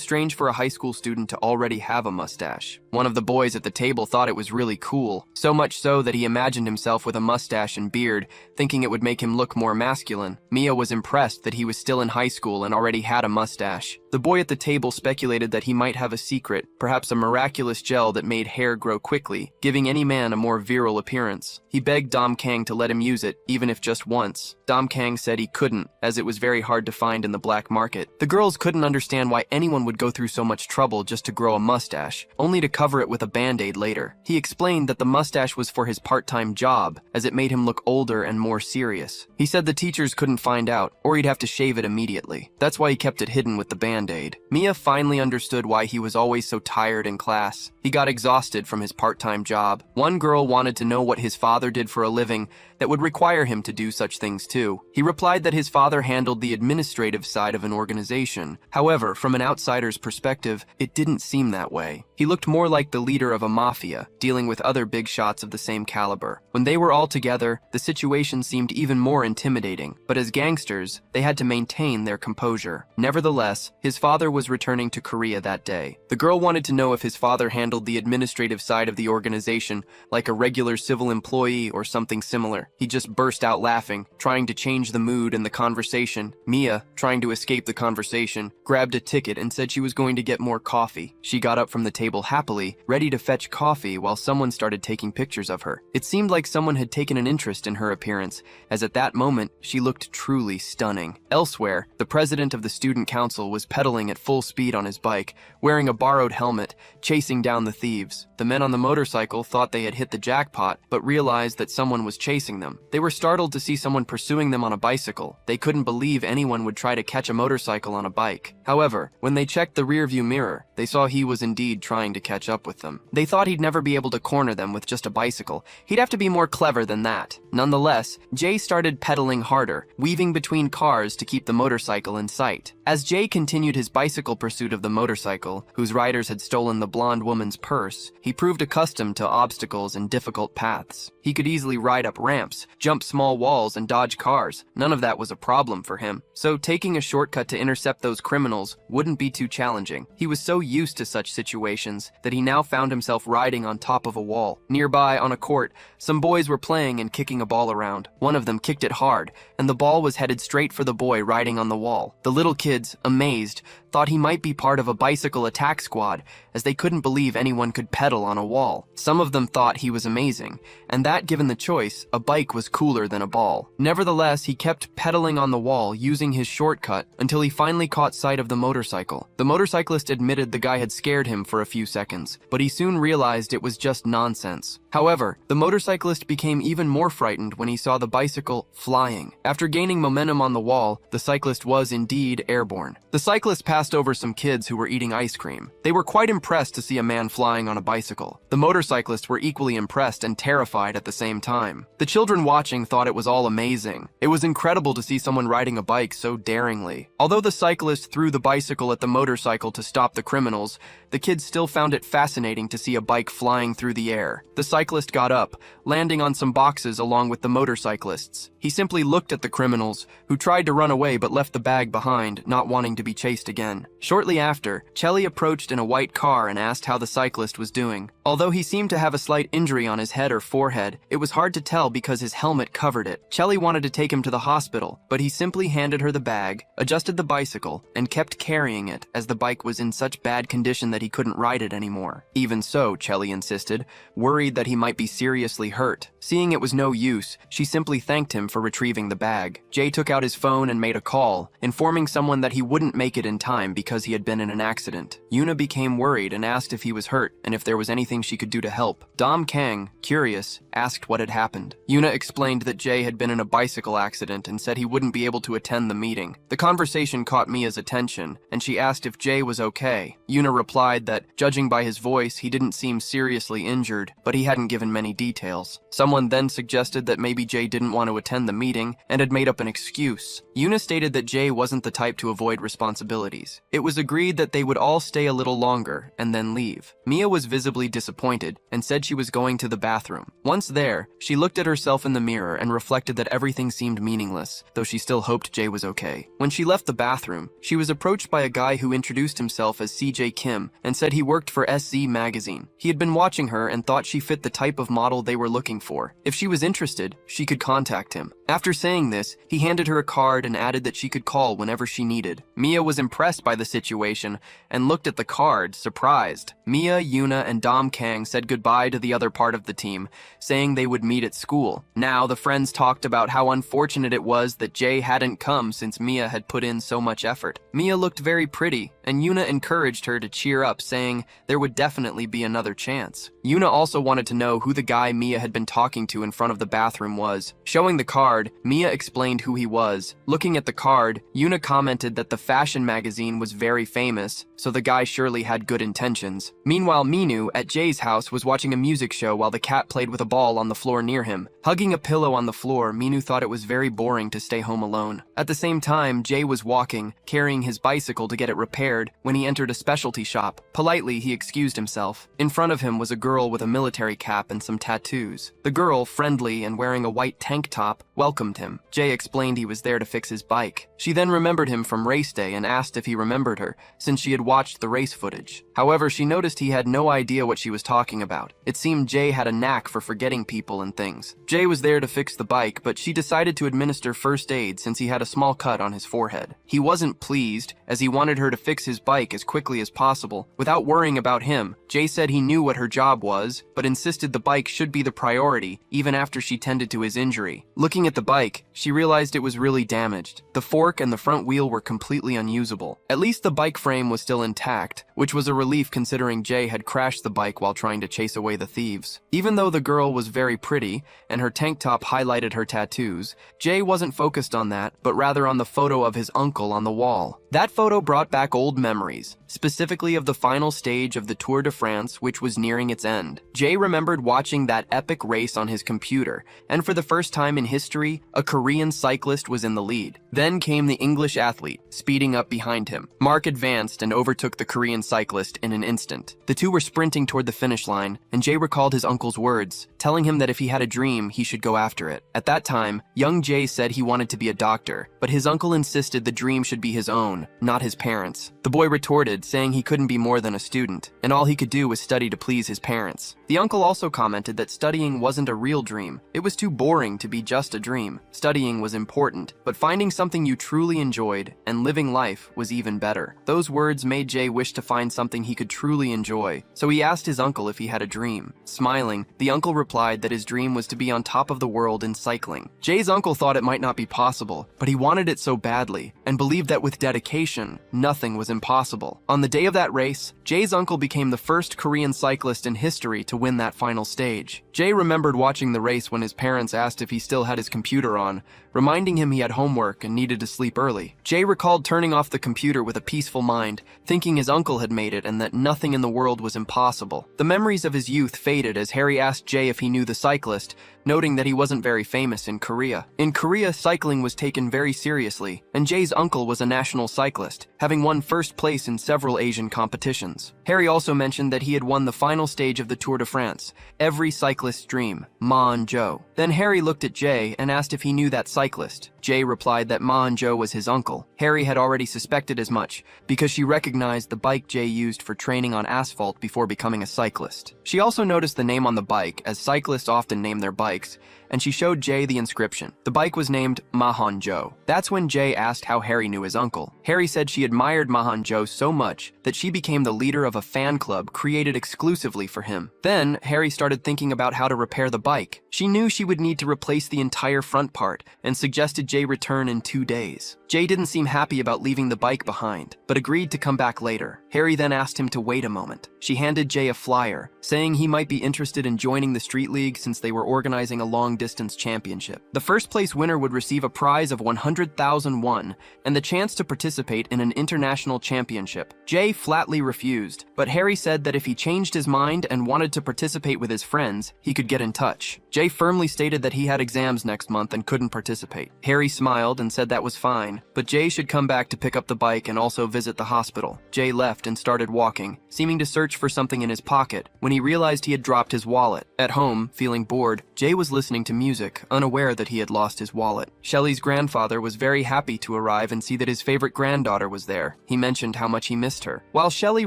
strange for a high school student to already have a mustache. One of the boys at the table thought it was really cool, so much so that he imagined himself with a mustache and beard, thinking it would make him look more masculine. Mia was impressed that he was still in high school and already had a mustache. The boy at the table speculated that he might have a secret, perhaps a miraculous gel that made hair grow quickly, giving any man a more virile appearance. He begged Kang to let him use it, even if just once. Kang said he couldn't, as it was very hard to find in the black market. The girls couldn't understand why anyone would go through so much trouble just to grow a mustache, only to cover it with a band-aid later. He explained that the mustache was for his part-time job, as it made him look older and more serious. He said the teachers couldn't find out, or he'd have to shave it immediately. That's why he kept it hidden with the band-aid. Mia finally understood why he was always so tired in class. He got exhausted from his part-time job. One girl wanted to know what his father did for a living that would require him to do such things too. He replied that his father handled the administrative side of an organization. However, from an outsider's perspective, it didn't seem that way. He looked more like the leader of a mafia, dealing with other big shots of the same caliber. When they were all together, the situation seemed even more intimidating, but as gangsters, they had to maintain their composure. Nevertheless, his father was returning to Korea that day. The girl wanted to know if his father handled the administrative side of the organization, like a regular civil employee or something similar. He just burst out laughing, trying to change the mood and the conversation. Mia, trying to escape the conversation, grabbed a ticket ticket and said she was going to get more coffee. She got up from the table happily, ready to fetch coffee while someone started taking pictures of her. It seemed like someone had taken an interest in her appearance, as at that moment, she looked truly stunning. Elsewhere, the president of the student council was pedaling at full speed on his bike, wearing a borrowed helmet, chasing down the thieves. The men on the motorcycle thought they had hit the jackpot, but realized that someone was chasing them. They were startled to see someone pursuing them on a bicycle. They couldn't believe anyone would try to catch a motorcycle on a bike. However, when they checked the rearview mirror, they saw he was indeed trying to catch up with them. They thought he'd never be able to corner them with just a bicycle. He'd have to be more clever than that. Nonetheless, Jay started pedaling harder, weaving between cars to keep the motorcycle in sight. As Jay continued his bicycle pursuit of the motorcycle, whose riders had stolen the blonde woman's purse, he proved accustomed to obstacles and difficult paths. He could easily ride up ramps, jump small walls, and dodge cars. None of that was a problem for him. So taking a shortcut to intercept those criminals wouldn't be too challenging. He was so used to such situations that he now found himself riding on top of a wall. Nearby, on a court, some boys were playing and kicking a ball around. One of them kicked it hard, and the ball was headed straight for the boy riding on the wall. The little kids, amazed, thought he might be part of a bicycle attack squad, as they couldn't believe anyone could pedal on a wall. Some of them thought he was amazing, and that given the choice, a bike was cooler than a ball. Nevertheless, he kept pedaling on the wall, using his shortcut, until he finally caught sight of the motorcycle. The motorcyclist admitted the guy had scared him for a few seconds, but he soon realized it was just nonsense. However, the motorcyclist became even more frightened when he saw the bicycle flying. After gaining momentum on the wall, the cyclist was indeed airborne. The cyclist passed over some kids who were eating ice cream. They were quite impressed to see a man flying on a bicycle. The motorcyclists were equally impressed and terrified at the same time. The children watching thought it was all amazing. It was incredible to see someone riding a bike so daringly. Although the cyclist threw the bicycle at the motorcycle to stop the criminals, the kids still found it fascinating to see a bike flying through the air. The cyclist got up, landing on some boxes along with the motorcyclists. He simply looked at the criminals, who tried to run away but left the bag behind, not wanting to be chased again. Shortly after, Shelley approached in a white car and asked how the cyclist was doing. Although he seemed to have a slight injury on his head or forehead, it was hard to tell because his helmet covered it. Shelley wanted to take him to the hospital, but he simply handed her the bag, adjusted the bicycle, and kept carrying it as the bike was in such bad condition that he couldn't ride it anymore. Even so, Shelley insisted, worried that he might be seriously hurt. Seeing it was no use, she simply thanked him for retrieving the bag. Jay took out his phone and made a call, informing someone that he wouldn't make it in time because he had been in an accident. Yuna became worried and asked if he was hurt and if there was anything she could do to help. Kang, curious, asked what had happened. Yuna explained that Jay had been in a bicycle accident and said he wouldn't be able to attend the meeting. The conversation caught Mia's attention, and she asked if Jay was okay. Yuna replied that, judging by his voice, he didn't seem seriously injured, but he hadn't given many details. Someone then suggested that maybe Jay didn't want to attend the meeting and had made up an excuse. Yuna stated that Jay wasn't the type to avoid responsibilities. It was agreed that they would all stay a little longer and then leave. Mia was visibly disappointed and said she was going to the bathroom. Once there, she looked at herself in the mirror and reflected that everything seemed meaningless, though she still hoped Jay was okay. When she left the bathroom, she was approached by a guy who introduced himself as CJ Kim and said he worked for SZ magazine. He had been watching her and thought she fit the type of model they were looking for. If she was interested, she could contact him. After saying this, he handed her a card and added that she could call whenever she needed. Mia was impressed by the situation and looked at the card, surprised. Mia, Yuna, and Kang said goodbye to the other part of the team, saying they would meet at school. Now, the friends talked about how unfortunate it was that Jay hadn't come since Mia had put in so much effort. Mia looked very pretty, and Yuna encouraged her to cheer up, saying there would definitely be another chance. Yuna also wanted to know who the guy Mia had been talking to in front of the bathroom was. Showing the card, Mia explained who he was. Looking at the card, Yuna commented that the fashion magazine was very famous, so the guy surely had good intentions. Meanwhile, Minu, at Jay's house, was watching a music show while the cat played with a ball on the floor near him. Hugging a pillow on the floor, Minu thought it was very boring to stay home alone. At the same time, Jay was walking, carrying his bicycle to get it repaired, when he entered a specialty shop. Politely, he excused himself. In front of him was a girl with a military cap and some tattoos. The girl, friendly and wearing a white tank top, welcomed welcomed him. Jay explained he was there to fix his bike. She then remembered him from race day and asked if he remembered her, since she had watched the race footage. However, she noticed he had no idea what she was talking about. It seemed Jay had a knack for forgetting people and things. Jay was there to fix the bike, but she decided to administer first aid since he had a small cut on his forehead. He wasn't pleased, as he wanted her to fix his bike as quickly as possible, without worrying about him. Jay said he knew what her job was, but insisted the bike should be the priority, even after she tended to his injury. Looking at the bike, she realized it was really damaged. The fork and the front wheel were completely unusable. At least the bike frame was still intact, which was a relief considering Jay had crashed the bike while trying to chase away the thieves. Even though the girl was very pretty, and her tank top highlighted her tattoos, Jay wasn't focused on that, but rather on the photo of his uncle on the wall. That photo brought back old memories, specifically of the final stage of the Tour de France, which was nearing its end. Jay remembered watching that epic race on his computer, and for the first time in history, a Korean cyclist was in the lead. Then came the English athlete, speeding up behind him. Mark advanced and overtook the Korean cyclist in an instant. The two were sprinting toward the finish line, and Jay recalled his uncle's words, telling him that if he had a dream, he should go after it. At that time, young Jay said he wanted to be a doctor, but his uncle insisted the dream should be his own, not his parents'. The boy retorted, saying he couldn't be more than a student, and all he could do was study to please his parents. The uncle also commented that studying wasn't a real dream. It was too boring to be just a dream. Studying was important, but finding something you truly enjoyed and living life was even better. Those words made Jay wish to find something he could truly enjoy, so he asked his uncle if he had a dream. Smiling, the uncle replied that his dream was to be on top of the world in cycling. Jay's uncle thought it might not be possible, but he wanted it so badly, and believed that with dedication, nothing was impossible. On the day of that race, Jay's uncle became the first Korean cyclist in history to win that final stage. Jay remembered watching the race when his parents asked if he still had his computer on, reminding him he had homework and needed to sleep early. Jay recalled turning off the computer with a peaceful mind, thinking his uncle had made it and that nothing in the world was impossible. The memories of his youth faded as Harry asked Jay if he knew the cyclist, noting that he wasn't very famous in Korea. In Korea, cycling was taken very seriously, and Jay's uncle was a national cyclist, having won first place in several Asian competitions. Harry also mentioned that he had won the final stage of the Tour de France, every cyclist's dream, Ma and Joe. Then Harry looked at Jay and asked if he knew that cyclist. Jay replied that Ma and Joe was his uncle. Harry had already suspected as much, because she recognized the bike Jay used for training on asphalt before becoming a cyclist. She also noticed the name on the bike, as cyclists often name their bikes, and she showed Jay the inscription. The bike was named Mahan-jo. That's when Jay asked how Harry knew his uncle. Harry said she admired Mahan-jo so much that she became the leader of a fan club created exclusively for him. Then, Harry started thinking about how to repair the bike. She knew she would need to replace the entire front part, and suggested Jay return in 2 days. Jay didn't seem happy about leaving the bike behind, but agreed to come back later. Harry then asked him to wait a moment. She handed Jay a flyer, saying he might be interested in joining the Street League since they were organizing a long-distance championship. The first-place winner would receive a prize of 100,000 won and the chance to participate in an international championship. Jay flatly refused, but Harry said that if he changed his mind and wanted to participate with his friends, he could get in touch. Jay firmly stated that he had exams next month and couldn't participate. Harry smiled and said that was fine, but Jay should come back to pick up the bike and also visit the hospital. Jay left and started walking, seeming to search for something in his pocket, when he realized he had dropped his wallet. At home, feeling bored, Jay was listening to music, unaware that he had lost his wallet. Shelley's grandfather was very happy to arrive and see that his favorite granddaughter was there. He mentioned how much he missed her. While Shelley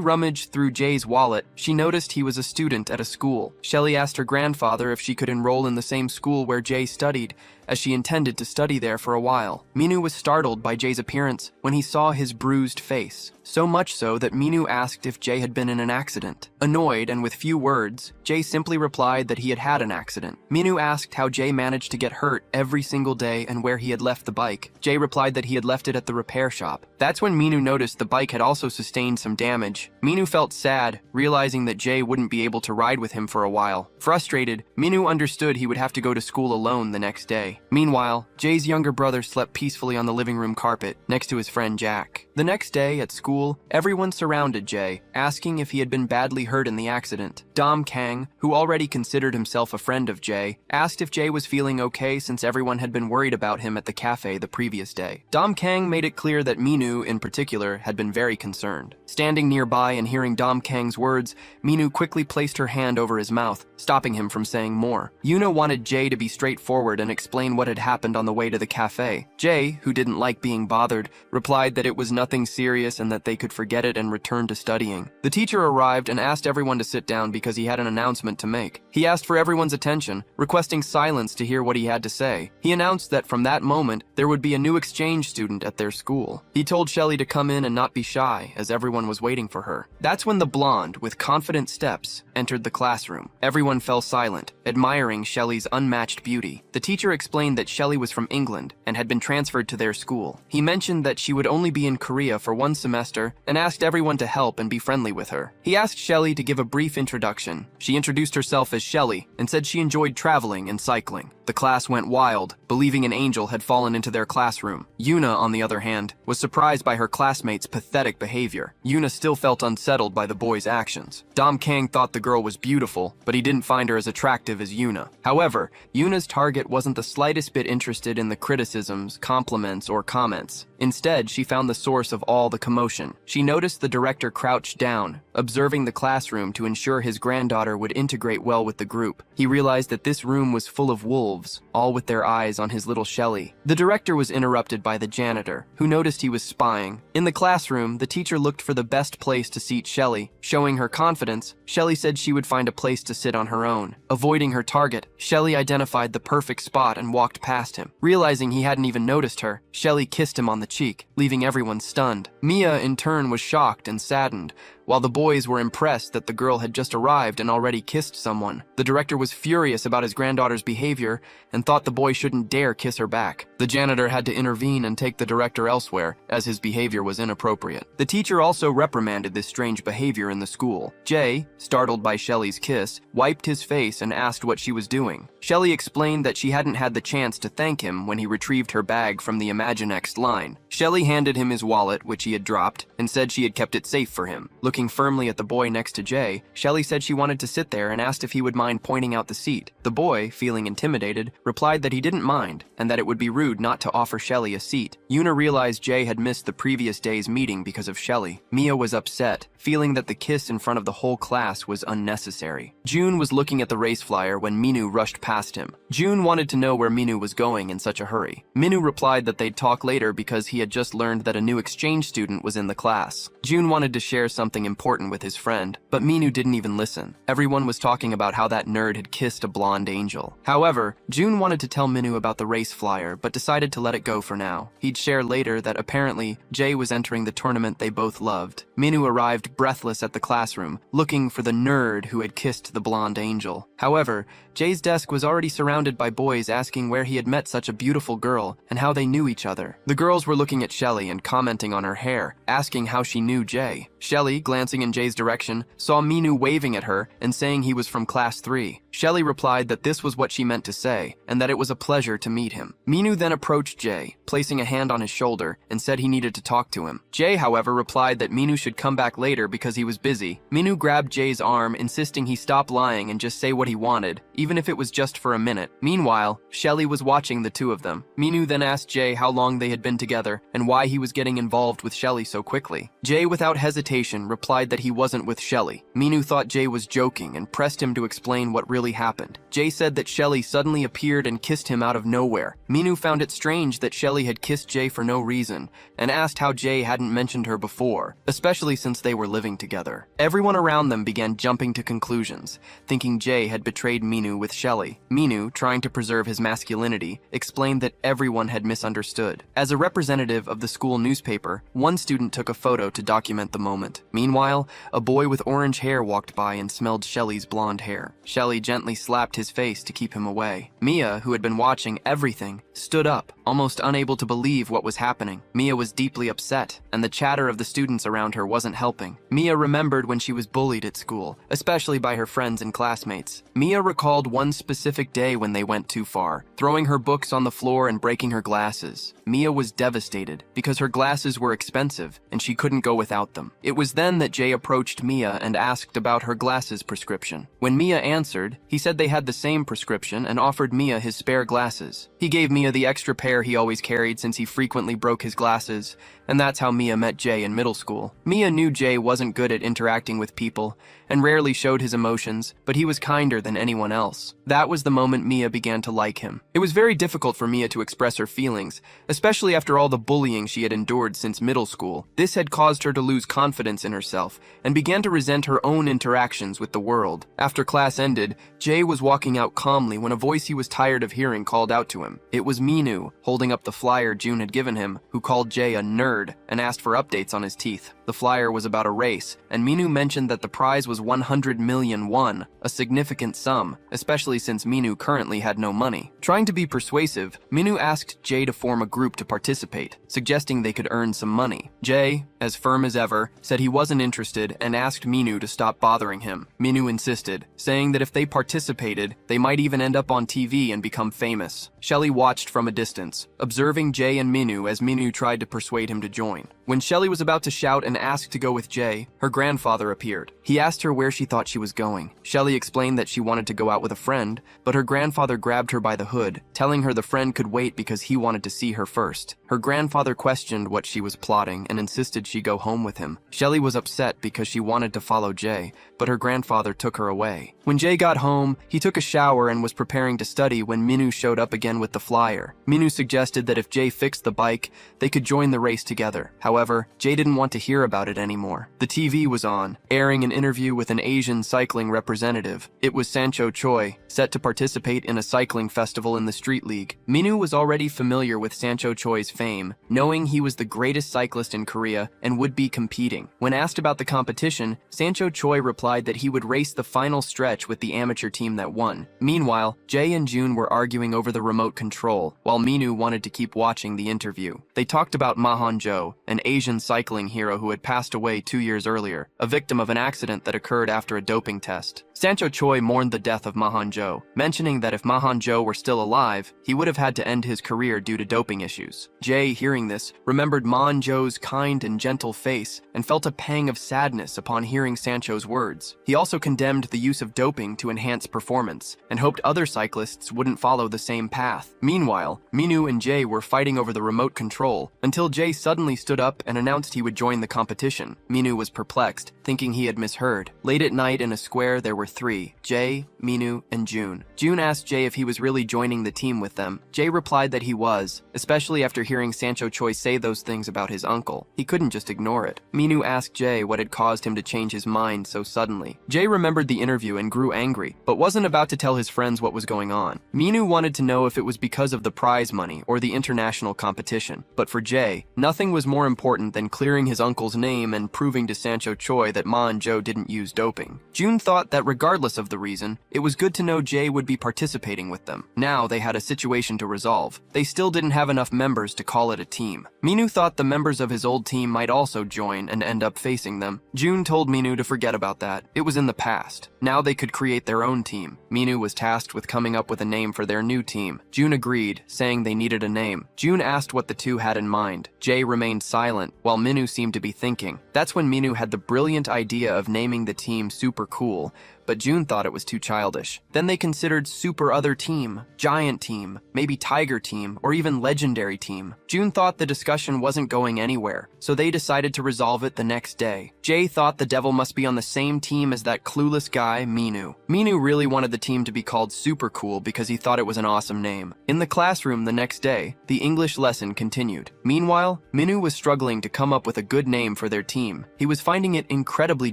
rummaged through Jay's wallet, she noticed he was a student at a school. Shelley asked her grandfather if she could enroll in the same school where Jay studied, as she intended to study there for a while. Minu was startled by Jay's appearance when he saw his bruised face, so much so that Minu asked if Jay had been in an accident. Annoyed and with few words, Jay simply replied that he had had an accident. Minu asked how Jay managed to get hurt every single day and where he had left the bike. Jay replied that he had left it at the repair shop. That's when Minu noticed the bike had also sustained some damage. Minu felt sad, realizing that Jay wouldn't be able to ride with him for a while. Frustrated, Minu understood he would have to go to school alone the next day. Meanwhile, Jay's younger brother slept peacefully on the living room carpet next to his friend Jack. The next day at school, everyone surrounded Jay, asking if he had been badly hurt in the accident. Kang, who already considered himself a friend of Jay, asked if Jay was feeling okay since everyone had been worried about him at the cafe the previous day. Kang made it clear that Minu, in particular, had been very concerned. Standing nearby and hearing Kang's words, Minu quickly placed her hand over his mouth, stopping him from saying more. Yuna wanted Jay to be straightforward and explain what had happened on the way to the cafe. Jay, who didn't like being bothered, replied that it was nothing serious and that they could forget it and return to studying. The teacher arrived and asked everyone to sit down because he had an announcement to make. He asked for everyone's attention, requesting silence to hear what he had to say. He announced that from that moment, there would be a new exchange student at their school. He told Shelley to come in and not be shy, as everyone was waiting for her. That's when the blonde, with confident steps, entered the classroom. Everyone fell silent, admiring Shelley's unmatched beauty. The teacher explained that Shelley was from England and had been transferred to their school. He mentioned that she would only be in Korea for 1 semester and asked everyone to help and be friendly with her. He asked Shelley to give a brief introduction. She introduced herself as Shelley and said she enjoyed traveling and cycling. The class went wild, believing an angel had fallen into their classroom. Yuna, on the other hand, was surprised by her classmates' pathetic behavior. Yuna still felt unsettled by the boys' actions. Kang thought the girl was beautiful, but he didn't find her as attractive as Yuna. However, Yuna's target wasn't the slightest bit interested in the criticisms, compliments, or comments. Instead, she found the source of all the commotion. She noticed the director crouched down, observing the classroom to ensure his granddaughter would integrate well with the group. He realized that this room was full of wolves, all with their eyes on his little Shelley. The director was interrupted by the janitor, who noticed he was spying. In the classroom, the teacher looked for the best place to seat Shelley. Showing her confidence, Shelley said she would find a place to sit on her own. Avoiding her target, Shelley identified the perfect spot and walked past him. Realizing he hadn't even noticed her, Shelley kissed him on the cheek, leaving everyone stunned. Mia, in turn, was shocked and saddened, while the boys were impressed that the girl had just arrived and already kissed someone. The director was furious about his granddaughter's behavior and thought the boy shouldn't dare kiss her back. The janitor had to intervene and take the director elsewhere, as his behavior was inappropriate. The teacher also reprimanded this strange behavior in the school. Jay, startled by Shelley's kiss, wiped his face and asked what she was doing. Shelley explained that she hadn't had the chance to thank him when he retrieved her bag from the Imaginext line. Shelley handed him his wallet, which he had dropped, and said she had kept it safe for him. Looking firmly at the boy next to Jay, Shelley said she wanted to sit there and asked if he would mind pointing out the seat. The boy, feeling intimidated, replied that he didn't mind and that it would be rude not to offer Shelley a seat. Yuna realized Jay had missed the previous day's meeting because of Shelley. Mia was upset, feeling that the kiss in front of the whole class was unnecessary. June was looking at the race flyer when Minu rushed past him. June wanted to know where Minu was going in such a hurry. Minu replied that they'd talk later because he had just learned that a new exchange student was in the class. June wanted to share something important with his friend, but Minu didn't even listen. Everyone was talking about how that nerd had kissed a blonde angel. However, June wanted to tell Minu about the race flyer, but decided to let it go for now. He'd share later that apparently Jay was entering the tournament they both loved. Minu arrived breathless at the classroom, looking for the nerd who had kissed the blonde angel. However, Jay's desk was already surrounded by boys asking where he had met such a beautiful girl and how they knew each other. The girls were looking at Shelley and commenting on her hair, asking how she knew Jay. Shelley, glancing in Jay's direction, saw Minu waving at her and saying he was from class 3. Shelley replied that this was what she meant to say, and that it was a pleasure to meet him. Minu then approached Jay, placing a hand on his shoulder, and said he needed to talk to him. Jay, however, replied that Minu should come back later because he was busy. Minu grabbed Jay's arm, insisting he stop lying and just say what he wanted, even if it was just for a minute. Meanwhile, Shelley was watching the two of them. Minu then asked Jay how long they had been together and why he was getting involved with Shelley so quickly. Jay, without hesitation, replied that he wasn't with Shelley. Minu thought Jay was joking and pressed him to explain what really happened. Jay said that Shelley suddenly appeared and kissed him out of nowhere. Minu found it strange that Shelley had kissed Jay for no reason and asked how Jay hadn't mentioned her before, especially since they were living together. Everyone around them began jumping to conclusions, thinking Jay had betrayed Minu with Shelley. Minu, trying to preserve his masculinity, explained that everyone had misunderstood. As a representative of the school newspaper, one student took a photo to document the moment. Meanwhile, a boy with orange hair walked by and smelled Shelley's blonde hair. Shelley gently slapped his face to keep him away. Mia, who had been watching everything, stood up, almost unable to believe what was happening. Mia was deeply upset, and the chatter of the students around her wasn't helping. Mia remembered when she was bullied at school, especially by her friends and classmates. Mia recalled one specific day when they went too far, throwing her books on the floor and breaking her glasses. Mia was devastated because her glasses were expensive and she couldn't go without them. It was then that Jay approached Mia and asked about her glasses prescription. When Mia answered, did. He said they had the same prescription and offered Mia his spare glasses. He gave Mia the extra pair he always carried since he frequently broke his glasses, and that's how Mia met Jay in middle school. Mia knew Jay wasn't good at interacting with people and rarely showed his emotions, but he was kinder than anyone else. That was the moment Mia began to like him. It was very difficult for Mia to express her feelings, especially after all the bullying she had endured since middle school. This had caused her to lose confidence in herself and began to resent her own interactions with the world. After class ended, Jay was walking out calmly when a voice he was tired of hearing called out to him. It was Minu, holding up the flyer June had given him, who called Jay a nerd and asked for updates on his teeth. The flyer was about a race, and Minu mentioned that the prize was 100 million won, a significant sum, especially since Minu currently had no money. Trying to be persuasive, Minu asked Jay to form a group to participate, suggesting they could earn some money. Jay, as firm as ever, said he wasn't interested and asked Minu to stop bothering him. Minu insisted, saying that if they participated, they might even end up on TV and become famous. Shelley watched from a distance, observing Jay and Minu as Minu tried to persuade him to join. When Shelley was about to shout and ask to go with Jay, her grandfather appeared. He asked her where she thought she was going. Shelley explained that she wanted to go out with a friend, but her grandfather grabbed her by the hood, telling her the friend could wait because he wanted to see her first. Her grandfather questioned what she was plotting and insisted she go home with him. Shelley was upset because she wanted to follow Jay, but her grandfather took her away. When Jay got home, he took a shower and was preparing to study when Minu showed up again with the flyer. Minu suggested that if Jay fixed the bike, they could join the race together. However, Jay didn't want to hear about it anymore. The TV was on, airing an interview with an Asian cycling representative. It was Sancho Choi, set to participate in a cycling festival in the Street League. Minu was already familiar with Sancho Choi's fame, knowing he was the greatest cyclist in Korea and would be competing. When asked about the competition, Sancho Choi replied that he would race the final stretch with the amateur team that won. Meanwhile, Jay and June were arguing over the remote control, while Minu wanted to keep watching the interview. They talked about Ma Han-jo, an Asian cycling hero who had passed away 2 years earlier, a victim of an accident that occurred after a doping test. Sancho Choi mourned the death of Ma Han-jo, mentioning that if Ma Han-jo were still alive, he would have had to end his career due to doping issues. Jay, hearing this, remembered Ma Han-jo's kind and gentle face and felt a pang of sadness upon hearing Sancho's words. He also condemned the use of doping to enhance performance and hoped other cyclists wouldn't follow the same path. Meanwhile, Minu and Jay were fighting over the remote control until Jay suddenly stood up and announced he would join the competition. Minu was perplexed, thinking he had misheard. Late at night in a square, there were three: Jay, Minu, and June. June asked Jay if he was really joining the team with them. Jay replied that he was, especially after hearing Sancho Choi say those things about his uncle. He couldn't just ignore it. Minu asked Jay what had caused him to change his mind so suddenly. Jay remembered the interview and grew angry, but wasn't about to tell his friends what was going on. Minu wanted to know if it was because of the prize money or the international competition. But for Jay, nothing was more important than clearing his uncle's name and proving to Sancho Choi that Ma and Joe didn't use doping. June thought that regardless of the reason, it was good to know Jay would be participating with them. Now they had a situation to resolve. They still didn't have enough members to call it a team. Minu thought the members of his old team might also join and end up facing them. June told Minu to forget about that. It was in the past. Now they could create their own team. Minu was tasked with coming up with a name for their new team. June agreed, saying they needed a name. June asked what the two had in mind. Jay remained silent, while Minu seemed to be thinking. That's when Minu had the brilliant idea of naming the team Super Cool, but June thought it was too childish. Then they considered Super Other Team, Giant Team, maybe Tiger Team, or even Legendary Team. June thought the discussion wasn't going anywhere, so they decided to resolve it the next day. Jay thought the devil must be on the same team as that clueless guy, Minu. Minu really wanted the team to be called Super Cool because he thought it was an awesome name. In the classroom the next day, the English lesson continued. Meanwhile, Minu was struggling to come up with a good name for their team. He was finding it incredibly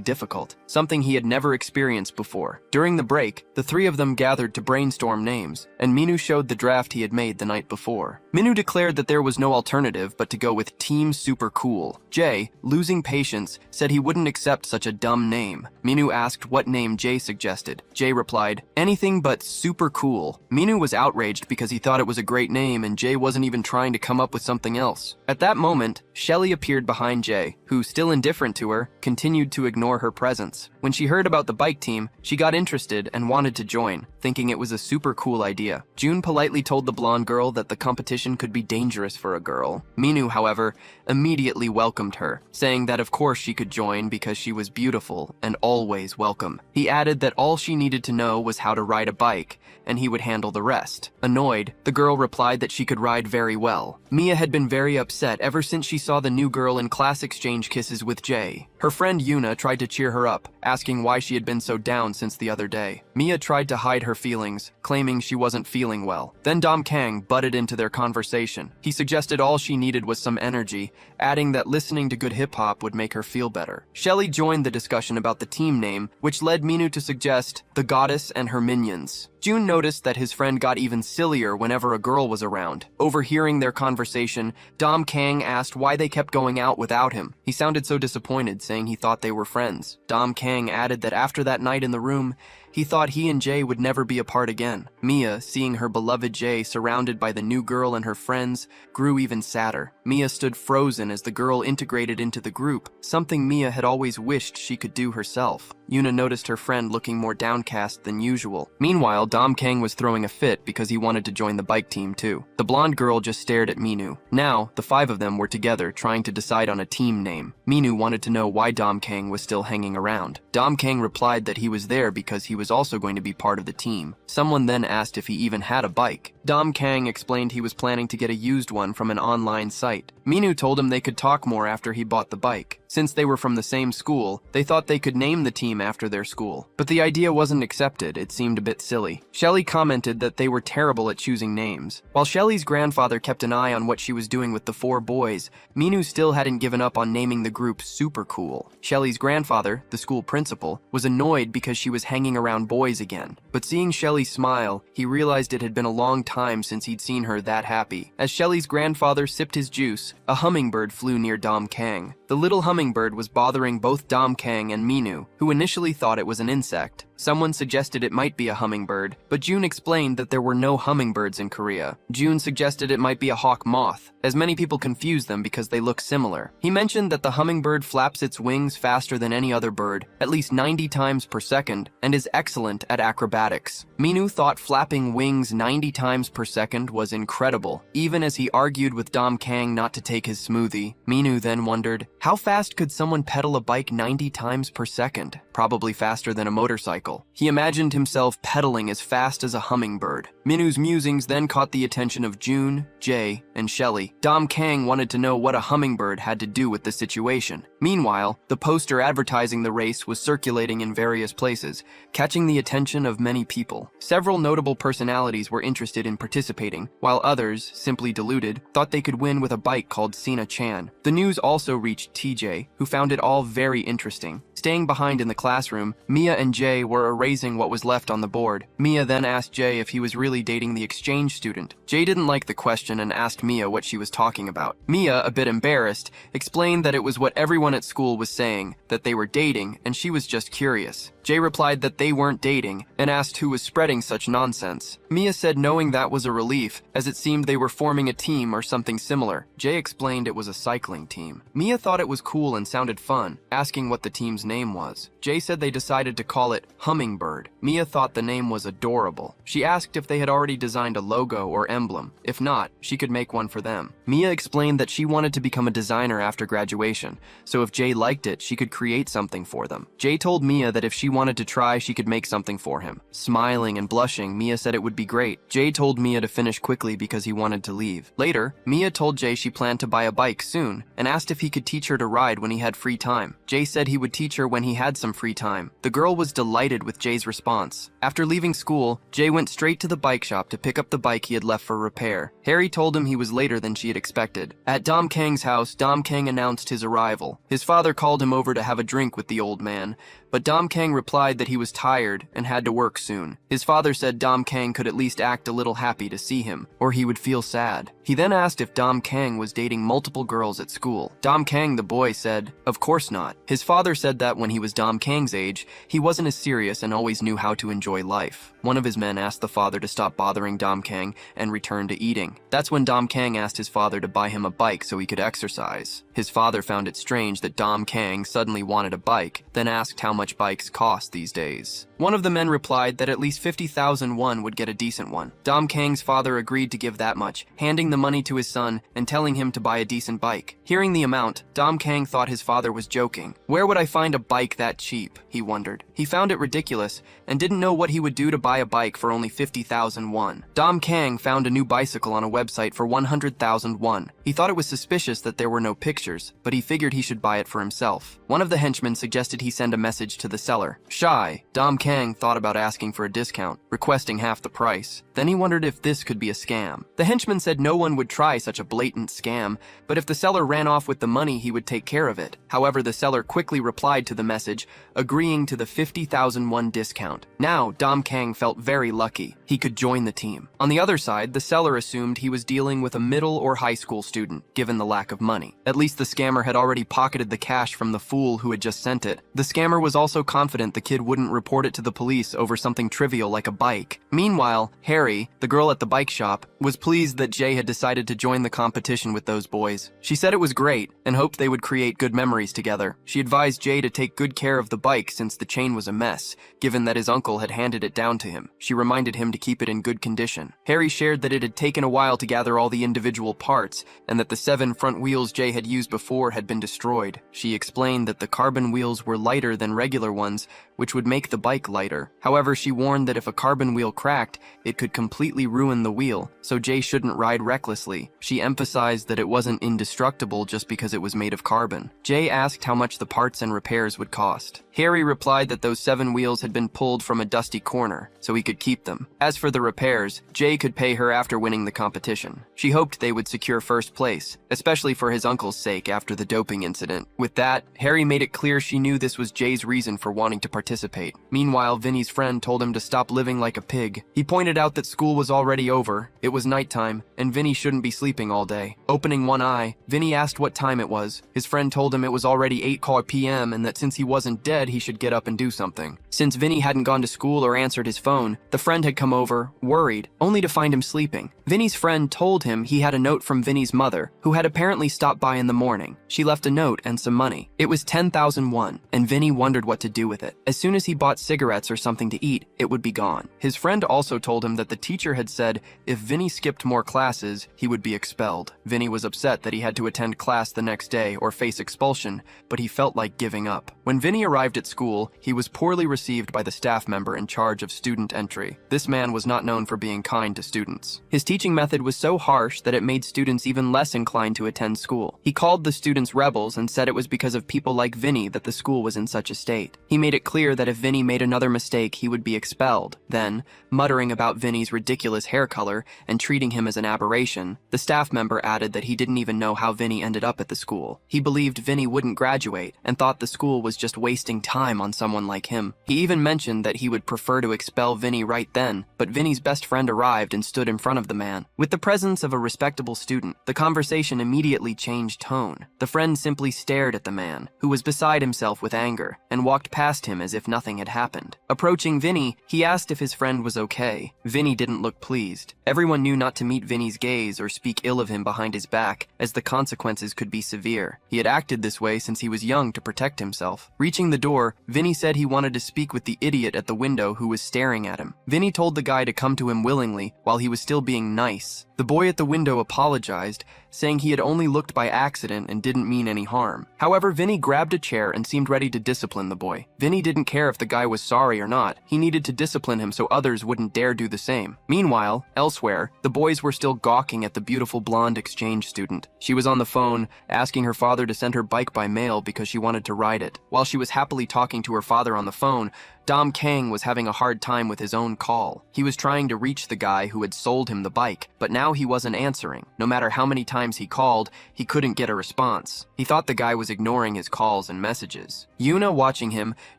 difficult, something he had never experienced before. During the break, the three of them gathered to brainstorm names, and Minu showed the draft he had made the night before. Minu declared that there was no alternative but to go with Team Super Cool. Jay, losing patience, said he wouldn't accept such a dumb name. Minu asked what name Jay suggested. Jay replied, "Anything but Super Cool." Minu was outraged because he thought it was a great name and Jay wasn't even trying to come up with something else. At that moment, Shelley appeared behind Jay, who, still indifferent to her, continued to ignore her presence. When she heard about the bike team, she got interested and wanted to join, thinking it was a super cool idea. June politely told the blonde girl that the competition could be dangerous for a girl. Minu, however, immediately welcomed her, saying that of course she could join because she was beautiful and always welcome. He added that all she needed to know was how to ride a bike, and he would handle the rest. Annoyed, the girl replied that she could ride very well. Mia had been very upset ever since she saw the new girl in class exchange kisses with Jay. Her friend Yuna tried to cheer her up, asking why she had been so down since the other day. Mia tried to hide her feelings, claiming she wasn't feeling well. Then Kang butted into their conversation. He suggested all she needed was some energy, adding that listening to good hip-hop would make her feel better. Shelley joined the discussion about the team name, which led Minu to suggest the goddess and her minions. June noticed that his friend got even sillier whenever a girl was around. Overhearing their conversation, Kang asked why they kept going out without him. He sounded so disappointed, saying he thought they were friends. Kang added that after that night in the room, he thought he and Jay would never be apart again. Mia, seeing her beloved Jay surrounded by the new girl and her friends, grew even sadder. Mia stood frozen as the girl integrated into the group, something Mia had always wished she could do herself. Yuna noticed her friend looking more downcast than usual. Meanwhile, Kang was throwing a fit because he wanted to join the bike team too. The blonde girl just stared at Minu. Now, the five of them were together trying to decide on a team name. Minu wanted to know why Kang was still hanging around. Kang replied that he was there because he was also going to be part of the team. Someone then asked if he even had a bike. Kang explained he was planning to get a used one from an online site. Minu told him they could talk more after he bought the bike. Since they were from the same school, they thought they could name the team after their school. But the idea wasn't accepted, it seemed a bit silly. Shelley commented that they were terrible at choosing names. While Shelley's grandfather kept an eye on what she was doing with the four boys, Minu still hadn't given up on naming the group Super Cool. Shelley's grandfather, the school principal, was annoyed because she was hanging around boys again. But seeing Shelley smile, he realized it had been a long time since he'd seen her that happy. As Shelley's grandfather sipped his juice, a hummingbird flew near Kang. The little hummingbird was bothering both Kang and Minu, who initially thought it was an insect. Someone suggested it might be a hummingbird, but June explained that there were no hummingbirds in Korea. June suggested it might be a hawk moth, as many people confuse them because they look similar. He mentioned that the hummingbird flaps its wings faster than any other bird, at least 90 times per second, and is excellent at acrobatics. Minu thought flapping wings 90 times per second was incredible. Even as he argued with Kang not to take his smoothie, Minu then wondered, how fast could someone pedal a bike 90 times per second? Probably faster than a motorcycle. He imagined himself pedaling as fast as a hummingbird. Minu's musings then caught the attention of June, Jay, and Shelley. Kang wanted to know what a hummingbird had to do with the situation. Meanwhile, the poster advertising the race was circulating in various places, catching the attention of many people. Several notable personalities were interested in participating, while others, simply deluded, thought they could win with a bike called Sina Chan. The news also reached TJ, who found it all very interesting. Staying behind in the classroom, Mia and Jay were erasing what was left on the board. Mia then asked Jay if he was really dating the exchange student. Jay didn't like the question and asked Mia what she was talking about. Mia, a bit embarrassed, explained that it was what everyone at school was saying, that they were dating, and she was just curious. Jay replied that they weren't dating, and asked who was spreading such nonsense. Mia said knowing that was a relief, as it seemed they were forming a team or something similar. Jay explained it was a cycling team. Mia thought it was cool and sounded fun, asking what the team's name was. Jay said they decided to call it Hummingbird. Mia thought the name was adorable. She asked if they had already designed a logo or emblem. If not, she could make one for them. Mia explained that she wanted to become a designer after graduation, so if Jay liked it, she could create something for them. Jay told Mia that if she wanted to try, she could make something for him. Smiling and blushing, Mia said it would be great. Jay told Mia to finish quickly because he wanted to leave. Later, Mia told Jay she planned to buy a bike soon and asked if he could teach her to ride when he had free time. Jay said he would teach her when he had some free time. The girl was delighted with Jay's response. After leaving school, Jay went straight to the bike shop to pick up the bike he had left for repair. Harry told him he was later than she had expected. At Kang's house, Kang announced his arrival. His father called him over to have a drink with the old man, but Dom Kang replied that he was tired and had to work soon. His father said Dom Kang could at least act a little happy to see him, or he would feel sad. He then asked if Dom Kang was dating multiple girls at school. Dom Kang, the boy, said, "Of course not." His father said that when he was Dom Kang's age, he wasn't as serious and always knew how to enjoy life. One of his men asked the father to stop bothering Dom Kang and return to eating. That's when Dom Kang asked his father to buy him a bike so he could exercise. His father found it strange that Dom Kang suddenly wanted a bike, then asked how much bikes cost these days. One of the men replied that at least 50,000 won would get a decent one. Dom Kang's father agreed to give that much, handing the money to his son and telling him to buy a decent bike. Hearing the amount, Dom Kang thought his father was joking. Where would I find a bike that cheap? He wondered. He found it ridiculous and didn't know what he would do to buy a bike for only 50,000 won. Dom Kang found a new bicycle on a website for 100,000 won. He thought it was suspicious that there were no pictures, but he figured he should buy it for himself. One of the henchmen suggested he send a message to the seller. Shy, Dom Kang thought about asking for a discount, requesting half the price. Then he wondered if this could be a scam. The henchman said no one would try such a blatant scam, but if the seller ran off with the money, he would take care of it. However, the seller quickly replied to the message, agreeing to the 50,000 won discount. Now, Dom Kang felt very lucky. He could join the team. On the other side, the seller assumed he was dealing with a middle or high school student, given the lack of money. At least the scammer had already pocketed the cash from the fool who had just sent it. The scammer was also confident the kid wouldn't report it to the police over something trivial like a bike. Meanwhile, Harry, the girl at the bike shop, was pleased that Jay had decided to join the competition with those boys. She said it was great and hoped they would create good memories together. She advised Jay to take good care of the bike since the chain was a mess, given that his uncle had handed it down to him. She reminded him to keep it in good condition. Harry shared that it had taken a while to gather all the individual parts and that the 7 front wheels Jay had used before had been destroyed. She explained that the carbon wheels were lighter than regular ones, which would make the bike lighter. However, she warned that if a carbon wheel cracked, it could completely ruin the wheel, so Jay shouldn't ride recklessly. She emphasized that it wasn't indestructible just because it was made of carbon. Jay asked how much the parts and repairs would cost. Harry replied that those 7 wheels had been pulled from a dusty corner, so he could keep them. As for the repairs, Jay could pay her after winning the competition. She hoped they would secure first place, especially for his uncle's sake after the doping incident. With that, Harry made it clear she knew this was Jay's reason for wanting to participate. Meanwhile, Vinny's friend told him to stop living like a pig. He pointed out that school was already over, it was nighttime, and Vinny shouldn't be sleeping all day. Opening one eye, Vinny asked what time it was. His friend told him it was already 8 p.m. and that since he wasn't dead, he should get up and do something. Since Vinny hadn't gone to school or answered his phone, the friend had come over, worried, only to find him sleeping. Vinny's friend told him he had a note from Vinny's mother, who had apparently stopped by in the morning. She left a note and some money. It was 10,000 won, and Vinny wondered what to do with it. As soon as he bought cigarettes or something to eat, it would be gone. His friend also told him that the teacher had said if Vinny skipped more classes, he would be expelled. Vinny was upset that he had to attend class the next day or face expulsion, but he felt like giving up. When Vinny arrived at school, he was poorly received by the staff member in charge of student entry. This man was not known for being kind to students. His teaching method was so harsh that it made students even less inclined to attend school. He called the students rebels and said it was because of people like Vinny that the school was in such a state. He made it clear that if Vinny made another mistake, he would be expelled. Then, muttering about Vinny's ridiculous hair color and treating him as an aberration, the staff member added that he didn't even know how Vinny ended up at the school. He believed Vinny wouldn't graduate and thought the school was just wasting time on someone like him. He even mentioned that he would prefer to expel Vinny right then, but Vinny's best friend arrived and stood in front of the man. With the presence of a respectable student, the conversation immediately changed tone. The friend simply stared at the man, who was beside himself with anger, and walked past him as if nothing had happened. Approaching Vinny, he asked if his friend was okay. Vinny didn't look pleased. Everyone knew not to meet Vinny's gaze or speak ill of him behind his back, as the consequences could be severe. He had acted this way since he was young to protect himself. Reaching the door, Vinny said he wanted to speak with the idiot at the window who was staring at him. Vinny told the guy to come to him willingly while he was still being nice. The boy at the window apologized, saying he had only looked by accident and didn't mean any harm. However, Vinny grabbed a chair and seemed ready to discipline the boy. Vinny didn't care if the guy was sorry or not. He needed to discipline him so others wouldn't dare do the same. Meanwhile, elsewhere, the boys were still gawking at the beautiful blonde exchange student. She was on the phone, asking her father to send her bike by mail because she wanted to ride it. While she was happily talking to her father on the phone, Dom Kang was having a hard time with his own call. He was trying to reach the guy who had sold him the bike, but now he wasn't answering. No matter how many times he called, he couldn't get a response. He thought the guy was ignoring his calls and messages. Yuna, watching him,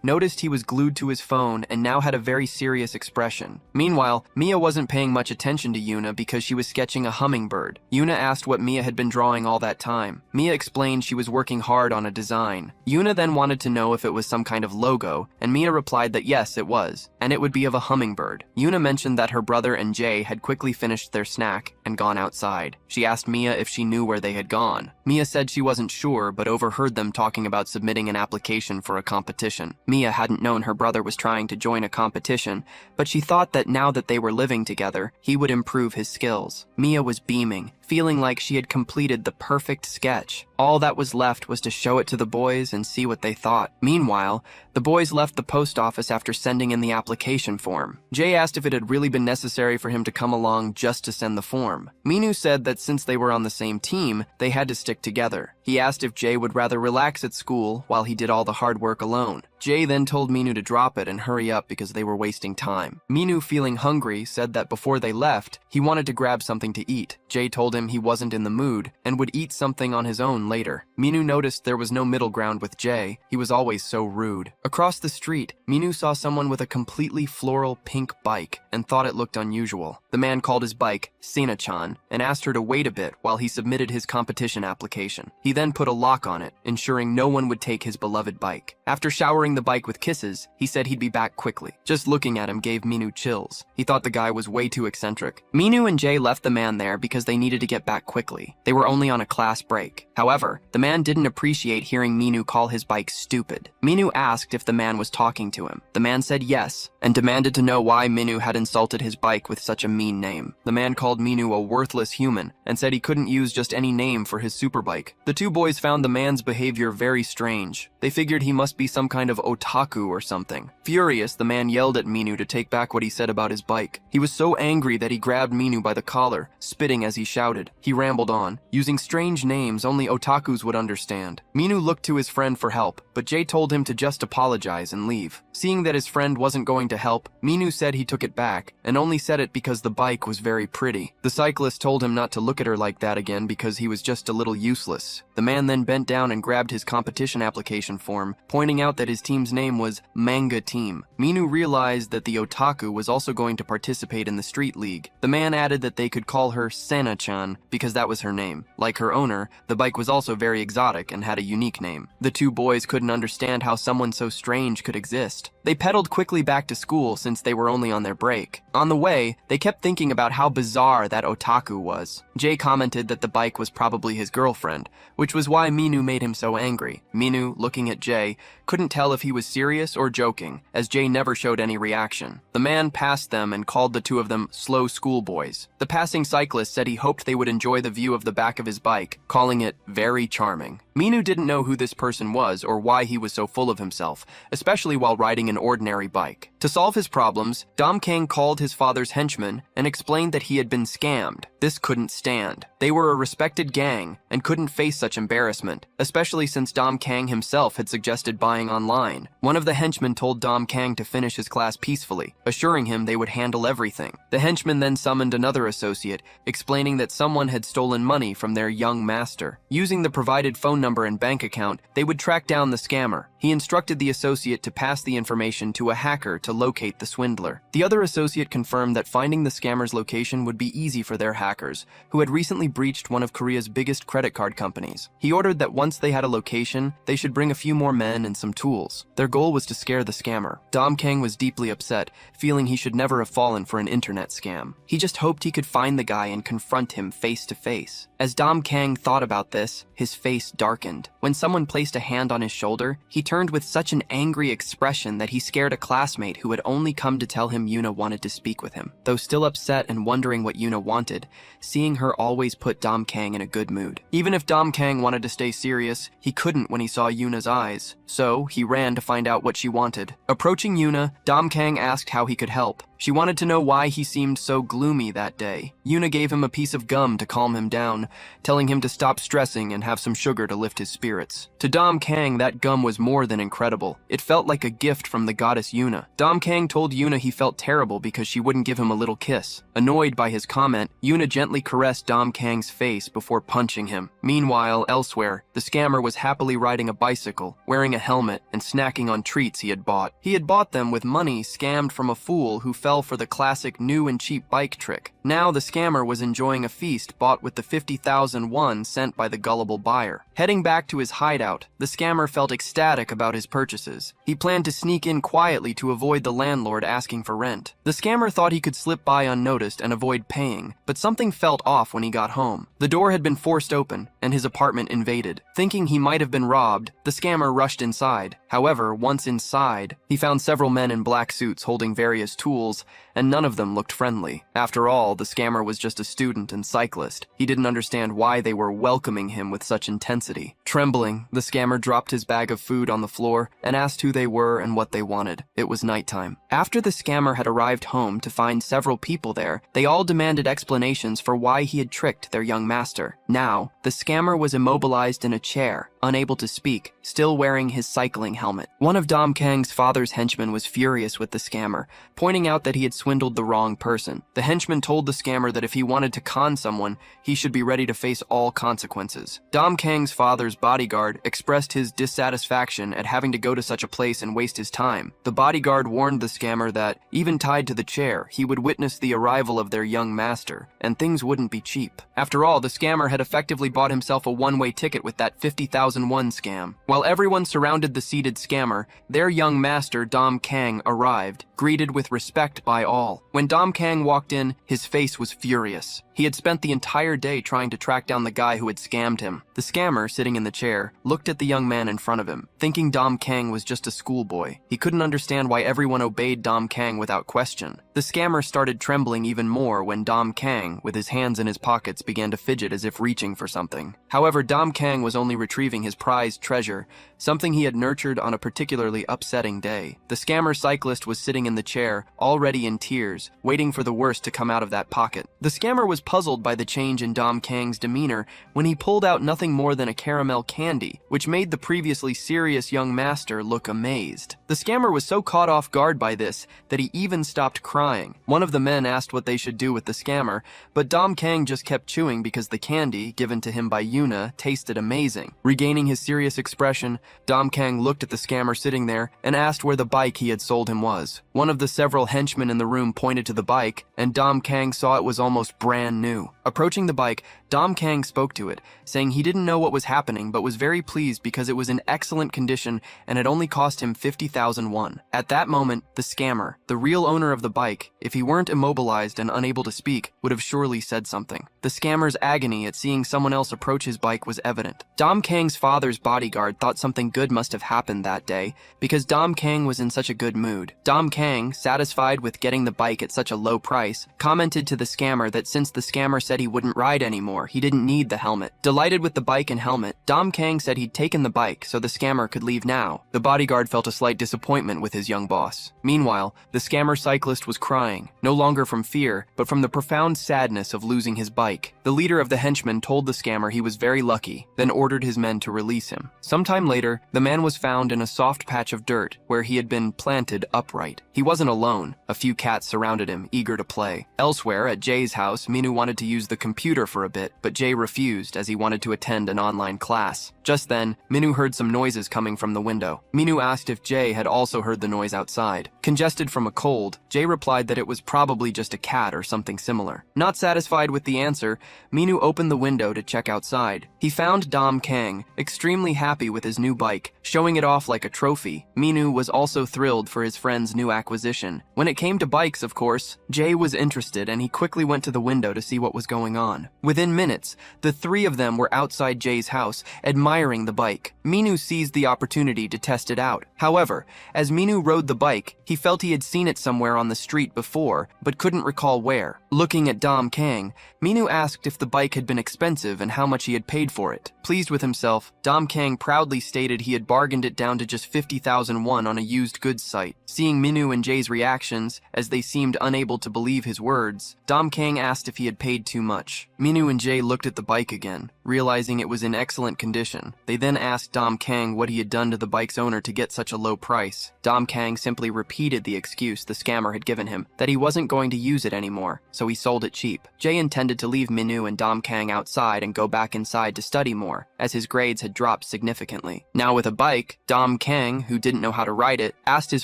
noticed he was glued to his phone and now had a very serious expression. Meanwhile, Mia wasn't paying much attention to Yuna because she was sketching a hummingbird. Yuna asked what Mia had been drawing all that time. Mia explained she was working hard on a design. Yuna then wanted to know if it was some kind of logo, and Mia replied that yes, it was, and it would be of a hummingbird. Yuna mentioned that her brother and Jay had quickly finished their snack and gone outside. She asked Mia if she knew where they had gone. Mia said she wasn't sure, but overheard them talking about submitting an application for a competition. Mia hadn't known her brother was trying to join a competition, but she thought that now that they were living together, he would improve his skills. Mia was beaming, feeling like she had completed the perfect sketch. All that was left was to show it to the boys and see what they thought. Meanwhile, the boys left the post office after sending in the application form. Jay asked if it had really been necessary for him to come along just to send the form. Minu said that since they were on the same team, they had to stick together. He asked if Jay would rather relax at school while he did all the hard work alone. Jay then told Minu to drop it and hurry up because they were wasting time. Minu, feeling hungry, said that before they left, he wanted to grab something to eat. Jay told him he wasn't in the mood and would eat something on his own later. Minu noticed there was no middle ground with Jay. He was always so rude. Across the street, Minu saw someone with a completely floral pink bike and thought it looked unusual. The man called his bike Sena-chan and asked her to wait a bit while he submitted his competition application. He then put a lock on it, ensuring no one would take his beloved bike. After showering the bike with kisses, he said he'd be back quickly. Just looking at him gave Minu chills. He thought the guy was way too eccentric. Minu and Jay left the man there because they needed to get back quickly. They were only on a class break. However, the man didn't appreciate hearing Minu call his bike stupid. Minu asked if the man was talking to him. The man said yes, and demanded to know why Minu had insulted his bike with such a mean name. The man called Minu a worthless human and said he couldn't use just any name for his superbike. The two boys found the man's behavior very strange. They figured he must be some kind of otaku or something. Furious, the man yelled at Minu to take back what he said about his bike. He was so angry that he grabbed Minu by the collar, spitting as he shouted. He rambled on, using strange names only otakus would understand. Minu looked to his friend for help, but Jay told him to just apologize and leave. Seeing that his friend wasn't going to help, Minu said he took it back, and only said it because the bike was very pretty. The cyclist told him not to look at her like that again because he was just a little useless. The man then bent down and grabbed his competition application form, pointing out that his team's name was Manga Team. Minu realized that the otaku was also going to participate in the street league. The man added that they could call her Sena-chan because that was her name. Like her owner, the bike was also very exotic and had a unique name. The two boys couldn't understand how someone so strange could exist. They pedaled quickly back to school since they were only on their break. On the way, they kept thinking about how bizarre that otaku was. Jay commented that the bike was probably his girlfriend, which was why Minu made him so angry. Minu, looking at Jay, couldn't tell if he was serious or joking, as Jay never showed any reaction. The man passed them and called the two of them slow schoolboys. The passing cyclist said he hoped they would enjoy the view of the back of his bike, calling it very charming. Minu didn't know who this person was or why he was so full of himself, especially while riding an ordinary bike. To solve his problems, Dom Kang called his father's henchmen and explained that he had been scammed. This couldn't stand. They were a respected gang and couldn't face such embarrassment, especially since Dom Kang himself had suggested buying online. One of the henchmen told Dom Kang to finish his class peacefully, assuring him they would handle everything. The henchman then summoned another associate, explaining that someone had stolen money from their young master. Using the provided phone number and bank account, they would track down the scammer. He instructed the associate to pass the information to a hacker to locate the swindler. The other associate confirmed that finding the scammer's location would be easy for their hackers, who had recently breached one of Korea's biggest credit card companies. He ordered that once they had a location, they should bring a few more men and some tools. Their goal was to scare the scammer. Dom Kang was deeply upset, feeling he should never have fallen for an internet scam. He just hoped he could find the guy and confront him face to face. As Dom Kang thought about this, his face darkened. When someone placed a hand on his shoulder, he turned with such an angry expression that he scared a classmate who had only come to tell him Yuna wanted to speak with him. Though still upset and wondering what Yuna wanted, seeing her always put Dom Kang in a good mood. Even if Dom Kang wanted to stay serious, he couldn't when he saw Yuna's eyes. So, he ran to find out what she wanted. Approaching Yuna, Dom Kang asked how he could help. She wanted to know why he seemed so gloomy that day. Yuna gave him a piece of gum to calm him down, telling him to stop stressing and have some sugar to lift his spirits. To Dom Kang, that gum was more than incredible. It felt like a gift from the goddess Yuna. Dom Kang told Yuna he felt terrible because she wouldn't give him a little kiss. Annoyed by his comment, Yuna gently caressed Dom Kang's face before punching him. Meanwhile, elsewhere, the scammer was happily riding a bicycle, wearing a helmet, and snacking on treats he had bought. He had bought them with money scammed from a fool who fell for the classic new and cheap bike trick. Now the scammer was enjoying a feast bought with the 50,000 won sent by the gullible buyer. Heading back to his hideout, the scammer felt ecstatic about his purchases. He planned to sneak in quietly to avoid the landlord asking for rent. The scammer thought he could slip by unnoticed and avoid paying, but something felt off when he got home. The door had been forced open, and his apartment invaded. Thinking he might have been robbed, the scammer rushed inside. However, once inside, he found several men in black suits holding various tools, and none of them looked friendly. After all, the scammer was just a student and cyclist. He didn't understand why they were welcoming him with such intensity. Trembling, the scammer dropped his bag of food on the floor and asked who they were and what they wanted. It was nighttime. After the scammer had arrived home to find several people there, they all demanded explanations for why he had tricked their young master. Now, the scammer was immobilized in a chair, unable to speak, still wearing his cycling helmet. One of Dom Kang's father's henchmen was furious with the scammer, pointing out that he had swindled the wrong person. The henchman told the scammer that if he wanted to con someone, he should be ready to face all consequences. Dom Kang's father's bodyguard expressed his dissatisfaction at having to go to such a place and waste his time. The bodyguard warned the scammer that, even tied to the chair, he would witness the arrival of their young master, and things wouldn't be cheap. After all, the scammer had effectively bought himself a one-way ticket with that 50,000 won scam. While everyone surrounded the seated scammer, their young master, Dom Kang, arrived, greeted with respect by all. When Dom Kang walked in, his face was furious. He had spent the entire day trying to track down the guy who had scammed him. The scammer, sitting in the chair, looked at the young man in front of him, thinking Dom Kang was just a schoolboy. He couldn't understand why everyone obeyed Dom Kang without question. The scammer started trembling even more when Dom Kang, with his hands in his pockets, began to fidget as if reaching for something. However, Dom Kang was only retrieving his prized treasure, something he had nurtured on a particularly upsetting day. The scammer cyclist was sitting in the chair, already in tears, waiting for the worst to come out of that pocket. The scammer was puzzled by the change in Dom Kang's demeanor when he pulled out nothing more than a caramel candy, which made the previously serious young master look amazed. The scammer was so caught off guard by this that he even stopped crying. One of the men asked what they should do with the scammer, but Dom Kang just kept chewing because the candy, given to him by Yuna, tasted amazing. Regaining his serious expression, Dom Kang looked at the scammer sitting there and asked where the bike he had sold him was. One of the several henchmen in the room pointed to the bike, and Dom Kang saw it was almost brand new. Approaching the bike, Dom Kang spoke to it, saying he didn't know what was happening but was very pleased because it was in excellent condition and had only cost him 50,000 won. At that moment, the scammer, the real owner of the bike, if he weren't immobilized and unable to speak, would have surely said something. The scammer's agony at seeing someone else approach his bike was evident. Dom Kang's father's bodyguard thought something good must have happened that day because Dom Kang was in such a good mood. Dom Kang, satisfied with getting the bike at such a low price, commented to the scammer that since the scammer said he wouldn't ride anymore, he didn't need the helmet. Delighted with the bike and helmet, Dom Kang said he'd taken the bike so the scammer could leave now. The bodyguard felt a slight disappointment with his young boss. Meanwhile, the scammer cyclist was crying, no longer from fear, but from the profound sadness of losing his bike. The leader of the henchmen told the scammer he was very lucky, then ordered his men to release him. Sometime later, the man was found in a soft patch of dirt where he had been planted upright. He wasn't alone. A few cats surrounded him, eager to play. Elsewhere, at Jay's house, Minu wanted to use the computer for a bit, but Jay refused as he wanted to attend an online class. Just then, Minu heard some noises coming from the window. Minu asked if Jay had also heard the noise outside. Congested from a cold, Jay replied that it was probably just a cat or something similar. Not satisfied with the answer, Minu opened the window to check outside. He found Dom Kang, extremely happy with his new bike, showing it off like a trophy. Minu was also thrilled for his friend's new acquisition. When it came to bikes, of course, Jay was interested and he quickly went to the window to see what was going on. Within minutes, the three of them were outside Jay's house, admiring admiring the bike. Minu seized the opportunity to test it out. However, as Minu rode the bike, he felt he had seen it somewhere on the street before, but couldn't recall where. Looking at Kang, Minu asked if the bike had been expensive and how much he had paid for it. Pleased with himself, Kang proudly stated he had bargained it down to just 50,000 won on a used goods site. Seeing Minu and Jay's reactions, as they seemed unable to believe his words, Kang asked if he had paid too much. Minu and Jay looked at the bike again, realizing it was in excellent condition. They then asked Kang what he had done to the bike's owner to get such a low price. Kang simply repeated the excuse the scammer had given him, that he wasn't going to use it anymore, so he sold it cheap. Jay intended to leave Minu and Kang outside and go back inside to study more, as his grades had dropped significantly. Now with a bike, Kang, who didn't know how to ride it, asked his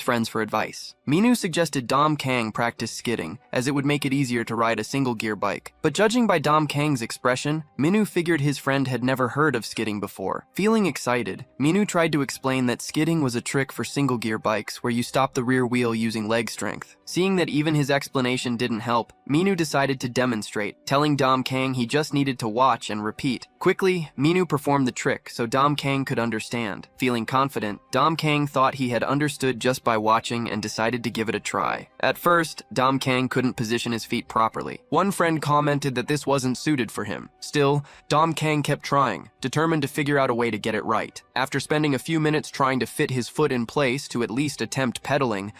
friends for advice. Minu suggested Kang practice skidding, as it would make it easier to ride a single-gear bike. But judging by Kang's expression, Minu figured his friend had never heard of skidding before. Feeling excited, Minu tried to explain that skidding was a trick for single-gear bikes where you stop the rear wheel using leg strength. Seeing that even his explanation didn't help, Minu decided to demonstrate, telling Kang he just needed to watch and repeat. Quickly, Minu performed the trick so Kang could understand. Feeling confident, Kang thought he had understood just by watching and decided to give it a try. At first, Kang couldn't position his feet properly. One friend commented that this wasn't suited for him. Still, Kang kept trying, determined to figure out a way to get it right. After spending a few minutes trying to fit his foot in place to at least attempt pedaling,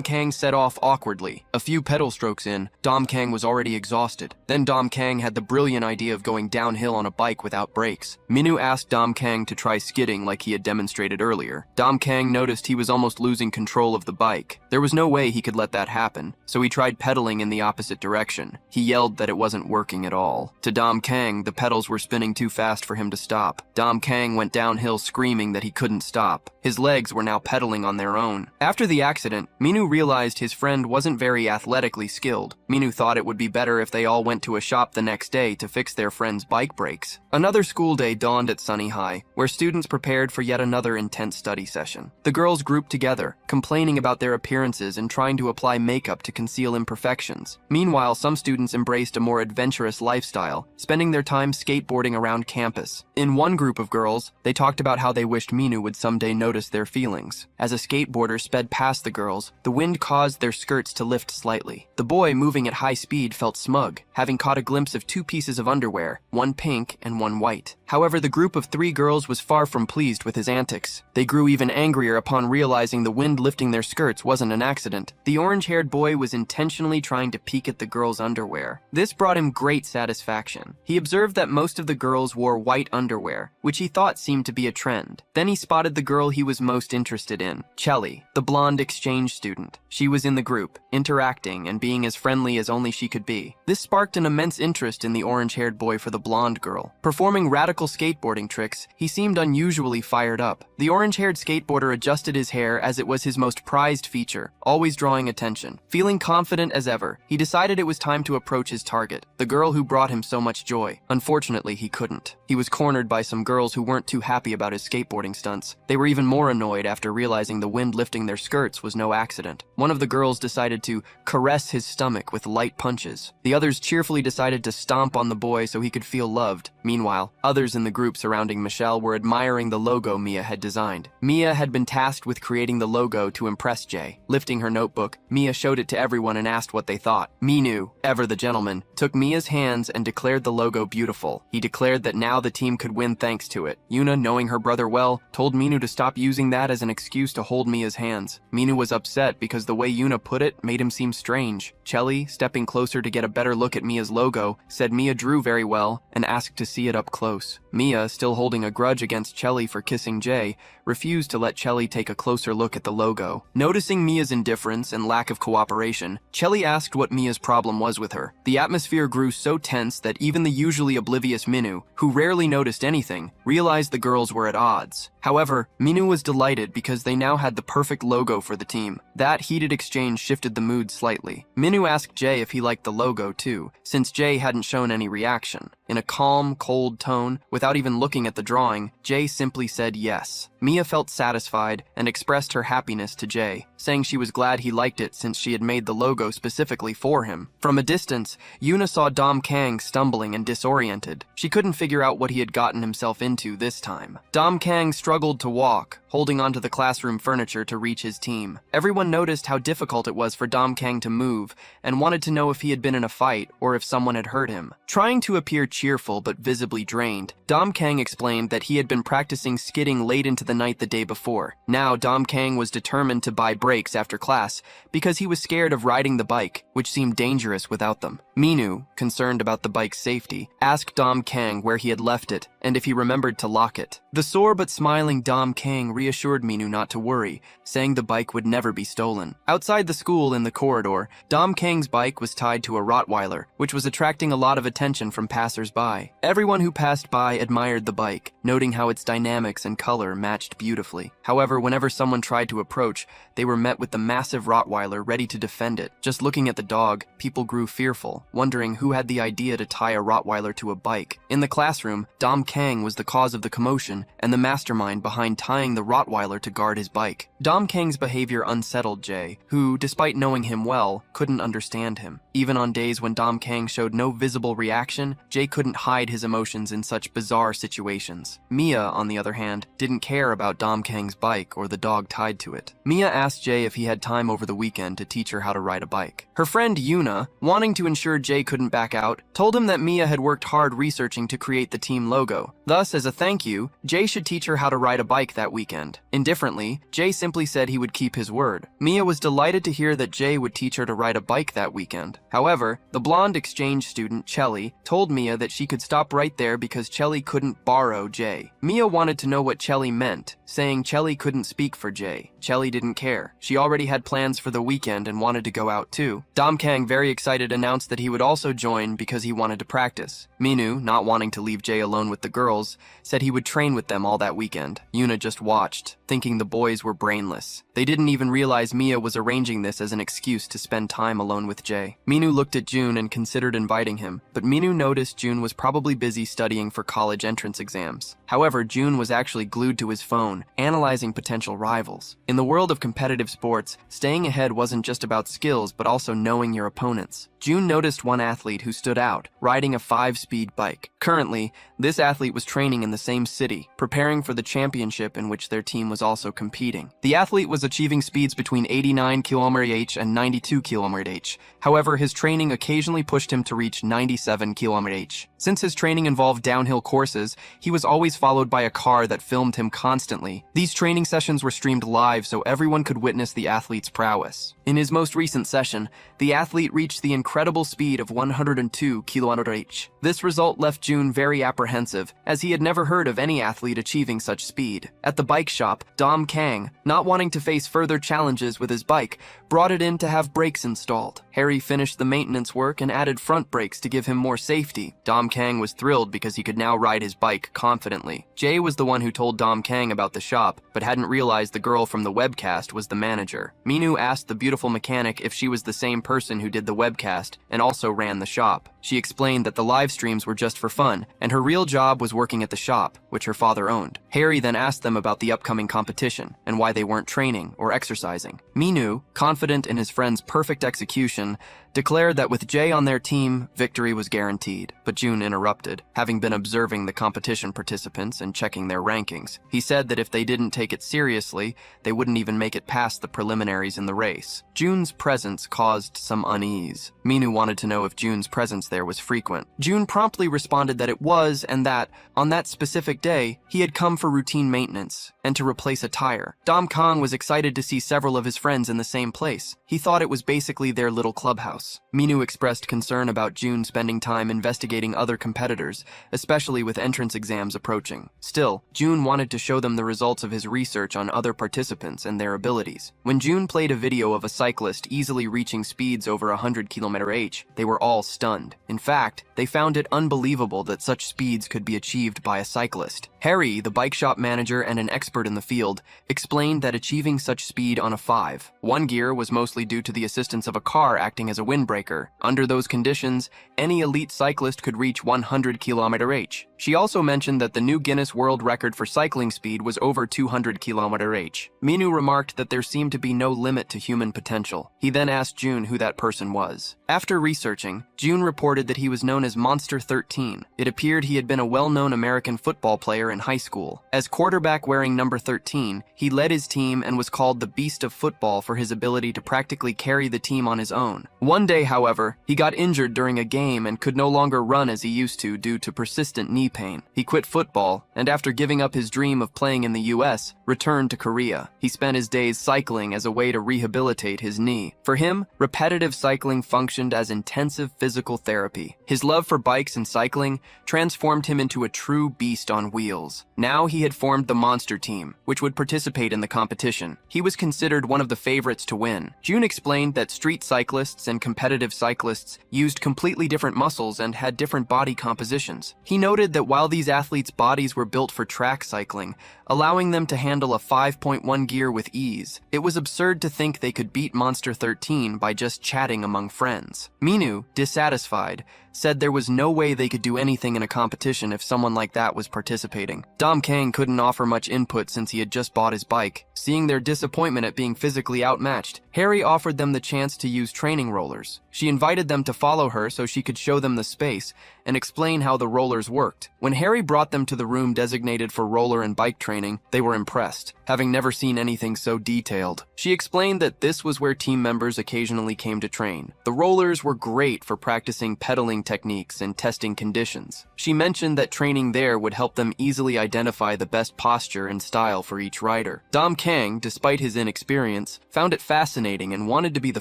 Kang set off awkwardly. A few pedal strokes in, Kang was already exhausted. Then Kang had the brilliant idea of going downhill on a bike without brakes. Minu asked Kang to try skidding like he had demonstrated earlier. Kang noticed he was almost losing control of the bike. There was no way he could let that happen, so he tried pedaling in the opposite direction. He yelled that it wasn't working at all. To Kang, the pedals were spinning too fast for him to stop. Kang went downhill screaming that he couldn't stop. His legs were now pedaling on their own. After the accident, Minu realized his friend wasn't very athletically skilled. Minu thought it would be better if they all went to a shop the next day to fix their friend's bike brakes. Another school day dawned at Sunny High, where students prepared for yet another intense study session. The girls grouped together, complaining about their appearances and trying to apply makeup to conceal imperfections. Meanwhile, some students embraced a more adventurous lifestyle, spending their time skateboarding around campus. In one group of girls, they talked about how they wished Minu would someday notice their feelings. As a skateboarder sped past the girls, the wind caused their skirts to lift slightly. The boy, moving at high speed, felt smug, having caught a glimpse of two pieces of underwear, one pink and one white. However, the group of 3 girls was far from pleased with his antics. They grew even angrier upon realizing the wind lifting their skirts wasn't an accident. The orange-haired boy was intentionally trying to peek at the girls' underwear. This brought him great satisfaction. He observed that most of the girls wore white underwear, which he thought seemed to be a trend. Then he spotted the girl he was most interested in, Shelley, the blonde exchange student. She was in the group, interacting and being as friendly as only she could be. This sparked an immense interest in the orange-haired boy for the blonde girl. Performing radical skateboarding tricks, he seemed unusually fired up. The orange-haired skateboarder adjusted his hair as it was his most prized feature, always drawing attention. Feeling confident as ever, he decided it was time to approach his target, the girl who brought him so much joy. Unfortunately, he couldn't. He was cornered by some girls who weren't too happy about his skateboarding stunts. They were even more annoyed after realizing the wind lifting their skirts was no accident. One of the girls decided to caress his stomach with light punches. The others cheerfully decided to stomp on the boy so he could feel loved. Meanwhile, others in the group surrounding Michelle were admiring the logo Mia had designed. Mia had been tasked with creating the logo to impress Jay. Lifting her notebook, Mia showed it to everyone and asked what they thought. Minu, ever the gentleman, took Mia's hands and declared the logo beautiful. He declared that now the team could win thanks to it. Yuna, knowing her brother well, told Minu to stop using that as an excuse to hold Mia's hands. Minu was upset because the way Yuna put it made him seem strange. Shelley, stepping closer to get a better look at Mia's logo, said Mia drew very well and asked to see it up close. Mia, still holding a grudge against Shelley for kissing Jay, refused to let Shelley take a closer look at the logo. Noticing Mia's indifference and lack of cooperation, Shelley asked what Mia's problem was with her. The atmosphere grew so tense that even the usually oblivious Minu, who rarely noticed anything, realized the girls were at odds. However, Minu was delighted because they now had the perfect logo for the team. That heated exchange shifted the mood slightly. Minu asked Jay if he liked the logo too, since Jay hadn't shown any reaction. In a calm, cold tone, without even looking at the drawing, Jay simply said yes. Mia felt satisfied and expressed her happiness to Jay, saying she was glad he liked it since she had made the logo specifically for him. From a distance, Yuna saw Dom Kang stumbling and disoriented. She couldn't figure out what he had gotten himself into this time. Dom Kang struggled to walk, holding onto the classroom furniture to reach his team. Everyone noticed how difficult it was for Dom Kang to move and wanted to know if he had been in a fight or if someone had hurt him. Trying to appear cheerful but visibly drained, Dom Kang explained that he had been practicing skidding late into the night the day before. Now, Dom Kang was determined to buy brakes after class because he was scared of riding the bike, which seemed dangerous without them. Minu, concerned about the bike's safety, asked Dom Kang where he had left it and if he remembered to lock it. The sore but smiling Dom Kang reassured Minu not to worry, saying the bike would never be stolen. Outside the school in the corridor, Dom Kang's bike was tied to a Rottweiler, which was attracting a lot of attention from passers-by. Everyone who passed by admired the bike, noting how its dynamics and color matched beautifully. However, whenever someone tried to approach, they were met with the massive Rottweiler ready to defend it. Just looking at the dog, people grew fearful, wondering who had the idea to tie a Rottweiler to a bike. In the classroom, Dom Kang was the cause of the commotion and the mastermind behind tying the Rottweiler to guard his bike. Dom Kang's behavior unsettled Jay, who, despite knowing him well, couldn't understand him. Even on days when Dom Kang showed no visible reaction, Jay couldn't hide his emotions in such bizarre situations. Mia, on the other hand, didn't care about Dom Kang's bike or the dog tied to it. Mia asked Jay if he had time over the weekend to teach her how to ride a bike. Her friend Yuna, wanting to ensure Jay couldn't back out, told him that Mia had worked hard researching to create the team logo. Thus, as a thank you, Jay should teach her how to ride a bike that weekend. Indifferently, Jay simply said he would keep his word. Mia was delighted to hear that Jay would teach her to ride a bike that weekend. However, the blonde exchange student, Shelley, told Mia that she could stop right there because Shelley couldn't borrow Jay. Mia wanted to know what Shelley meant, saying Shelley couldn't speak for Jay. Shelley didn't care. She already had plans for the weekend and wanted to go out too. Dom Kang, very excited, announced that he would also join because he wanted to practice. Minu, not wanting to leave Jay alone with the girls, said he would train with them all that weekend. Yuna just watched, thinking the boys were brainless. They didn't even realize Mia was arranging this as an excuse to spend time alone with Jay. Minu looked at June and considered inviting him, but Minu noticed June was probably busy studying for college entrance exams. However, June was actually glued to his phone, analyzing potential rivals. In the world of competitive sports, staying ahead wasn't just about skills, but also knowing your opponents. June noticed one athlete who stood out, riding a 5-speed bike. Currently, this athlete was training in the same city, preparing for the championship in which their team was also competing. The athlete was achieving speeds between 89 km/h and 92 km/h. However, his training occasionally pushed him to reach 97 km/h. Since his training involved downhill courses, he was always followed by a car that filmed him constantly. These training sessions were streamed live so everyone could witness the athlete's prowess. In his most recent session, the athlete reached the incredible speed of 102 km/h. This result left June very apprehensive, as he had never heard of any athlete achieving such speed. At the bike shop, Dom Kang, not wanting to face further challenges with his bike, brought it in to have brakes installed. Harry finished the maintenance work and added front brakes to give him more safety. Dom Kang was thrilled because he could now ride his bike confidently. Jay was the one who told Dom Kang about the shop, but hadn't realized the girl from the webcast was the manager. Minu asked the beautiful mechanic if she was the same person who did the webcast and also ran the shop. She explained that the live streams were just for fun, and her real job was working at the shop, which her father owned. Harry then asked them about the upcoming competition and why they weren't training or exercising. Minu, confident in his friend's perfect execution, declared that with Jay on their team, victory was guaranteed. But June interrupted, having been observing the competition participants and checking their rankings. He said that if they didn't take it seriously, they wouldn't even make it past the preliminaries in the race. June's presence caused some unease. Minu wanted to know if June's presence there was frequent. June promptly responded that it was, and that, on that specific day, he had come for routine maintenance and to replace a tire. Dom Kang was excited to see several of his friends in the same place. He thought it was basically their little clubhouse. Minu expressed concern about June spending time investigating other competitors, especially with entrance exams approaching. Still, June wanted to show them the results of his research on other participants and their abilities. When June played a video of a cyclist easily reaching speeds over 100 km/h, they were all stunned. In fact, they found it unbelievable that such speeds could be achieved by a cyclist. Harry, the bike shop manager and an expert in the field, explained that achieving such speed on a 5-1 gear was mostly due to the assistance of a car acting as a windbreaker. Under those conditions, any elite cyclist could reach 100 km/h. She also mentioned that the new Guinness World Record for cycling speed was over 200 km/h. Minu remarked that there seemed to be no limit to human potential. He then asked June who that person was. After researching, June reported that he was known as Monster 13. It appeared he had been a well-known American football player in high school. As quarterback wearing number 13, he led his team and was called the Beast of Football for his ability to practically carry the team on his own. One day, however, he got injured during a game and could no longer run as he used to due to persistent knee pain. He quit football, and after giving up his dream of playing in the US, returned to Korea. He spent his days cycling as a way to rehabilitate his knee. For him, repetitive cycling functioned as intensive physical therapy. His love for bikes and cycling transformed him into a true beast on wheels. Now he had formed the Monster Team, which would participate in the competition. He was considered one of the favorites to win. June explained that street cyclists and competitive cyclists used completely different muscles and had different body compositions. He noted that while these athletes' bodies were built for track cycling, allowing them to handle a 5.1 gear with ease, it was absurd to think they could beat Monster 13 by just chatting among friends. Minu, dissatisfied, said there was no way they could do anything in a competition if someone like that was participating. Kang couldn't offer much input since he had just bought his bike. Seeing their disappointment at being physically outmatched, Harry offered them the chance to use training rollers. She invited them to follow her so she could show them the space and explain how the rollers worked. When Harry brought them to the room designated for roller and bike training, they were impressed, having never seen anything so detailed. She explained that this was where team members occasionally came to train. The rollers were great for practicing pedaling techniques and testing conditions. She mentioned that training there would help them easily identify the best posture and style for each rider. Kang, despite his inexperience, found it fascinating and wanted to be the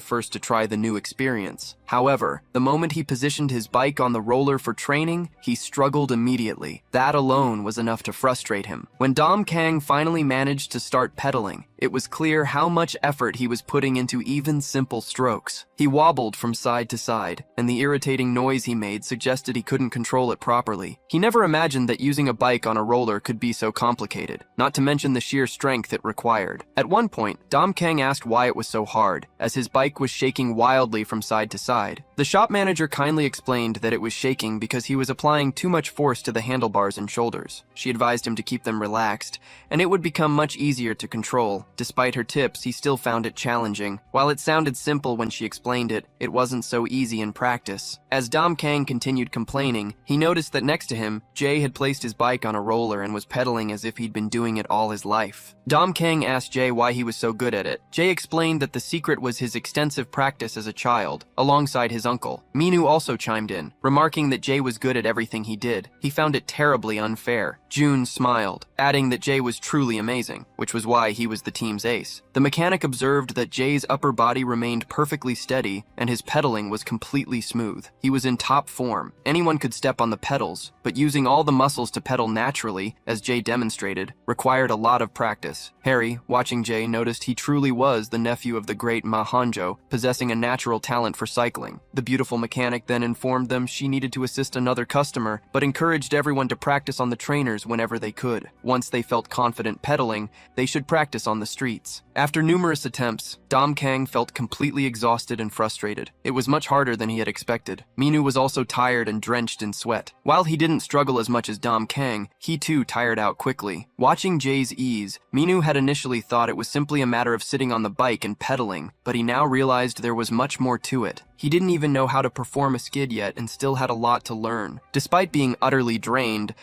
first to try the new experience. However, the moment he positioned his bike on the roller for training, he struggled immediately. That alone was enough to frustrate him. When Kang finally managed to start pedaling, it was clear how much effort he was putting into even simple strokes. He wobbled from side to side, and the irritating noise he made suggested he couldn't control it properly. He never imagined that using a bike on a roller could be so complicated, not to mention the sheer strength it required. At one point, Kang asked why it was so hard, as his bike was shaking wildly from side to side. The shop manager kindly explained that it was shaking because he was applying too much force to the handlebars and shoulders. She advised him to keep them relaxed, and it would become much easier to control. Despite her tips, he still found it challenging. While it sounded simple when she explained it, it wasn't so easy in practice. As Kang continued complaining, he noticed that next to him, Jay had placed his bike on a roller and was pedaling as if he'd been doing it all his life. Kang asked Jay why he was so good at it. Jay explained that the secret was his extensive practice as a child, alongside his uncle. Minu also chimed in, remarking that Jay was good at everything he did. He found it terribly unfair. June smiled, adding that Jay was truly amazing, which was why he was the team's ace. The mechanic observed that Jay's upper body remained perfectly steady and his pedaling was completely smooth. He was in top form. Anyone could step on the pedals, but using all the muscles to pedal naturally, as Jay demonstrated, required a lot of practice. Harry, watching Jay, noticed he truly was the nephew of the great Ma Hanjo, possessing a natural talent for cycling. The beautiful mechanic then informed them she needed to assist another customer, but encouraged everyone to practice on the trainers whenever they could. Once they felt confident pedaling, they should practice on the streets. After numerous attempts, Kang felt completely exhausted and frustrated. It was much harder than he had expected. Minu was also tired and drenched in sweat. While he didn't struggle as much as Kang, he too tired out quickly. Watching Jay's ease, Minu had initially thought it was simply a matter of sitting on the bike and pedaling, but he now realized there was much more to it. He didn't even know how to perform a skid yet and still had a lot to learn. Despite being utterly drained,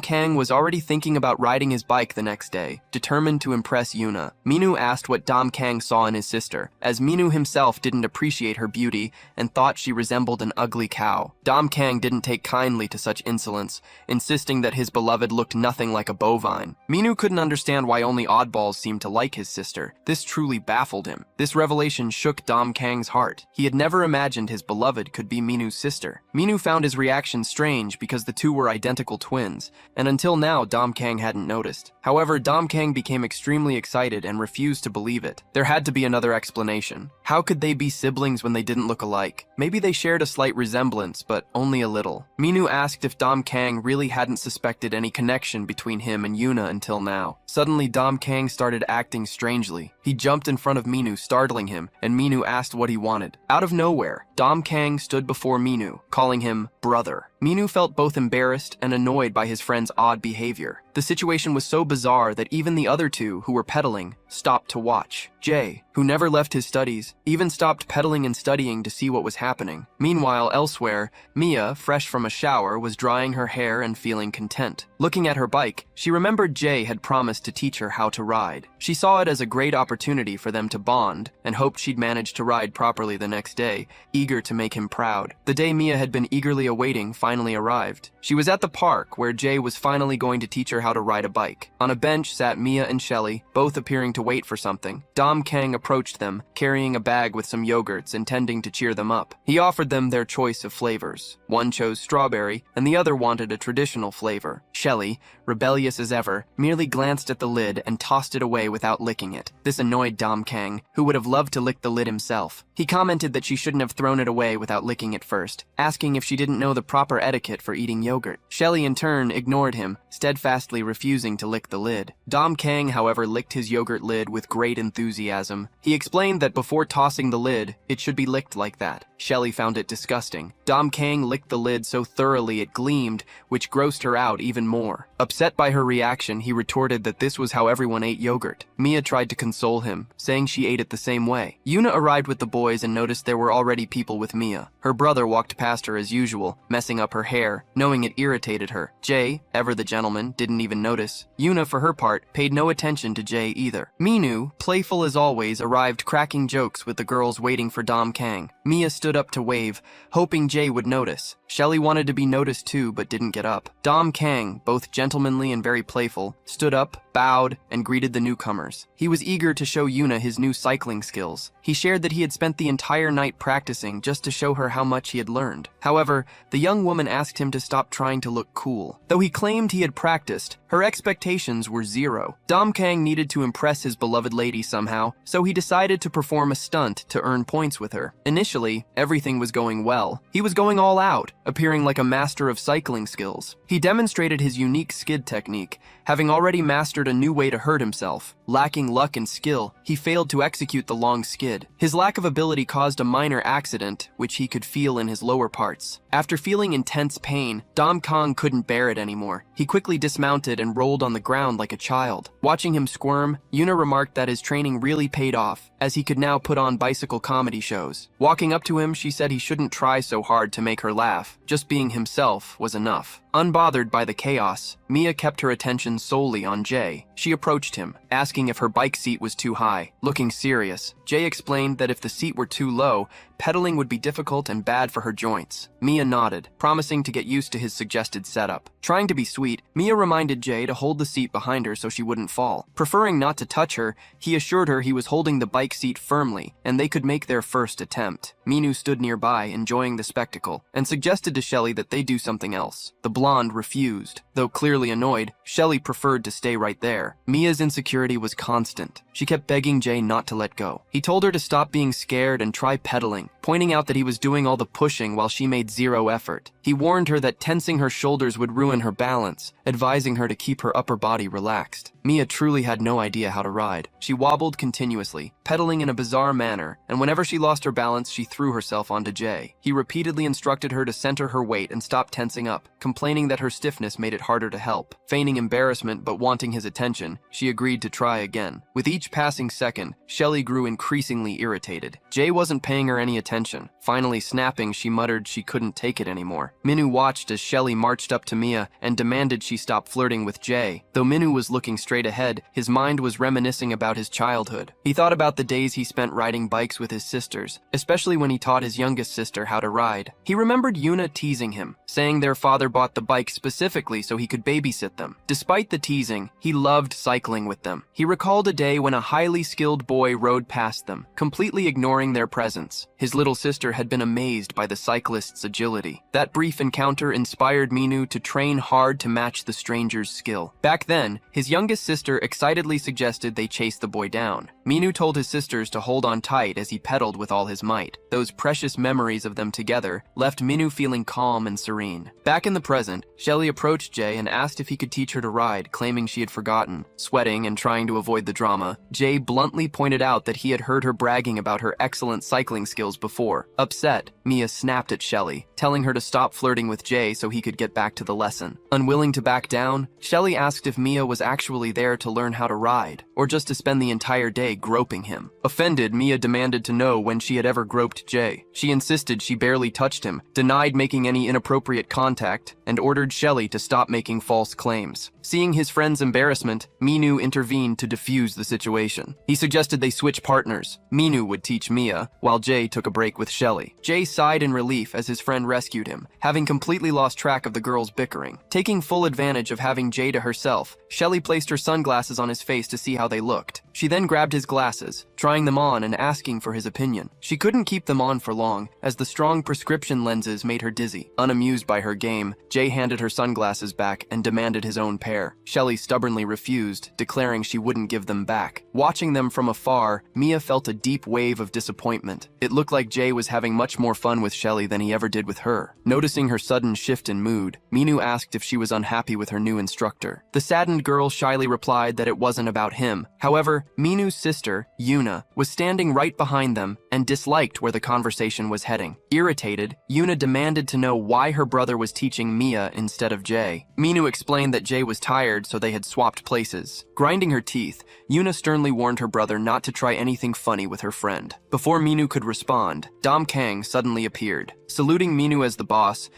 Kang was already thinking about riding his bike the next day, determined to impress Yuna. Minu asked what Kang saw in his sister, as Minu himself didn't appreciate her beauty and thought she resembled an ugly cow. Kang didn't take kindly to such insolence, insisting that his beloved looked nothing like a bovine. Minu couldn't understand why only oddballs seemed to like his sister. This truly baffled him. This revelation shook Kang's heart. He had never imagined his beloved could be Minu's sister. Minu found his reaction strange because the two were identical twins, and until now Kang hadn't noticed. However, Kang became extremely excited and refused to believe it. There had to be another explanation. How could they be siblings when they didn't look alike? Maybe they shared a slight resemblance, but only a little. Minu asked if Dom Kang really hadn't suspected any connection between him and Yuna until now. Suddenly, Dom Kang started acting strangely. He jumped in front of Minu, startling him, and Minu asked what he wanted. Out of nowhere, Dom Kang stood before Minu, calling him brother. Minu felt both embarrassed and annoyed by his friend's odd behavior. The situation was so bizarre that even the other two, who were pedaling, stopped to watch. Jay, who never left his studies, even stopped pedaling and studying to see what was happening. Meanwhile, elsewhere, Mia, fresh from a shower, was drying her hair and feeling content. Looking at her bike, she remembered Jay had promised to teach her how to ride. She saw it as a great opportunity for them to bond and hoped she'd manage to ride properly the next day, eager to make him proud. The day Mia had been eagerly awaiting finally arrived. She was at the park where Jay was finally going to teach her how to ride a bike. On a bench sat Mia and Shelley, both appearing to wait for something. Dom Kang approached them, carrying a bag with some yogurts, intending to cheer them up. He offered them their choice of flavors. One chose strawberry, and the other wanted a traditional flavor. Shelley, rebellious as ever, merely glanced at the lid and tossed it away without licking it. This annoyed Dom Kang, who would have loved to lick the lid himself. He commented that she shouldn't have thrown it away without licking it first, asking if she didn't know the proper etiquette for eating yogurt. Shelley, in turn, ignored him, steadfastly refusing to lick the lid. Dom Kang, however, licked his yogurt lid with great enthusiasm. He explained that before tossing the lid, it should be licked like that. Shelley found it disgusting. Dom Kang licked the lid so thoroughly it gleamed, which grossed her out even more. Upset by her reaction, he retorted that this was how everyone ate yogurt. Mia tried to console him, saying she ate it the same way. Yuna arrived with the boys and noticed there were already people with Mia. Her brother walked past her as usual, messing up her hair, knowing it irritated her. Jay, ever the gentleman, didn't even notice. Yuna, for her part, paid no attention to Jay either. Minu, playful as always, arrived cracking jokes with the girls waiting for Dom Kang. Mia stood up to wave, hoping Jay would notice. Shelley wanted to be noticed too, but didn't get up. Dom Kang, both gentlemanly and very playful, stood up, bowed, and greeted the newcomers. He was eager to show Yuna his new cycling skills. He shared that he had spent the entire night practicing just to show her how much he had learned. However, the young woman asked him to stop trying to look cool. Though he claimed he had practiced, her expectations were zero. Dom Kang needed to impress his beloved lady somehow, so he decided to perform a stunt to earn points with her. Initially, everything was going well. He was going all out, appearing like a master of cycling skills. He demonstrated his unique skid technique, having already mastered a new way to hurt himself. Lacking luck and skill, he failed to execute the long skid. His lack of ability caused a minor accident, which he could feel in his lower parts. After feeling intense pain, Dom Kang couldn't bear it anymore. He quickly dismounted and rolled on the ground like a child. Watching him squirm, Yuna remarked that his training really paid off, as he could now put on bicycle comedy shows. Walking up to him, she said he shouldn't try so hard to make her laugh. Just being himself was enough. Unbothered by the chaos, Mia kept her attention solely on Jay. She approached him, asking if her bike seat was too high. Looking serious, Jay explained that if the seat were too low, pedaling would be difficult and bad for her joints. Mia nodded, promising to get used to his suggested setup. Trying to be sweet, Mia reminded Jay to hold the seat behind her so she wouldn't fall. Preferring not to touch her, he assured her he was holding the bike seat firmly, and they could make their first attempt. Minu stood nearby, enjoying the spectacle, and suggested to Shelley that they do something else. The blonde refused. Though clearly annoyed, Shelley preferred to stay right there. Mia's insecurity was constant. She kept begging Jay not to let go. He told her to stop being scared and try pedaling, pointing out that he was doing all the pushing while she made zero effort. He warned her that tensing her shoulders would ruin her balance, advising her to keep her upper body relaxed. Mia truly had no idea how to ride. She wobbled continuously, pedaling in a bizarre manner, and whenever she lost her balance, she threw herself onto Jay. He repeatedly instructed her to center her weight and stop tensing up, complaining that her stiffness made it harder to help. Feigning embarrassment but wanting his attention, she agreed to try again. With each passing second, Shelley grew increasingly irritated. Jay wasn't paying her any attention. Finally snapping, she muttered she couldn't take it anymore. Minu watched as Shelley marched up to Mia and demanded she stop flirting with Jay. Though Minu was looking straight ahead, his mind was reminiscing about his childhood. He thought about the days he spent riding bikes with his sisters, especially when he taught his youngest sister how to ride. He remembered Yuna teasing him, saying their father bought the bike specifically so he could babysit them. Despite the teasing, he loved cycling with them. He recalled a day when a highly skilled boy rode past them, completely ignoring their presence. His little sister had been amazed by the cyclist's agility. That brief encounter inspired Minu to train hard to match the stranger's skill. Back then, his youngest sister excitedly suggested they chase the boy down. Minu told his sisters to hold on tight as he pedaled with all his might. Those precious memories of them together left Minu feeling calm and serene. Back in the present, Shelley approached Jay and asked if he could teach her to ride, claiming she had forgotten. Sweating and trying to avoid the drama, Jay bluntly pointed out that he had heard her bragging about her excellent cycling skills before. Upset, Mia snapped at Shelley, telling her to stop flirting with Jay so he could get back to the lesson. Unwilling to back down, Shelley asked if Mia was actually there to learn how to ride, or just to spend the entire day groping him. Offended, Mia demanded to know when she had ever groped Jay. She insisted she barely touched him, denied making any inappropriate contact, and ordered Shelley to stop making false claims. Seeing his friend's embarrassment, Minu intervened to defuse the situation. He suggested they switch partners. Minu would teach Mia, while Jay took a break with Shelley. Jay sighed in relief as his friend rescued him, having completely lost track of the girls bickering. Taking full advantage of having Jay to herself, Shelley placed her sunglasses on his face to see how they looked. She then grabbed his glasses, trying them on and asking for his opinion. She couldn't keep them on for long, as the strong prescription lenses made her dizzy. Unamused by her game, Jay handed her sunglasses back and demanded his own pair. Shelley stubbornly refused, declaring she wouldn't give them back. Watching them from afar, Mia felt a deep wave of disappointment. It looked like Jay was having much more fun with Shelley than he ever did with her. Noticing her sudden shift in mood, Minu asked if she was unhappy with her new instructor. The saddened girl shyly replied that it wasn't about him. However, Minu's sister, Yuna, was standing right behind them and disliked where the conversation was heading. Irritated, Yuna demanded to know why her brother was teaching Mia instead of Jay. Minu explained that Jay was tired, so they had swapped places. Grinding her teeth, Yuna sternly warned her brother not to try anything funny with her friend. Before Minu could respond, Kang suddenly appeared. Saluting Minu as the boss,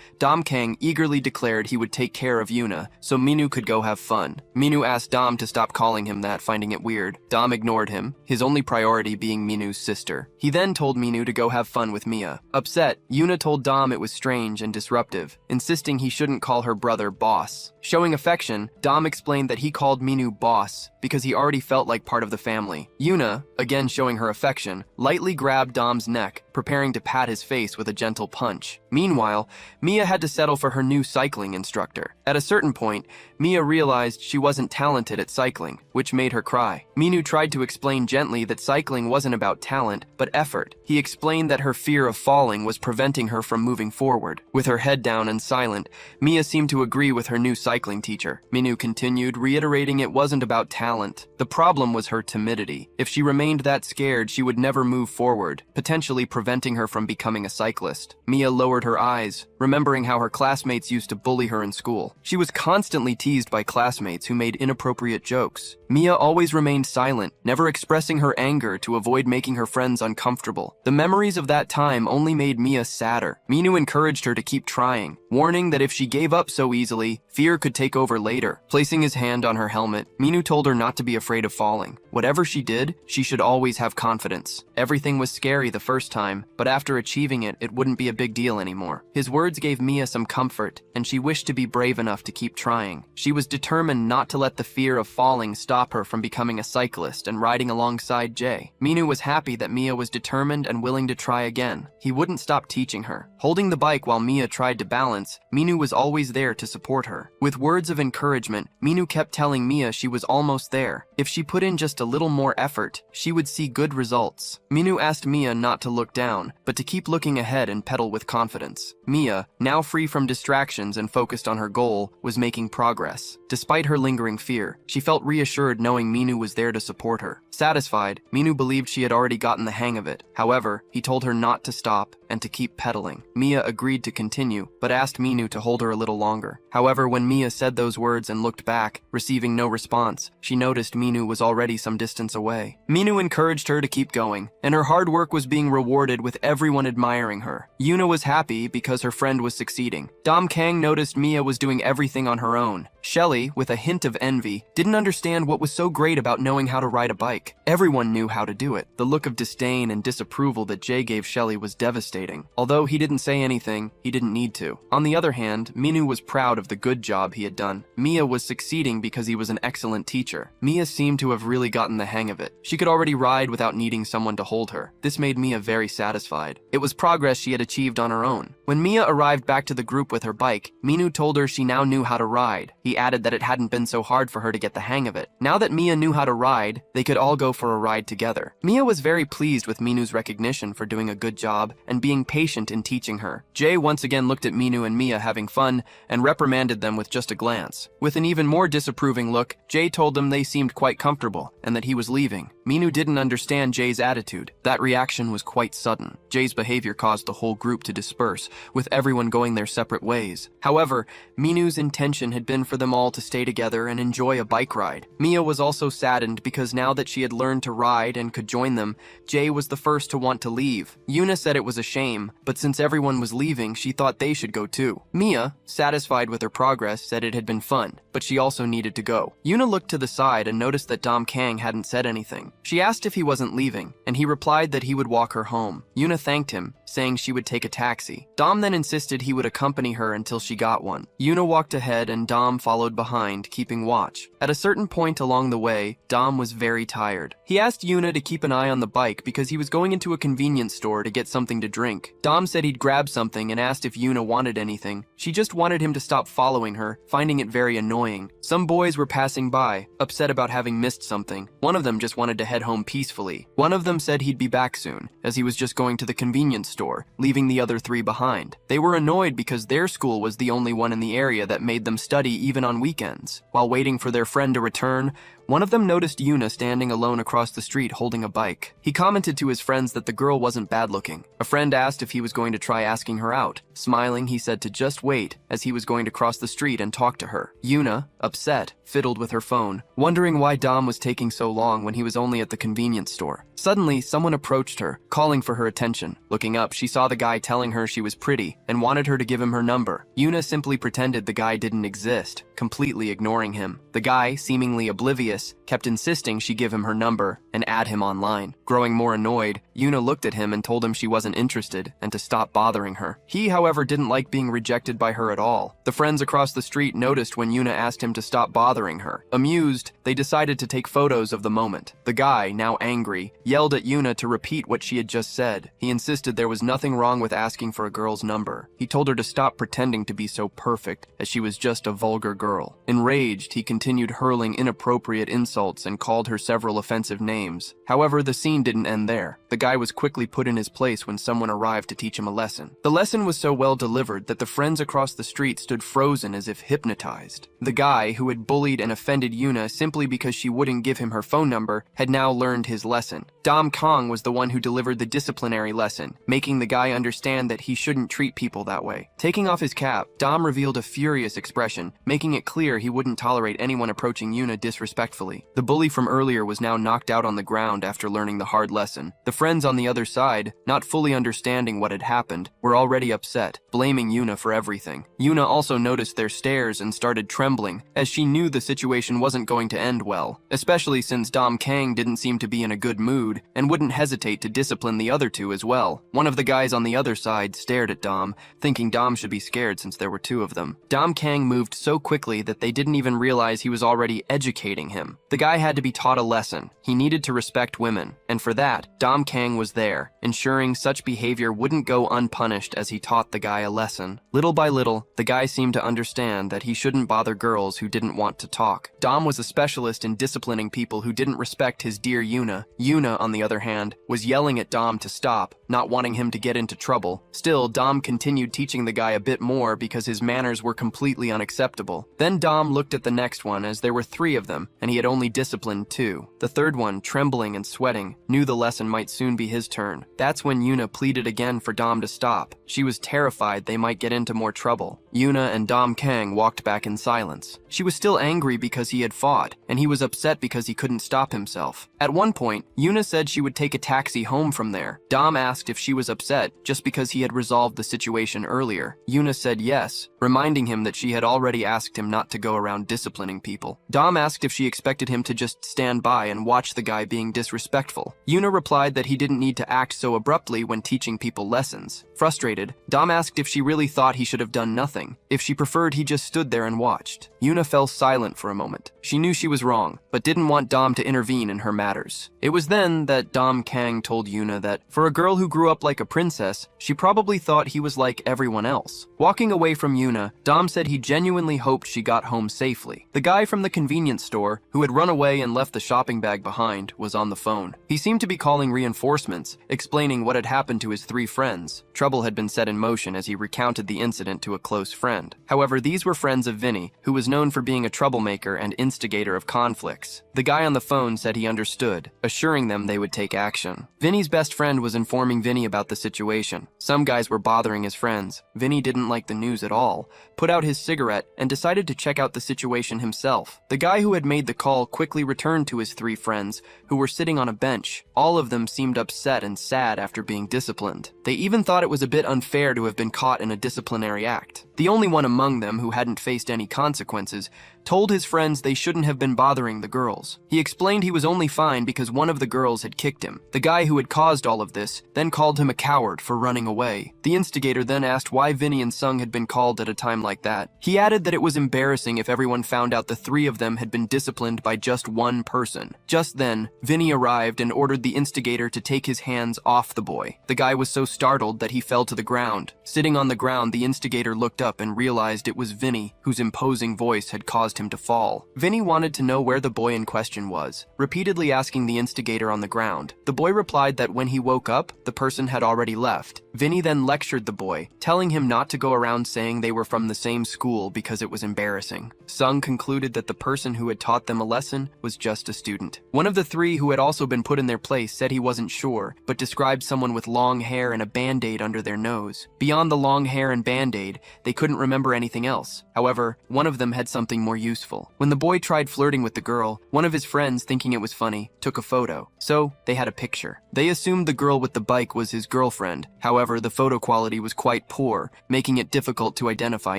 Kang eagerly declared he would take care of Yuna, so Minu could go have fun. Minu asked Dom to stop calling him that, finding it weird. Dom ignored him, his only priority being Minu's sister. He then told Minu to go have fun with Mia. Upset, Yuna told Dom it was strange and disruptive, insisting he shouldn't call her brother boss. Showing affection, Dom explained that he called Minu boss because he already felt like part of the family. Yuna, again showing her affection, lightly grabbed Dom's neck, preparing to pat his face with a gentle punch. Meanwhile, Mia had to settle for her new cycling instructor. At a certain point, Mia realized she wasn't talented at cycling, which made her cry. Minu tried to explain gently that cycling wasn't about talent, but effort. He explained that her fear of falling was preventing her from moving forward. With her head down and silent, Mia seemed to agree with her new cycling teacher. Minu continued, reiterating it wasn't about talent. The problem was her timidity. If she remained that scared, she would never move forward, potentially preventing her from becoming a cyclist. Mia lowered her eyes, remembering how her classmates used to bully her in school. She was constantly teased by classmates who made inappropriate jokes. Mia always remained silent, never expressing her anger to avoid making her friends uncomfortable. The memories of that time only made Mia sadder. Minu encouraged her to keep trying, warning that if she gave up so easily, fear could take over later. Placing his hand on her helmet, Minu told her not to be afraid of falling. Whatever she did, she should always have confidence. Everything was scary the first time, but after achieving it, it wouldn't be a big deal anymore. His words gave Mia some comfort, and she wished to be brave enough to keep trying. She was determined not to let the fear of falling stop her from becoming a cyclist and riding alongside Jay. Minu was happy that Mia was determined and willing to try again. He wouldn't stop teaching her. Holding the bike while Mia tried to balance, Minu was always there to support her. With words of encouragement, Minu kept telling Mia she was almost there. If she put in just a little more effort, she would see good results. Minu asked Mia not to look down, but to keep looking ahead and pedal with confidence. Mia, now free from distractions and focused on her goal, was making progress. Despite her lingering fear, she felt reassured knowing Minu was there to support her. Satisfied, Minu believed she had already gotten the hang of it. However, he told her not to stop and to keep pedaling. Mia agreed to continue, but asked Minu to hold her a little longer. However, when Mia said those words and looked back, receiving no response, she noticed Minu was already some distance away. Minu encouraged her to keep going, and her hard work was being rewarded with everyone admiring her. Yuna was happy because her friend was succeeding. Kang noticed Mia was doing everything on her own. Shelley, with a hint of envy, didn't understand what was so great about knowing how to ride a bike. Everyone knew how to do it. The look of disdain and disapproval that Jay gave Shelley was devastating. Although he didn't say anything, he didn't need to. On the other hand, Minu was proud of the good job he had done. Mia was succeeding because he was an excellent teacher. Mia seemed to have really gotten the hang of it. She could already ride without needing someone to hold her. This made Mia very satisfied. It was progress she had achieved on her own. When Mia arrived back to the group with her bike, Minu told her she now knew how to ride. He added that it hadn't been so hard for her to get the hang of it. Now that Mia knew how to ride, ride, they could all go for a ride together. Mia was very pleased with Minu's recognition for doing a good job and being patient in teaching her. Jay once again looked at Minu and Mia having fun and reprimanded them with just a glance. With an even more disapproving look, Jay told them they seemed quite comfortable and that he was leaving. Minu didn't understand Jay's attitude. That reaction was quite sudden. Jay's behavior caused the whole group to disperse, with everyone going their separate ways. However, Minu's intention had been for them all to stay together and enjoy a bike ride. Mia was also saddened because now that she had learned to ride and could join them, Jay was the first to want to leave. Yuna said it was a shame, but since everyone was leaving, she thought they should go too. Mia, satisfied with her progress, said it had been fun, but she also needed to go. Yuna looked to the side and noticed that Kang hadn't said anything. She asked if he wasn't leaving, and he replied that he would walk her home. Yuna thanked him, saying she would take a taxi. Dom then insisted he would accompany her until she got one. Yuna walked ahead and Dom followed behind, keeping watch. At a certain point along the way, Dom was very tired. He asked Yuna to keep an eye on the bike because he was going into a convenience store to get something to drink. Dom said he'd grab something and asked if Yuna wanted anything. She just wanted him to stop following her, finding it very annoying. Some boys were passing by, upset about having missed something. One of them just wanted to head home peacefully. One of them said he'd be back soon, as he was just going to the convenience store, leaving the other three behind. They were annoyed because their school was the only one in the area that made them study even on weekends. While waiting for their friend to return, one of them noticed Yuna standing alone across the street holding a bike. He commented to his friends that the girl wasn't bad looking. A friend asked if he was going to try asking her out. Smiling, he said to just wait, as he was going to cross the street and talk to her. Yuna, upset, fiddled with her phone, wondering why Dom was taking so long when he was only at the convenience store. Suddenly, someone approached her, calling for her attention. Looking up, she saw the guy telling her she was pretty and wanted her to give him her number. Yuna simply pretended the guy didn't exist, completely ignoring him. The guy, seemingly oblivious, kept insisting she give him her number and add him online. Growing more annoyed, Yuna looked at him and told him she wasn't interested and to stop bothering her. He, however, didn't like being rejected by her at all. The friends across the street noticed when Yuna asked him to stop bothering her. Amused, they decided to take photos of the moment. The guy, now angry, yelled at Yuna to repeat what she had just said. He insisted there was nothing wrong with asking for a girl's number. He told her to stop pretending to be so perfect, as she was just a vulgar girl. Enraged, he continued hurling inappropriate insults and called her several offensive names. However, the scene didn't end there. The guy was quickly put in his place when someone arrived to teach him a lesson. The lesson was so well delivered that the friends across the street stood frozen as if hypnotized. The guy, who had bullied and offended Yuna simply because she wouldn't give him her phone number, had now learned his lesson. Kang was the one who delivered the disciplinary lesson, making the guy understand that he shouldn't treat people that way. Taking off his cap, Dom revealed a furious expression, making it clear he wouldn't tolerate anyone approaching Yuna disrespectfully. The bully from earlier was now knocked out on the ground after learning the hard lesson. The friends on the other side, not fully understanding what had happened, were already upset, blaming Yuna for everything. Yuna also noticed their stares and started trembling, as she knew the situation wasn't going to end well, especially since Kang didn't seem to be in a good mood and wouldn't hesitate to discipline the other two as well. One of the guys on the other side stared at Dom, thinking Dom should be scared since there were two of them. Kang moved so quickly that they didn't even realize he was already educating him. The guy had to be taught a lesson. He needed to respect women, and for that, Kang was there, ensuring such behavior wouldn't go unpunished as he taught the guy a lesson. Little by little, the guy seemed to understand that he shouldn't bother girls who didn't want to talk. Dom was a specialist in disciplining people who didn't respect his dear Yuna. Yuna, on the other hand, was yelling at Dom to stop, not wanting him to get into trouble. Still, Dom continued teaching the guy a bit more because his manners were completely unacceptable. Then Dom looked at the next one, as there were three of them, and he had only disciplined two. The third one, trembling and sweating, knew the lesson might soon be his turn. That's when Yuna pleaded again for Dom to stop. She was terrified they might get into more trouble. Yuna and Kang walked back in silence. She was still angry because he had fought, and he was upset because he couldn't stop himself. At one point, Yuna said she would take a taxi home from there. Dom asked if she was upset just because he had resolved the situation earlier. Yuna said yes, reminding him that she had already asked him not to go around disciplining people. Dom asked if she expected him to just stand by and watch the guy being disrespectful. Yuna replied that he he didn't need to act so abruptly when teaching people lessons. Frustrated, Dom asked if she really thought he should have done nothing, if she preferred he just stood there and watched. Yuna fell silent for a moment. She knew she was wrong, but didn't want Dom to intervene in her matters. It was then that Kang told Yuna that, for a girl who grew up like a princess, she probably thought he was like everyone else. Walking away from Yuna, Dom said he genuinely hoped she got home safely. The guy from the convenience store, who had run away and left the shopping bag behind, was on the phone. He seemed to be calling reinforcements, explaining what had happened to his 3 friends. Trouble had been set in motion as he recounted the incident to a close friend. However, these were friends of Vinny, who was known for being a troublemaker and instigator of conflicts. The guy on the phone said he understood, assuring them they would take action. Vinny's best friend was informing Vinny about the situation. Some guys were bothering his friends. Vinny didn't like the news at all, put out his cigarette, and decided to check out the situation himself. The guy who had made the call quickly returned to his 3 friends, who were sitting on a bench. All of them seemed upset and sad after being disciplined. They even thought it was a bit unfair to have been caught in a disciplinary act. The only one among them who hadn't faced any consequences told his friends they shouldn't have been bothering the girls. He explained he was only fine because one of the girls had kicked him. The guy who had caused all of this then called him a coward for running away. The instigator then asked why Vinny and Sung had been called at a time like that. He added that it was embarrassing if everyone found out the 3 of them had been disciplined by just one person. Just then, Vinny arrived and ordered the instigator to take his hands off the boy. The guy was so startled that he fell to the ground. Sitting on the ground, the instigator looked up and realized it was Vinny, whose imposing voice had caused him to fall. Vinny wanted to know where the boy in question was, repeatedly asking the instigator on the ground. The boy replied that when he woke up, the person had already left. Vinny then lectured the boy, telling him not to go around saying they were from the same school because it was embarrassing. Sung concluded that the person who had taught them a lesson was just a student. One of the 3 who had also been put in their place said he wasn't sure, but described someone with long hair and a band-aid under their nose. Beyond the long hair and band-aid, they couldn't remember anything else. However, one of them had something more useful. When the boy tried flirting with the girl, one of his friends, thinking it was funny, took a photo. So, they had a picture. They assumed the girl with the bike was his girlfriend. However, the photo quality was quite poor, making it difficult to identify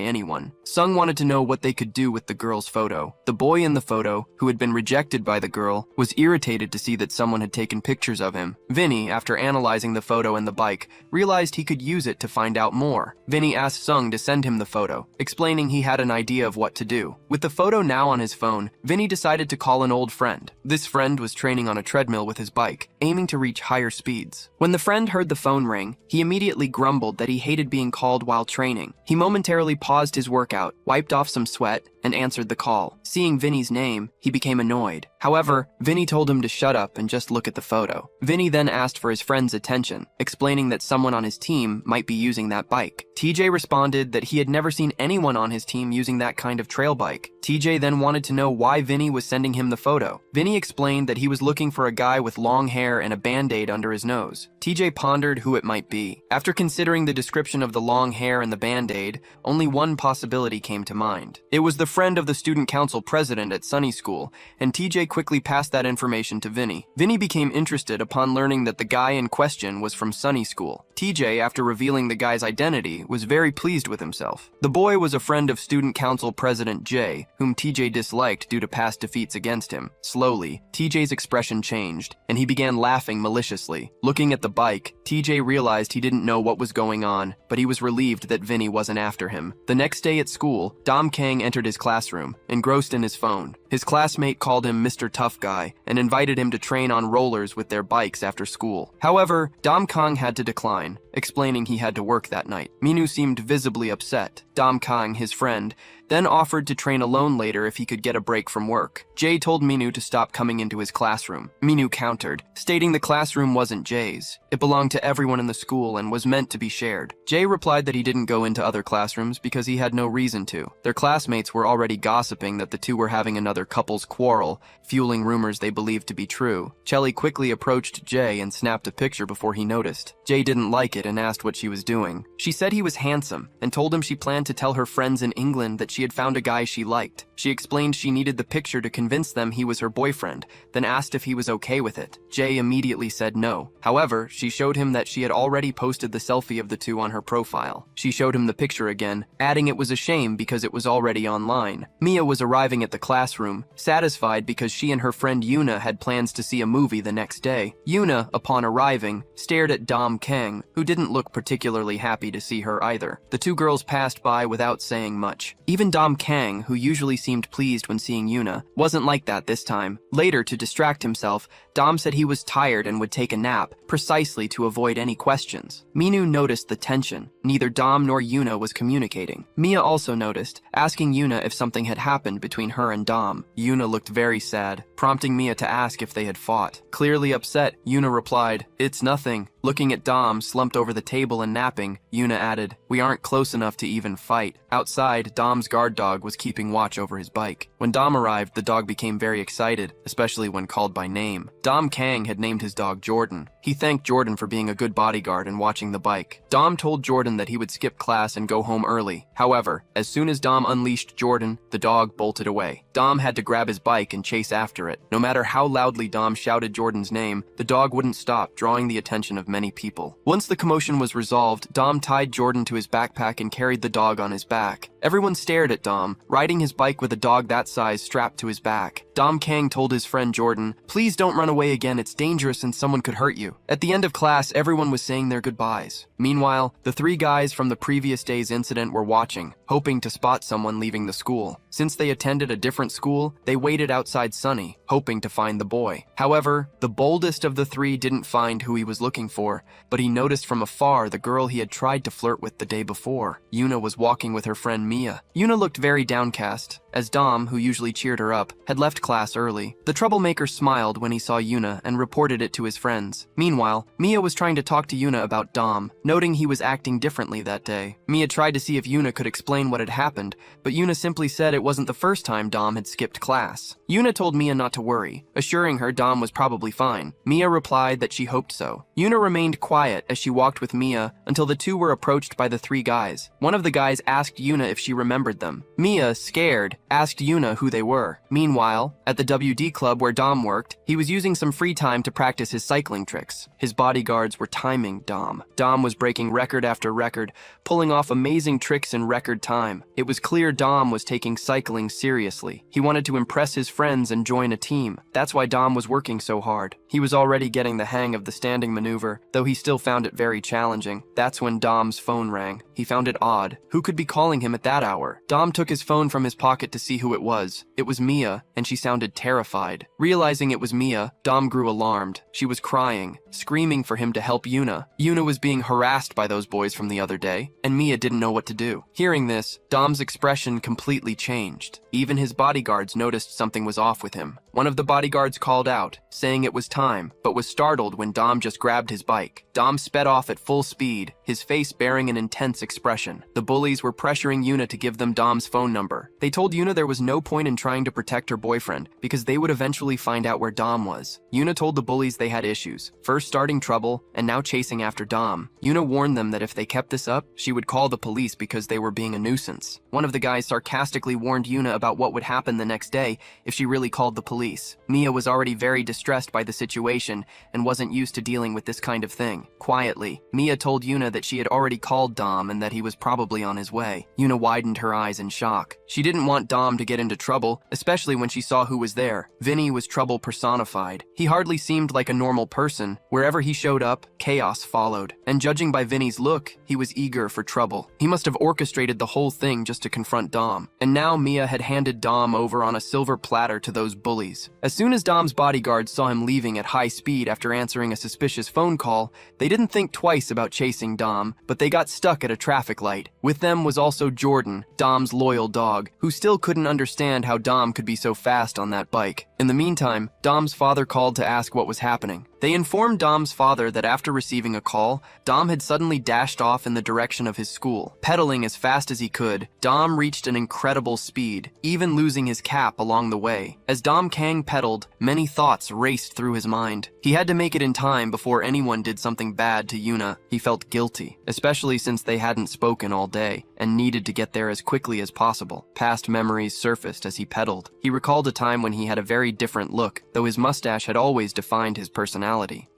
anyone. Sung wanted to know what they could do with the girl's photo. The boy in the photo, who had been rejected by the girl, was irritated to see that someone had taken pictures of him. Vinny, after analyzing the photo and the bike, realized he could use it to find out more. Vinny asked Sung to send him the photo, explaining he had an idea of what to do. With the photo now on his phone, Vinny decided to call an old friend. This friend was training on a treadmill with his bike, aiming to reach higher speeds. When the friend heard the phone ring, he immediately grumbled that he hated being called while training. He momentarily paused his workout, wiped off some sweat, and answered the call. Seeing Vinny's name, he became annoyed. However, Vinny told him to shut up and just look at the photo. Vinny then asked for his friend's attention, explaining that someone on his team might be using that bike. TJ responded that he had never seen anyone on his team using that kind of trail bike. TJ then wanted to know why Vinny was sending him the photo. Vinny explained that he was looking for a guy with long hair and a band-aid under his nose. TJ pondered who it might be. After considering the description of the long hair and the band-aid, only one possibility came to mind. It was the friend of the student council president at Sunny School, and TJ quickly passed that information to Vinny. Vinny became interested upon learning that the guy in question was from Sunny School. TJ, after revealing the guy's identity, was very pleased with himself. The boy was a friend of student council president Jay, whom TJ disliked due to past defeats against him. Slowly, TJ's expression changed, and he began laughing maliciously. Looking at the bike, TJ realized he didn't know what was going on, but he was relieved that Vinny wasn't after him. The next day at school, Kang entered his classroom, engrossed in his phone. His classmate called him Mr. Tough Guy and invited him to train on rollers with their bikes after school. However, Kang had to decline, explaining he had to work that night. Minu seemed visibly upset. Kang, his friend, then offered to train alone later if he could get a break from work. Jay told Minu to stop coming into his classroom. Minu countered, stating the classroom wasn't Jay's. It belonged to everyone in the school and was meant to be shared. Jay replied that he didn't go into other classrooms because he had no reason to. Their classmates were already gossiping that the two were having another couple's quarrel, fueling rumors they believed to be true. Shelley quickly approached Jay and snapped a picture before he noticed. Jay didn't like it and asked what she was doing. She said he was handsome and told him she planned to tell her friends in England that she had found a guy she liked. She explained she needed the picture to convince them he was her boyfriend, then asked if he was okay with it. Jay immediately said no. However, she showed him that she had already posted the selfie of the two on her profile. She showed him the picture again, adding it was a shame because it was already online. Mia was arriving at the classroom, satisfied because she and her friend Yuna had plans to see a movie the next day. Yuna, upon arriving, stared at Kang, who didn't look particularly happy to see her either. The two girls passed by without saying much. Even Kang, who usually seemed pleased when seeing Yuna, wasn't like that this time. Later, to distract himself, Dom said he was tired and would take a nap, precisely to avoid any questions. Minu noticed the tension. Neither Dom nor Yuna was communicating. Mia also noticed, asking Yuna if something had happened between her and Dom. Yuna looked very sad, prompting Mia to ask if they had fought. Clearly upset, Yuna replied, "It's nothing." Looking at Dom, slumped over the table and napping, Yuna added, "We aren't close enough to even fight." Outside, Dom's guard dog was keeping watch over his bike. When Dom arrived, the dog became very excited, especially when called by name. Kang had named his dog Jordan. He thanked Jordan for being a good bodyguard and watching the bike. Dom told Jordan that he would skip class and go home early. However, as soon as Dom unleashed Jordan, the dog bolted away. Dom had to grab his bike and chase after it. No matter how loudly Dom shouted Jordan's name, the dog wouldn't stop, drawing the attention of many people. Once the commotion was resolved, Dom tied Jordan to his backpack and carried the dog on his back. Everyone stared at Dom, riding his bike with a dog that size strapped to his back. Kang told his friend Jordan, "Please don't run away again, it's dangerous and someone could hurt you." At the end of class, everyone was saying their goodbyes. Meanwhile, the three guys from the previous day's incident were watching, hoping to spot someone leaving the school. Since they attended a different school, they waited outside Sunny, hoping to find the boy. However, the boldest of the three didn't find who he was looking for, but he noticed from afar the girl he had tried to flirt with the day before. Yuna was walking with her friend Mia. Yuna looked very downcast, as Dom, who usually cheered her up, had left class early. The troublemaker smiled when he saw Yuna and reported it to his friends. Meanwhile, Mia was trying to talk to Yuna about Dom, noting he was acting differently that day. Mia tried to see if Yuna could explain what had happened, but Yuna simply said it wasn't the first time Dom had skipped class. Yuna told Mia not to worry, assuring her Dom was probably fine. Mia replied that she hoped so. Yuna remained quiet as she walked with Mia until the two were approached by the three guys. One of the guys asked Yuna if she remembered them. Mia, scared, asked Yuna who they were. Meanwhile, at the WD club where Dom worked, he was using some free time to practice his cycling tricks. His bodyguards were timing Dom. Dom was breaking record after record, pulling off amazing tricks in record time. It was clear Dom was taking cycling seriously. He wanted to impress his friends and join a team. That's why Dom was working so hard. He was already getting the hang of the standing maneuver, though he still found it very challenging. That's when Dom's phone rang. He found it odd. Who could be calling him at that hour? Dom took his phone from his pocket to see who it was. It was Mia, and she sounded terrified. Realizing it was Mia, Dom grew alarmed. She was crying, screaming for him to help Yuna. Yuna was being harassed by those boys from the other day, and Mia didn't know what to do. Hearing this, Dom's expression completely changed. Even his bodyguards noticed something was off with him. One of the bodyguards called out, saying it was time, but was startled when Dom just grabbed his bike. Dom sped off at full speed, his face bearing an intense expression. The bullies were pressuring Yuna to give them Dom's phone number. They told Yuna there was no point in trying to protect her boyfriend, because they would eventually find out where Dom was. Yuna told the bullies they had issues, first starting trouble, and now chasing after Dom. Yuna warned them that if they kept this up, she would call the police because they were being a nuisance. One of the guys sarcastically warned Yuna about what would happen the next day if she really called the police. Mia was already very distressed by the situation and wasn't used to dealing with this kind of thing. Quietly, Mia told Yuna that she had already called Dom and that he was probably on his way. Yuna widened her eyes in shock. She didn't want Dom to get into trouble, especially when she saw who was there. Vinny was trouble personified. He hardly seemed like a normal person. Wherever he showed up, chaos followed. And judging by Vinny's look, he was eager for trouble. He must have orchestrated the whole thing just to confront Dom. And now Mia had handed Dom over on a silver platter to those bullies. As soon as Dom's bodyguards saw him leaving at high speed after answering a suspicious phone call, they didn't think twice about chasing Dom, but they got stuck at a traffic light. With them was also Jordan, Dom's loyal dog, who still couldn't understand how Dom could be so fast on that bike. In the meantime, Dom's father called to ask what was happening. They informed Dom's father that after receiving a call, Dom had suddenly dashed off in the direction of his school. Pedaling as fast as he could, Dom reached an incredible speed, even losing his cap along the way. As Dom Kang pedaled, many thoughts raced through his mind. He had to make it in time before anyone did something bad to Yuna. He felt guilty, especially since they hadn't spoken all day, and needed to get there as quickly as possible. Past memories surfaced as he pedaled. He recalled a time when he had a very different look, though his mustache had always defined his personality.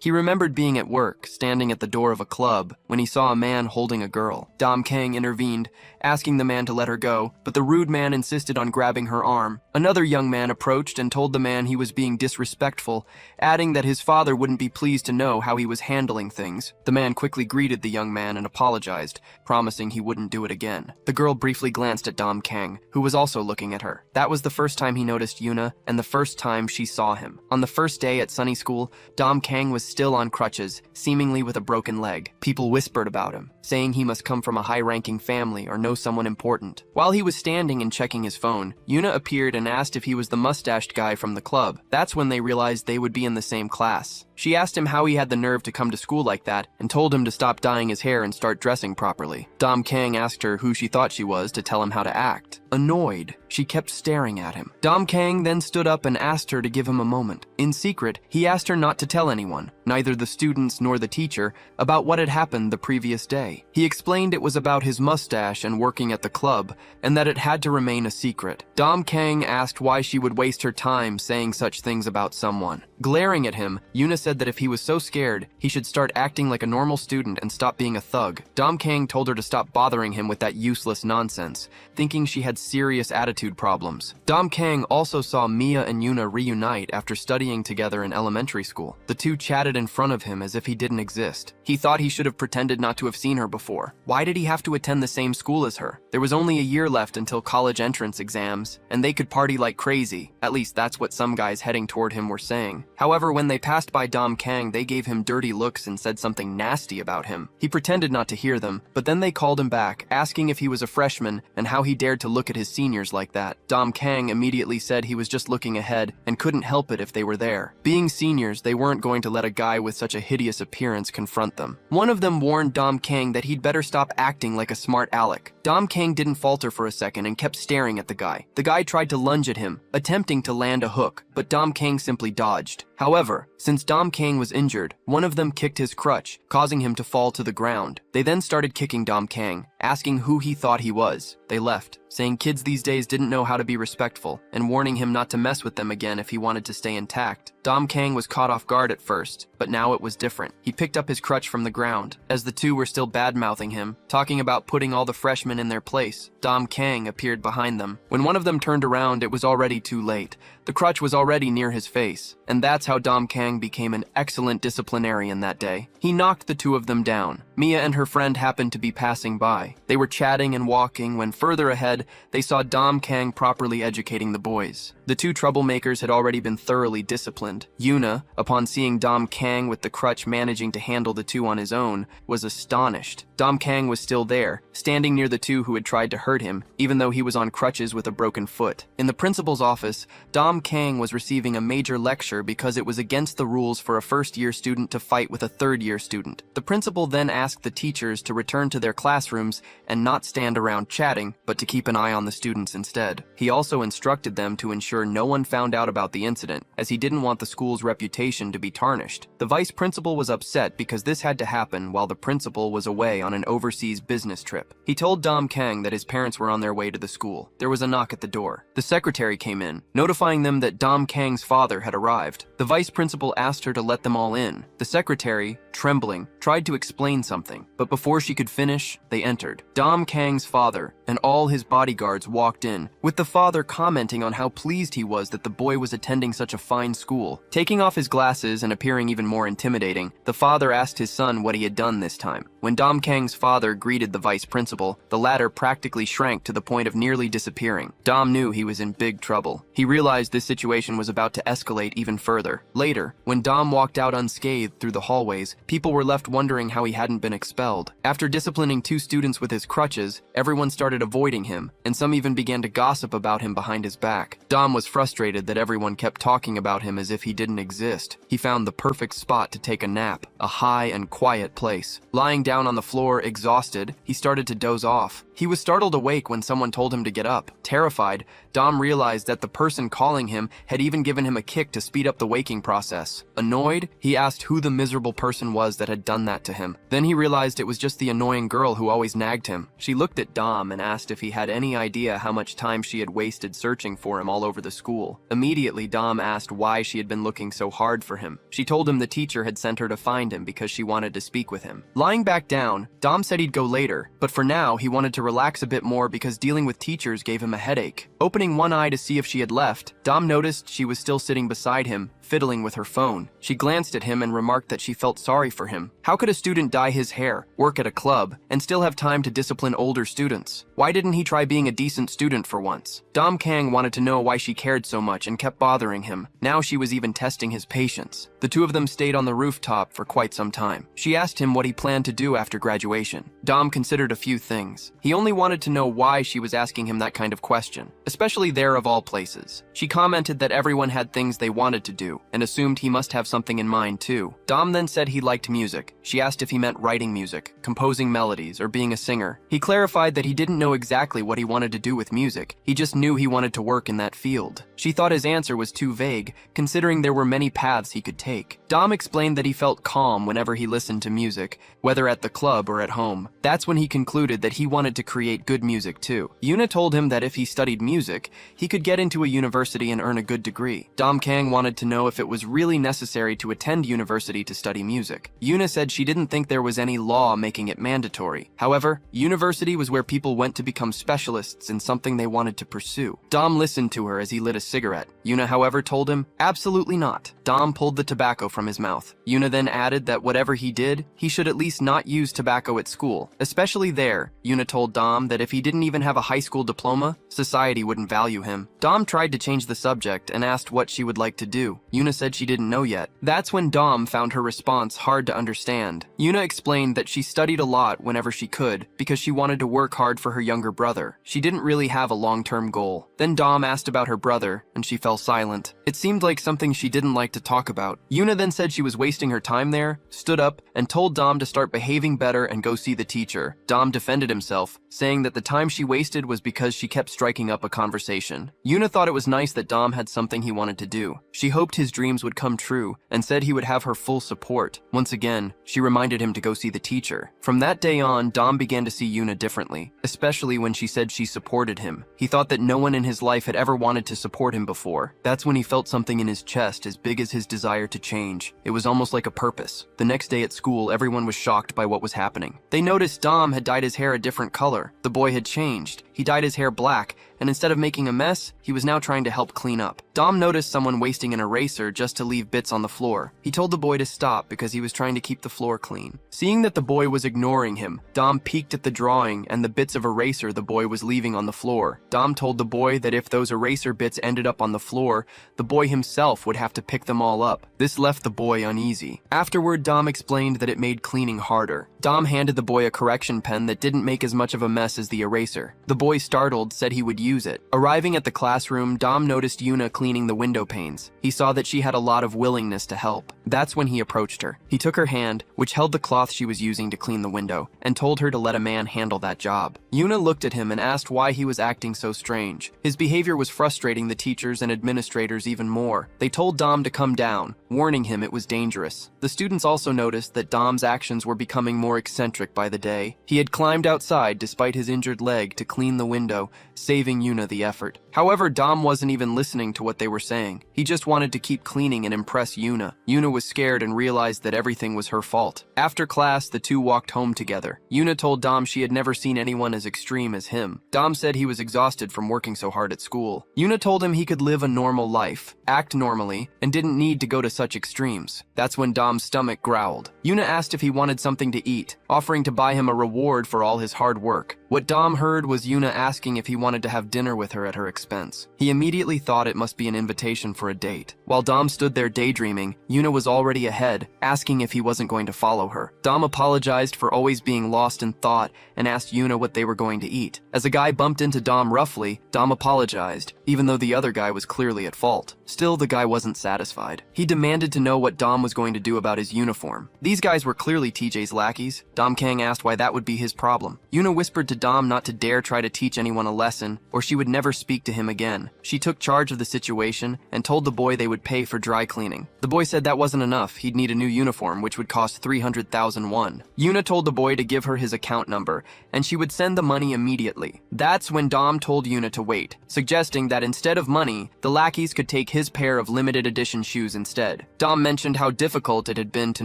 He remembered being at work, standing at the door of a club, when he saw a man holding a girl. Dom Kang intervened, asking the man to let her go, but the rude man insisted on grabbing her arm. Another young man approached and told the man he was being disrespectful, adding that his father wouldn't be pleased to know how he was handling things. The man quickly greeted the young man and apologized, promising he wouldn't do it again. The girl briefly glanced at Dom Kang, who was also looking at her. That was the first time he noticed Yuna, and the first time she saw him. On the first day at Sunny School, Dom Kang was still on crutches, seemingly with a broken leg. People whispered about him, saying he must come from a high-ranking family or know someone important. While he was standing and checking his phone, Yuna appeared and asked if he was the mustached guy from the club. That's when they realized they would be in the same class. She asked him how he had the nerve to come to school like that and told him to stop dyeing his hair and start dressing properly. Dom Kang asked her who she thought she was to tell him how to act. Annoyed, she kept staring at him. Dom Kang then stood up and asked her to give him a moment. In secret, he asked her not to tell anyone, neither the students nor the teacher, about what had happened the previous day. He explained it was about his mustache and working at the club, and that it had to remain a secret. Dom Kang asked why she would waste her time saying such things about someone. Glaring at him, Yuna said that if he was so scared, he should start acting like a normal student and stop being a thug. Dom Kang told her to stop bothering him with that useless nonsense, thinking she had serious attitude problems. Dom Kang also saw Mia and Yuna reunite after studying together in elementary school. The two chatted in front of him as if he didn't exist. He thought he should have pretended not to have seen her before. Why did he have to attend the same school as her? There was only a year left until college entrance exams, and they could party like crazy. At least that's what some guys heading toward him were saying. However, when they passed by Dom Kang, they gave him dirty looks and said something nasty about him. He pretended not to hear them, but then they called him back, asking if he was a freshman and how he dared to look at his seniors like that. Dom Kang immediately said he was just looking ahead and couldn't help it if they were there. Being seniors, they weren't going to let a guy with such a hideous appearance confront them. One of them warned Dom Kang that he'd better stop acting like a smart aleck. Dom Kang didn't falter for a second and kept staring at the guy. The guy tried to lunge at him, attempting to land a hook, but Dom Kang simply dodged. However, since Dom Kang was injured, one of them kicked his crutch, causing him to fall to the ground. They then started kicking Dom Kang, asking who he thought he was. They left, saying kids these days didn't know how to be respectful, and warning him not to mess with them again if he wanted to stay intact. Dom Kang was caught off guard at first, but now it was different. He picked up his crutch from the ground. As the two were still bad-mouthing him, talking about putting all the freshmen in their place, Dom Kang appeared behind them. When one of them turned around, it was already too late. The crutch was already near his face, and that's how Dom Kang became an excellent disciplinarian that day. He knocked the two of them down. Mia and her friend happened to be passing by. They were chatting and walking when further ahead, they saw Dom Kang properly educating the boys. The two troublemakers had already been thoroughly disciplined. Yuna, upon seeing Dom Kang with the crutch managing to handle the two on his own, was astonished. Dom Kang was still there, standing near the two who had tried to hurt him, even though he was on crutches with a broken foot. In the principal's office, Dom Kang was receiving a major lecture because it was against the rules for a first-year student to fight with a third-year student. The principal then asked the teachers to return to their classrooms and not stand around chatting, but to keep an eye on the students instead. He also instructed them to ensure no one found out about the incident, as he didn't want the school's reputation to be tarnished. The vice principal was upset because this had to happen while the principal was away on an overseas business trip. He told Dom Kang that his parents were on their way to the school. There was a knock at the door. The secretary came in, notifying them that Dom Kang's father had arrived. The vice principal asked her to let them all in. The secretary, trembling, tried to explain something, but before she could finish, they entered. Dom Kang's father and all his bodyguards walked in, with the father commenting on how pleased he was that the boy was attending such a fine school. Taking off his glasses and appearing even more intimidating, the father asked his son what he had done this time. When Dom Kang's father greeted the vice principal, the latter practically shrank to the point of nearly disappearing. Dom knew he was in big trouble. He realized this situation was about to escalate even further. Later, when Dom walked out unscathed through the hallways, people were left wondering how he hadn't hadn't been expelled. After disciplining 2 students with his crutches, everyone started avoiding him, and some even began to gossip about him behind his back. Dom was frustrated that everyone kept talking about him as if he didn't exist. He found the perfect spot to take a nap, a high and quiet place. Lying down on the floor, exhausted, he started to doze off. He was startled awake when someone told him to get up. Terrified, Dom realized that the person calling him had even given him a kick to speed up the waking process. Annoyed, he asked who the miserable person was that had done that to him. Then he realized it was just the annoying girl who always nagged him. She looked at Dom and asked if he had any idea how much time she had wasted searching for him all over the school. Immediately, Dom asked why she had been looking so hard for him. She told him the teacher had sent her to find him because she wanted to speak with him. Lying back down, Dom said he'd go later, but for now, he wanted to relax a bit more because dealing with teachers gave him a headache. Opening one eye to see if she had left, Dom noticed she was still sitting beside him, fiddling with her phone. She glanced at him and remarked that she felt sorry for him. How could a student dye his hair, work at a club, and still have time to discipline older students? Why didn't he try being a decent student for once? Kang wanted to know why she cared so much and kept bothering him. Now she was even testing his patience. The two of them stayed on the rooftop for quite some time. She asked him what he planned to do after graduation. Dom considered a few things. He only wanted to know why she was asking him that kind of question, especially there of all places. She commented that everyone had things they wanted to do, and assumed he must have something in mind too. Dom then said he liked music. She asked if he meant writing music, composing melodies, or being a singer. He clarified that he didn't know exactly what he wanted to do with music. He just knew he wanted to work in that field. She thought his answer was too vague, considering there were many paths he could take. Dom explained that he felt calm whenever he listened to music, whether at the club or at home. That's when he concluded that he wanted to create good music too. Yuna told him that if he studied music, he could get into a university and earn a good degree. Kang wanted to know if it was really necessary to attend university to study music. Yuna said she didn't think there was any law making it mandatory. However, university was where people went to become specialists in something they wanted to pursue. Dom listened to her as he lit a cigarette. Yuna, however, told him, absolutely not. Dom pulled the tobacco from his mouth. Yuna then added that whatever he did, he should at least not use tobacco at school. Especially there, Yuna told Dom that if he didn't even have a high school diploma, society wouldn't value him. Dom tried to change the subject and asked what she would like to do. Yuna said she didn't know yet. That's when Dom found her response hard to understand. Yuna explained that she studied a lot whenever she could because she wanted to work hard for her younger brother. She didn't really have a long-term goal. Then Dom asked about her brother, and she fell silent. It seemed like something she didn't like to talk about. Yuna then said she was wasting her time there, stood up, and told Dom to start behaving better and go see the teacher. Dom defended himself, saying that the time she wasted was because she kept striking up a conversation. Yuna thought it was nice that Dom had something he wanted to do. She hoped his dreams would come true and said he would have her full support. Once again, she reminded him to go see the teacher. From that day on, Dom began to see Yuna differently, especially when she said she supported him. He thought that no one in his life had ever wanted to support him before. That's when he felt something in his chest as big as his desire to change. It was almost like a purpose. The next day at school, everyone was shocked by what was happening. They noticed Dom had dyed his hair a different color. The boy had changed. He dyed his hair black, and instead of making a mess, he was now trying to help clean up. Dom noticed someone wasting an eraser just to leave bits on the floor. He told the boy to stop because he was trying to keep the floor clean. Seeing that the boy was ignoring him, Dom peeked at the drawing and the bits of eraser the boy was leaving on the floor. Dom told the boy that if those eraser bits ended up on the floor, the boy himself would have to pick them all up. This left the boy uneasy. Afterward, Dom explained that it made cleaning harder. Dom handed the boy a correction pen that didn't make as much of a mess as the eraser. The boy, startled, said he would use it. Arriving at the classroom, Dom noticed Yuna cleaning the window panes. He saw that she had a lot of willingness to help. That's when he approached her. He took her hand, which held the cloth she was using to clean the window, and told her to let a man handle that job. Yuna looked at him and asked why he was acting so strange. His behavior was frustrating the teachers and administrators even more. They told Dom to come down, warning him it was dangerous. The students also noticed that Dom's actions were becoming more eccentric by the day. He had climbed outside despite his injured leg to clean the window, saving Yuna the effort. However, Dom wasn't even listening to what they were saying. He just wanted to keep cleaning and impress Yuna. Yuna was scared and realized that everything was her fault. After class, the two walked home together. Yuna told Dom she had never seen anyone as extreme as him. Dom said he was exhausted from working so hard at school. Yuna told him he could live a normal life, act normally, and didn't need to go to such extremes. That's when Dom's stomach growled. Yuna asked if he wanted something to eat, offering to buy him a reward for all his hard work. What Dom heard was Yuna asking if he wanted to have dinner with her at her expense. expense. He immediately thought it must be an invitation for a date. While Dom stood there daydreaming, Yuna was already ahead, asking if he wasn't going to follow her. Dom apologized for always being lost in thought and asked Yuna what they were going to eat. As a guy bumped into Dom roughly, Dom apologized, even though the other guy was clearly at fault. Still, the guy wasn't satisfied. He demanded to know what Dom was going to do about his uniform. These guys were clearly TJ's lackeys. Dom Kang asked why that would be his problem. Yuna whispered to Dom not to dare try to teach anyone a lesson, or she would never speak to him again. She took charge of the situation and told the boy they would pay for dry cleaning. The boy said that wasn't enough. He'd need a new uniform, which would cost 300,000 won. Yuna told the boy to give her his account number, and she would send the money immediately. That's when Dom told Yuna to wait, suggesting that instead of money, the lackeys could take his pair of limited edition shoes instead. Dom mentioned how difficult it had been to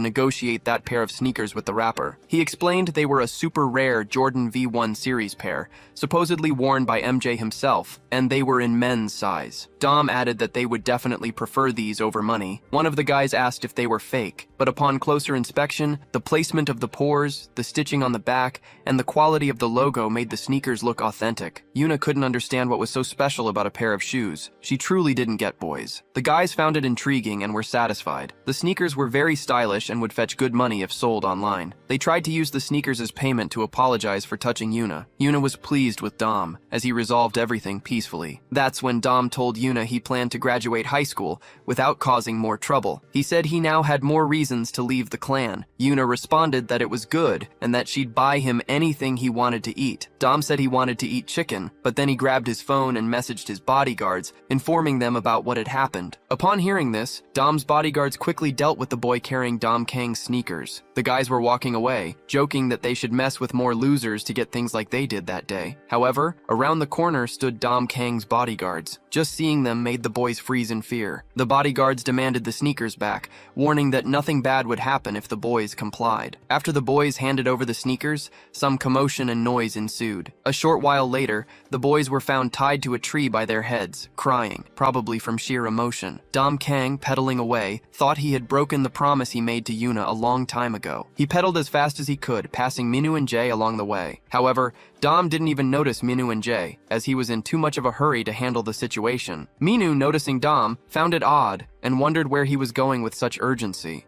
negotiate that pair of sneakers with the rapper. He explained they were a super rare Jordan V1 series pair, supposedly worn by MJ himself, and they were in men's size. Dom added that they would definitely prefer these over money. One of the guys asked if they were fake, but upon closer inspection, the placement of the pores, the stitching on the back, and the quality of the logo made the sneakers look authentic. Yuna couldn't understand what was so special about a pair of shoes. She truly didn't get boys. The guys found it intriguing and were satisfied. The sneakers were very stylish and would fetch good money if sold online. They tried to use the sneakers as payment to apologize for touching Yuna. Yuna was pleased with Dom, as he resolved everything peacefully. That's when Dom told Yuna he planned to graduate high school without causing more trouble. He said he now had more reasons to leave the clan. Yuna responded that it was good and that she'd buy him anything he wanted to eat. Dom said he wanted to eat chicken, but then he grabbed his phone and messaged his bodyguards, informing them about what had happened. Upon hearing this, Dom's bodyguards quickly dealt with the boy carrying Dom Kang's sneakers. The guys were walking away, joking that they should mess with more losers to get things like they did that day. However, around the corner stood Dom Kang's bodyguards. Just seeing them made the boys freeze in fear. The bodyguards demanded the sneakers back, warning that nothing bad would happen if the boys complied. After the boys handed over the sneakers, some commotion and noise ensued. A short while later, the boys were found tied to a tree by their heads, crying, probably from sheer emotion. Dom Kang, pedaling away, thought he had broken the promise he made to Yuna a long time ago. He pedaled as fast as he could, passing Minu and Jay along the way. However, Dom didn't even notice Minu and Jay, as he was in too much of a hurry to handle the situation. Minu, noticing Dom, found it odd and wondered where he was going with such urgency.